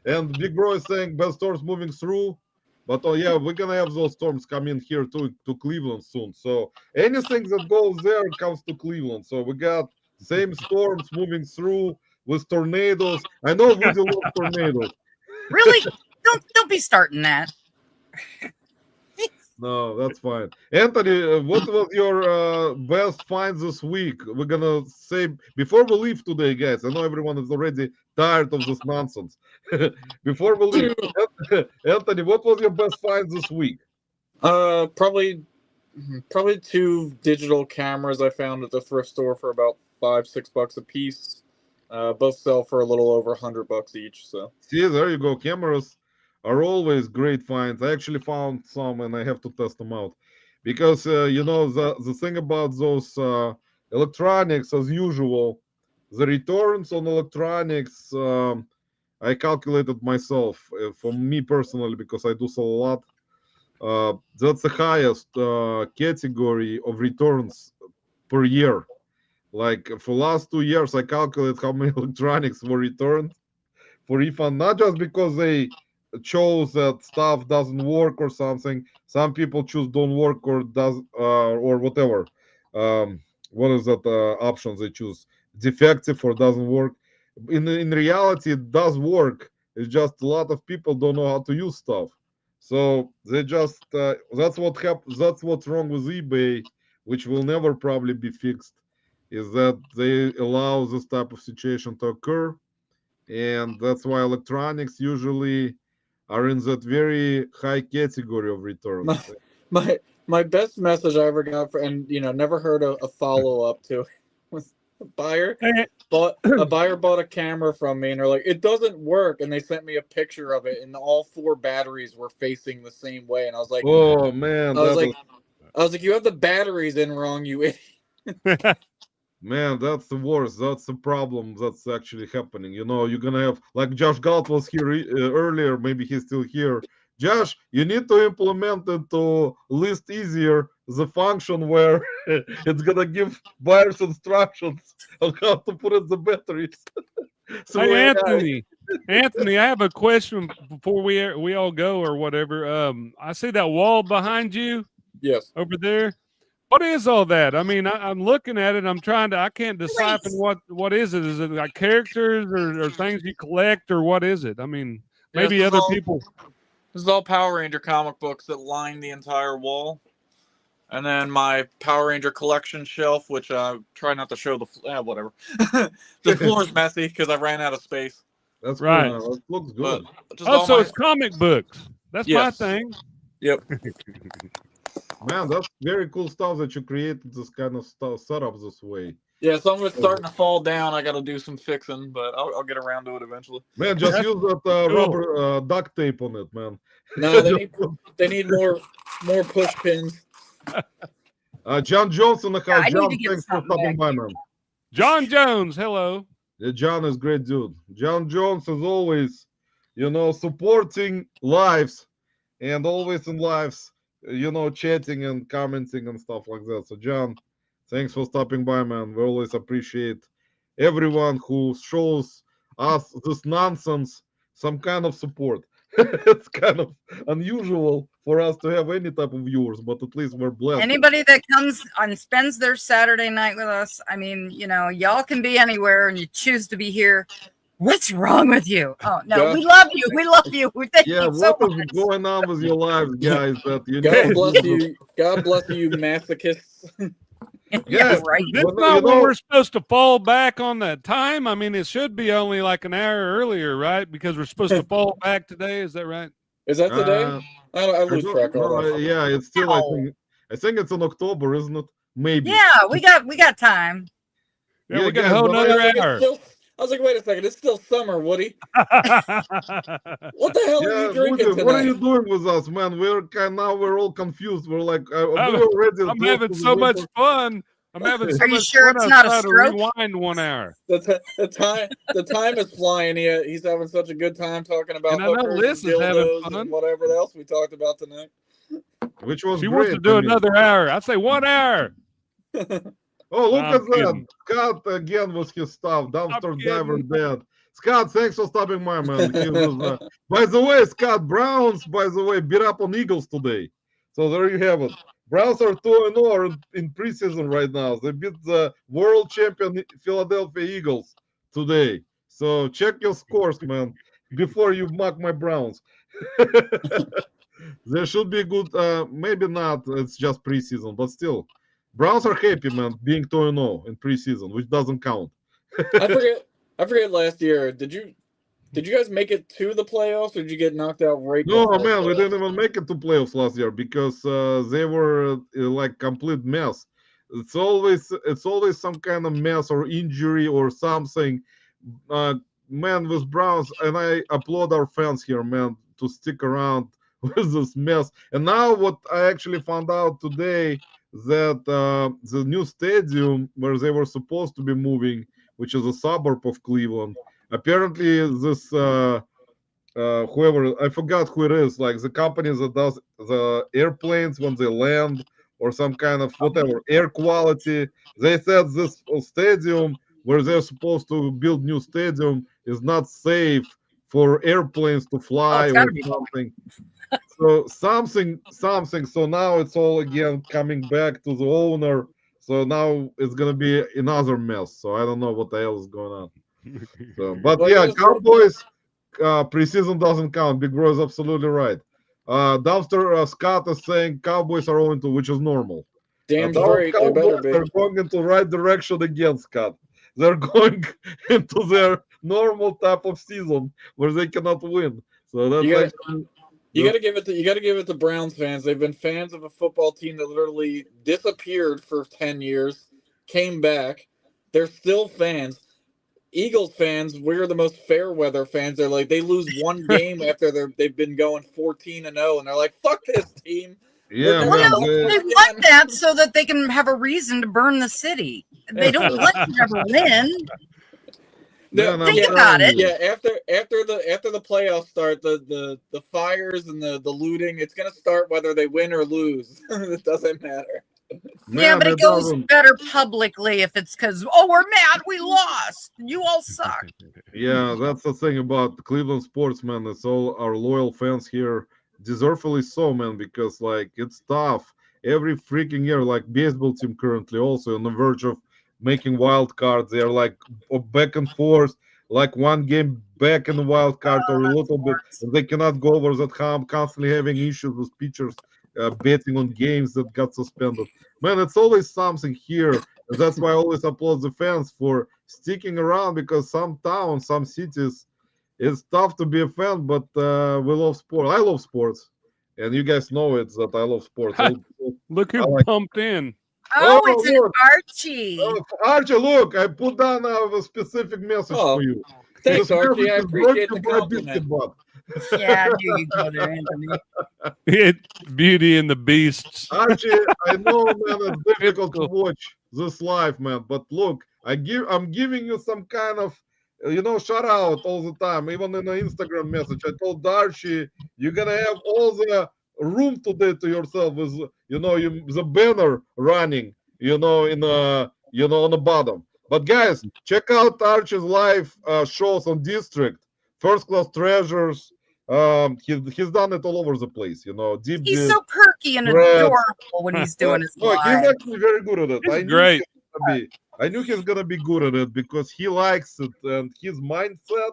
And Big Bro is saying best storms moving through. But oh yeah, we're gonna have those storms come in here to Cleveland soon. So anything that goes there comes to Cleveland. So we got same storms moving through with tornadoes. I know Woody loves tornadoes. Really? Don't be starting that. No, that's fine. Anthony, what was your best find this week? We're gonna say before we leave today, guys. I know everyone is already tired of this nonsense. Before we leave, Anthony, what was your best find this week? Probably 2 digital cameras I found at the thrift store for about $5-6 a piece. Both sell for a little over $100 each. So See, there you go. Cameras are always great finds. I actually found some, and I have to test them out because you know the thing about those electronics, as usual, the returns on electronics. I calculated myself for me personally because I do sell a lot. That's the highest category of returns per year. Like for last 2 years, I calculated how many electronics were returned for refund, not just because they chose that stuff doesn't work or something. Some people choose don't work or does or whatever. What is that options they choose? Defective or doesn't work. In reality, it does work. It's just a lot of people don't know how to use stuff. So they just that's what happens. That's what's wrong with eBay, which will never probably be fixed. Is that they allow this type of situation to occur, and that's why electronics usually are in that very high category of returns. my best message I ever got for, and never heard a follow up to, was a buyer bought a camera from me, and they're like, it doesn't work, and they sent me a picture of it, and all 4 batteries were facing the same way, and I was like, oh man, I was like, you have the batteries in wrong, you idiot. Man, that's the worst. That's the problem that's actually happening. You're gonna have, like Josh Galt was here earlier, maybe he's still here. Josh, you need to implement it to list easier the function where it's gonna give buyers instructions on how to put in the batteries. So hey, Anthony, I have a question before we all go or whatever. I see that wall behind you. Yes. Over there. What is all that? I mean, I'm looking at it. I can't decipher what is it. Is it like characters or things you collect or what is it? I mean, maybe other people. This is all Power Ranger comic books that line the entire wall. And then my Power Ranger collection shelf, which I try not to show whatever. The floor is messy because I ran out of space. That's right. Cool. That looks good. So it's comic books. That's my thing. Yep. Man, that's very cool stuff that you created this kind of stuff set up this way. Yeah, some of it's starting to fall down. I got to do some fixing, but I'll get around to it eventually. Man, just use that rubber duct tape on it, man. No, they need more push pins. John Jones in the house. I John, need to get thanks for stopping by, man. John Jones, hello. Yeah, John is great dude. John Jones, as always, supporting lives and always in lives, chatting and commenting and stuff like that. So, John, thanks for stopping by, man. We always appreciate everyone who shows us this nonsense some kind of support. It's kind of unusual for us to have any type of viewers, but at least we're blessed. Anybody that comes and spends their Saturday night with us, I mean, y'all can be anywhere and you choose to be here. What's wrong with you? Oh, no, God. we love you. We love you. Thank Yeah, you so what is much. going on with your lives, guys? That you God bless you. God bless you, masochists. Yeah, Yes. right. It's not when we're supposed to fall back on that time. I mean, it should be only like an hour earlier, right? Because we're supposed to fall back today. Is that right? Is that today? I lose track of that. Yeah, it's still. I think it's in October, isn't it? Maybe. Yeah, we got time. Yeah, Yeah, we got guys, a whole but nother hour. I was like, wait a second, it's still summer, Woody. What the hell are Yeah, you drinking Woody, what are tonight? you doing with us, man? We're all confused. We're like, we're already. I'm close having to so the much winter. fun. I'm having so Are you much sure fun it's not a outside to stroke? rewind 1 hour. The time is flying. He's having such a good time talking about And I know hookers Liz and is having dildos fun. and whatever else we talked about tonight. Which was She great. wants to do I mean. another hour. I say 1 hour. Oh, look I'm at that. kidding. Scott again with his stuff. Dumpster I'm diver kidding. dead. Scott, thanks for stopping by, man. He was, by the way, Scott, Browns, by the way, beat up on Eagles today. So there you have it. Browns are 2-0 in preseason right now. They beat the world champion Philadelphia Eagles today. So check your scores, man, before you mock my Browns. There should be good, maybe not, it's just preseason, but still. Browns are happy, man, being 2-0 in preseason, which doesn't count. I forget last year. Did you guys make it to the playoffs, or did you get knocked out right No, before man, we playoffs? didn't even make it to playoffs last year because they were like complete mess. It's always some kind of mess or injury or something. Man, with Browns, and I applaud our fans here, man, to stick around with this mess. And now what I actually found out today that the new stadium where they were supposed to be moving, which is a suburb of Cleveland, apparently this whoever, I forgot who it is, like the company that does the airplanes when they land or some kind of whatever air quality, they said this stadium where they're supposed to build new stadium is not safe for airplanes to fly it's or gotta be. something. So something. So now it's all again coming back to the owner. So now it's gonna be another mess. So I don't know what the hell is going on. So, but Well, yeah, yes, Cowboys preseason doesn't count. Big Bro is absolutely right. Dumpster Scott is saying Cowboys are 0-2, which is normal. Damn Now straight, they better Cowboys be. are going into the right direction again, Scott. They're going into their normal type of season where they cannot win. So that's You gotta give it to Browns fans. They've been fans of a football team that literally disappeared for 10 years, came back. They're still fans. Eagles fans, we're the most fair weather fans. They're like, they lose one game after they've been going 14-0, and they're like, fuck this team. Yeah, We're man. never They winning want again. that so that they can have a reason to burn the city. They don't want to ever win. Man, I'm Think telling about it. you. Yeah, after the playoffs start, the fires and the looting, it's gonna start whether they win or lose. It doesn't matter. Yeah, Man, but it goes doesn't. better publicly if it's because, oh, we're mad, we lost. You all suck. Yeah, that's the thing about Cleveland sports, man. It's all our loyal fans here, deservedly so, man, because like it's tough every freaking year. Like baseball team currently also on the verge of making wild cards. They're like back and forth, like one game back in the wild card or a little bit. And they cannot go over that hump. Constantly having issues with pitchers betting on games that got suspended. Man, it's always something here. And that's why I always applaud the fans for sticking around because some towns, some cities, it's tough to be a fan, but we love sports. I love sports. And you guys know it that I love sports. Look who like- pumped in. Oh, Oh, it's an look. Archie. Archie, look, I put down a specific message for you. Thanks, This Archie. I message is appreciate the brought to you by compliment. Biscuit Butt. Yeah, I knew you'd go there, Anthony. Beauty and the Beasts. Archie, I know, man, it's difficult to watch this live, man. But look, I'm giving you some kind of shout out all the time, even in an Instagram message. I told Archie, you're gonna have all the room today to yourself with, the banner running, on the bottom. But guys, check out Archie's live shows on District, First Class Treasures. He's done it all over the place, deep. He's so perky and Threads. adorable when he's doing his No, he's live. actually very good at it. It's great. I knew he's gonna be good at it because he likes it, and his mindset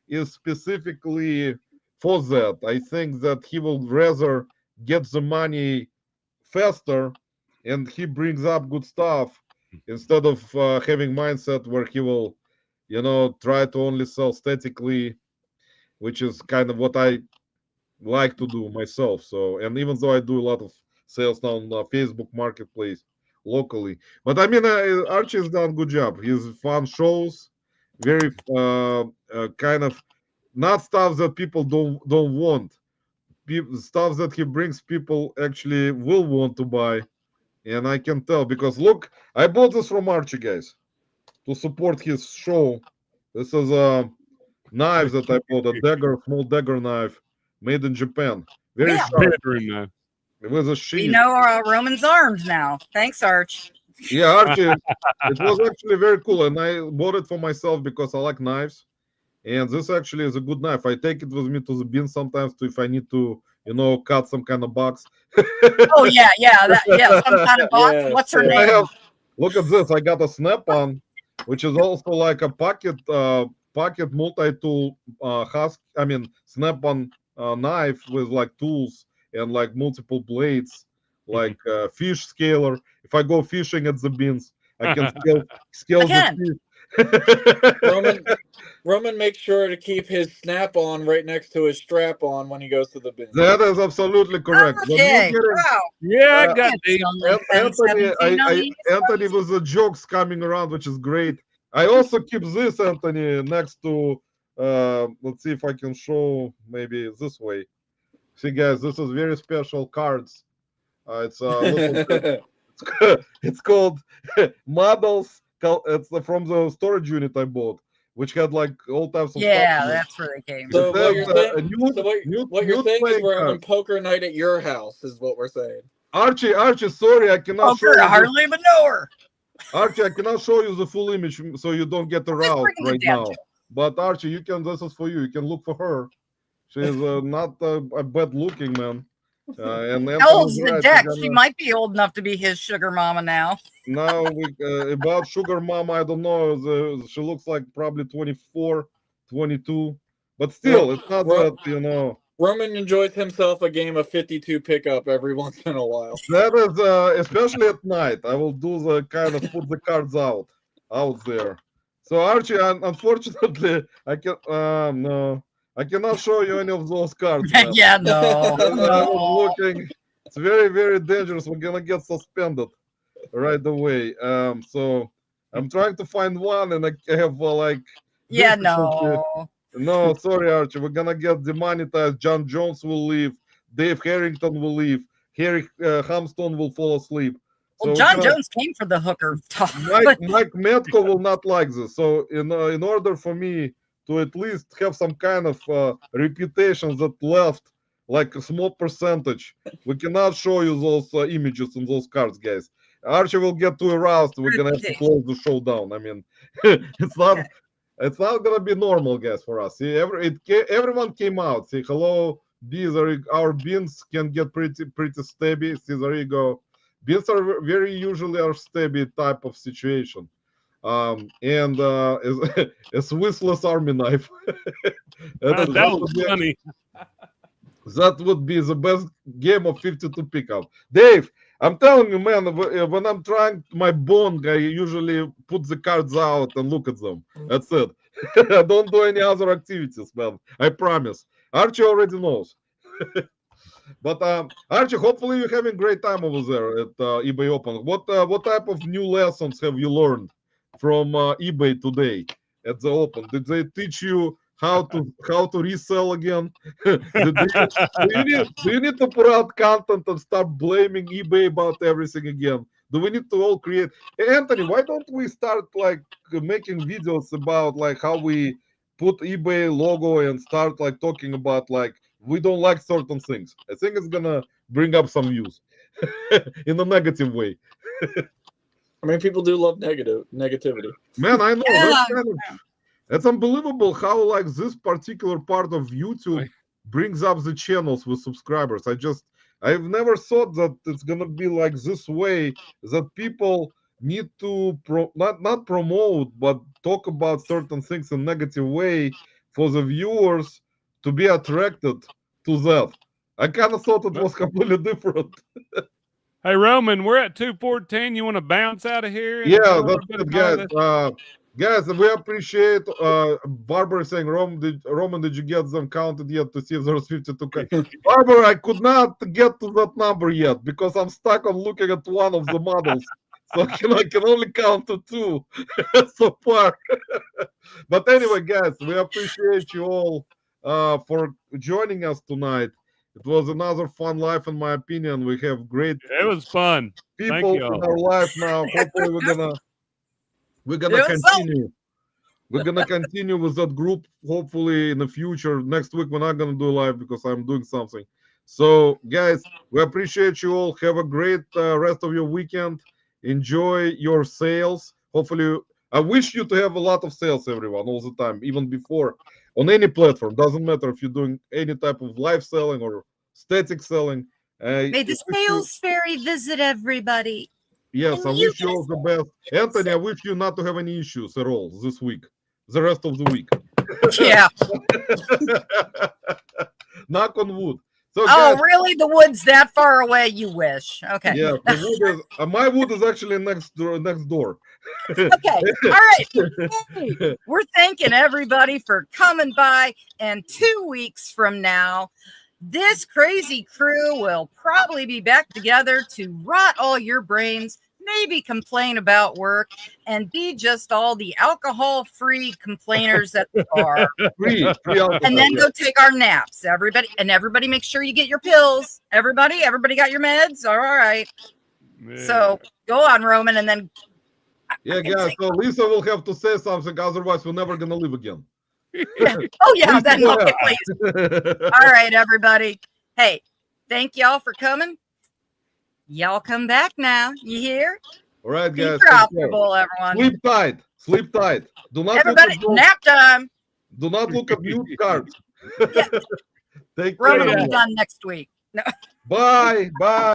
is specifically for that. I think that he will rather get the money faster, and he brings up good stuff instead of having mindset where he will, try to only sell statically, which is kind of what I like to do myself. So, and even though I do a lot of sales now on Facebook Marketplace locally, but I mean, Archie's done a good job. He's fun shows, very kind of not stuff that people don't want. Stuff that he brings people actually will want to buy, and I can tell because look, I bought this from Archie, guys, to support his show. This is a knife that I bought, a dagger, small dagger knife, made in Japan. Very Yeah. sharp. Very nice. It was a We sheath. know Roman's arms now. Thanks, Arch. Yeah, Archie, it was actually very cool, and I bought it for myself because I like knives. And this actually is a good knife. I take it with me to the bin sometimes if I need to, cut some kind of box. Oh yeah, some kind of box. Yeah, What's her I name? have, look at this. I got a snap-on, which is also like a pocket multi-tool snap-on knife with like tools and like multiple blades, like fish scaler. If I go fishing at the bins, I can scale Again. the fish. Roman makes sure to keep his snap on right next to his strap on when he goes to the bin. That is absolutely correct. When you're Okay. getting- Wow. Yeah, I Uh, got these. Anthony was the jokes coming around, which is great. I also keep this, Anthony, next to let's see if I can show maybe this way. See guys, this is very special cards. It's it's called models. It's from the storage unit I bought, which had like all types of Yeah, stuff in it. that's where they came. So It what has, you're saying- a nude- So what you're nude saying is playing we're card. having poker night at your house, is what we're saying. Archie, sorry, I cannot show Poker, you. I hardly even know her. Archie, I cannot show you the full image, so you don't get aroused bring it right down now. to- But Archie, you can. This is for you. You can look for her. She's not a bad looking, man. And How old's Anthony's the right, deck? we're She gonna- might be old enough to be his sugar mama now. Now about Sugar Mama, I don't know. She looks like probably 24, 22, but still, it's not Ro- that Roman enjoys himself a game of 52 pickup every once in a while. That is especially at night. I will do the kind of put the cards out there. So Archie, unfortunately, I can no, I cannot show you any of those cards. man. Yeah, no. I was no. looking. It's very, very dangerous. We're gonna get suspended right away. So I'm trying to find one, and I have Yeah, difficulty. no. No, sorry, Archie. We're gonna get demonetized. John Jones will leave. Dave Harrington will leave. Harry Hamstone will fall asleep. Well, So John we're gonna- Jones came for the hooker talk. Mike Metko will not like this. So in order for me to at least have some kind of reputation that left like a small percentage, we cannot show you those images and those cards, guys. Archie will get too aroused. We're gonna have to close the show down. I mean, it's not gonna be normal, guys, for us. See, everyone came out. Say hello. These are our beans can get pretty stabby. See, there you go. Beans are very usually a stabby type of situation. And a Swissless army knife. That was funny. That would be the best game of 52 pickup. Dave, I'm telling you, man, when I'm trying my bong, I usually put the cards out and look at them. That's it. I don't do any other activities, man. I promise. Archie already knows. But Archie, hopefully you're having great time over there at eBay Open. What type of new lessons have you learned from eBay today at the Open? Did they teach you how to resell again? do you need to put out content and start blaming eBay about everything again? Do we need to all create? Hey, Anthony, why don't we start like making videos about like how we put eBay logo and start like talking about like we don't like certain things? I think it's gonna bring up some views in a negative way. I mean, people do love negativity. Man, I know Yeah. that's unbelievable how like this particular part of YouTube brings up the channels with subscribers. I've never thought that it's gonna be like this way, that people need to not promote but talk about certain things in negative way for the viewers to be attracted to that. I kind of thought it was completely different. Hey, Roman, we're at 2:14. You want to bounce out of here? Yeah, do a that's little bit good, of guys. Guys, we appreciate Barbara saying, Roman, did you get them counted yet to see if there's 52? Barbara, I could not get to that number yet because I'm stuck on looking at one of the models. So I can only count to 2 so far. But anyway, guys, we appreciate you all for joining us tonight. It was another fun life, in my opinion. We have great It was fun. people in our life now. Hopefully, we're gonna continue. We're gonna continue with that group. Hopefully, in the future. Next week, we're not gonna do live because I'm doing something. So, guys, we appreciate you all. Have a great rest of your weekend. Enjoy your sales. Hopefully, I wish you to have a lot of sales, everyone, all the time, even before on any platform. Doesn't matter if you're doing any type of live selling or static selling. May the sales fairy visit everybody. Yes, I wish you all the best. Anthony, I wish you not to have any issues at all this week, the rest of the week. Yeah. Knock on wood. So, Oh, guys, really? The wood's that far away? You wish. Okay. yeah, the wood is, my wood is actually next door. Okay. All right. Hey, we're thanking everybody for coming by. And 2 weeks from now, this crazy crew will probably be back together to rot all your brains, maybe complain about work, and be just all the alcohol-free complainers that they are. Free alcohol, And then go take our naps. Everybody make sure you get your pills. Everybody got your meds. All right. Yeah. So go on, Roman, and then yeah, guys. So Lisa will have to say something, otherwise we're never gonna live again. oh yeah, Lisa, then go okay, ahead. please. All right, everybody. Hey, thank y'all for coming. Y'all come back now. You hear? All right, Be guys. profitable, everyone. Sleep tight. Sleep tight. Do not Everybody, look at nap time. do not look at mute cards. Take care. Roman will be everyone. done next week. No. Bye. Bye.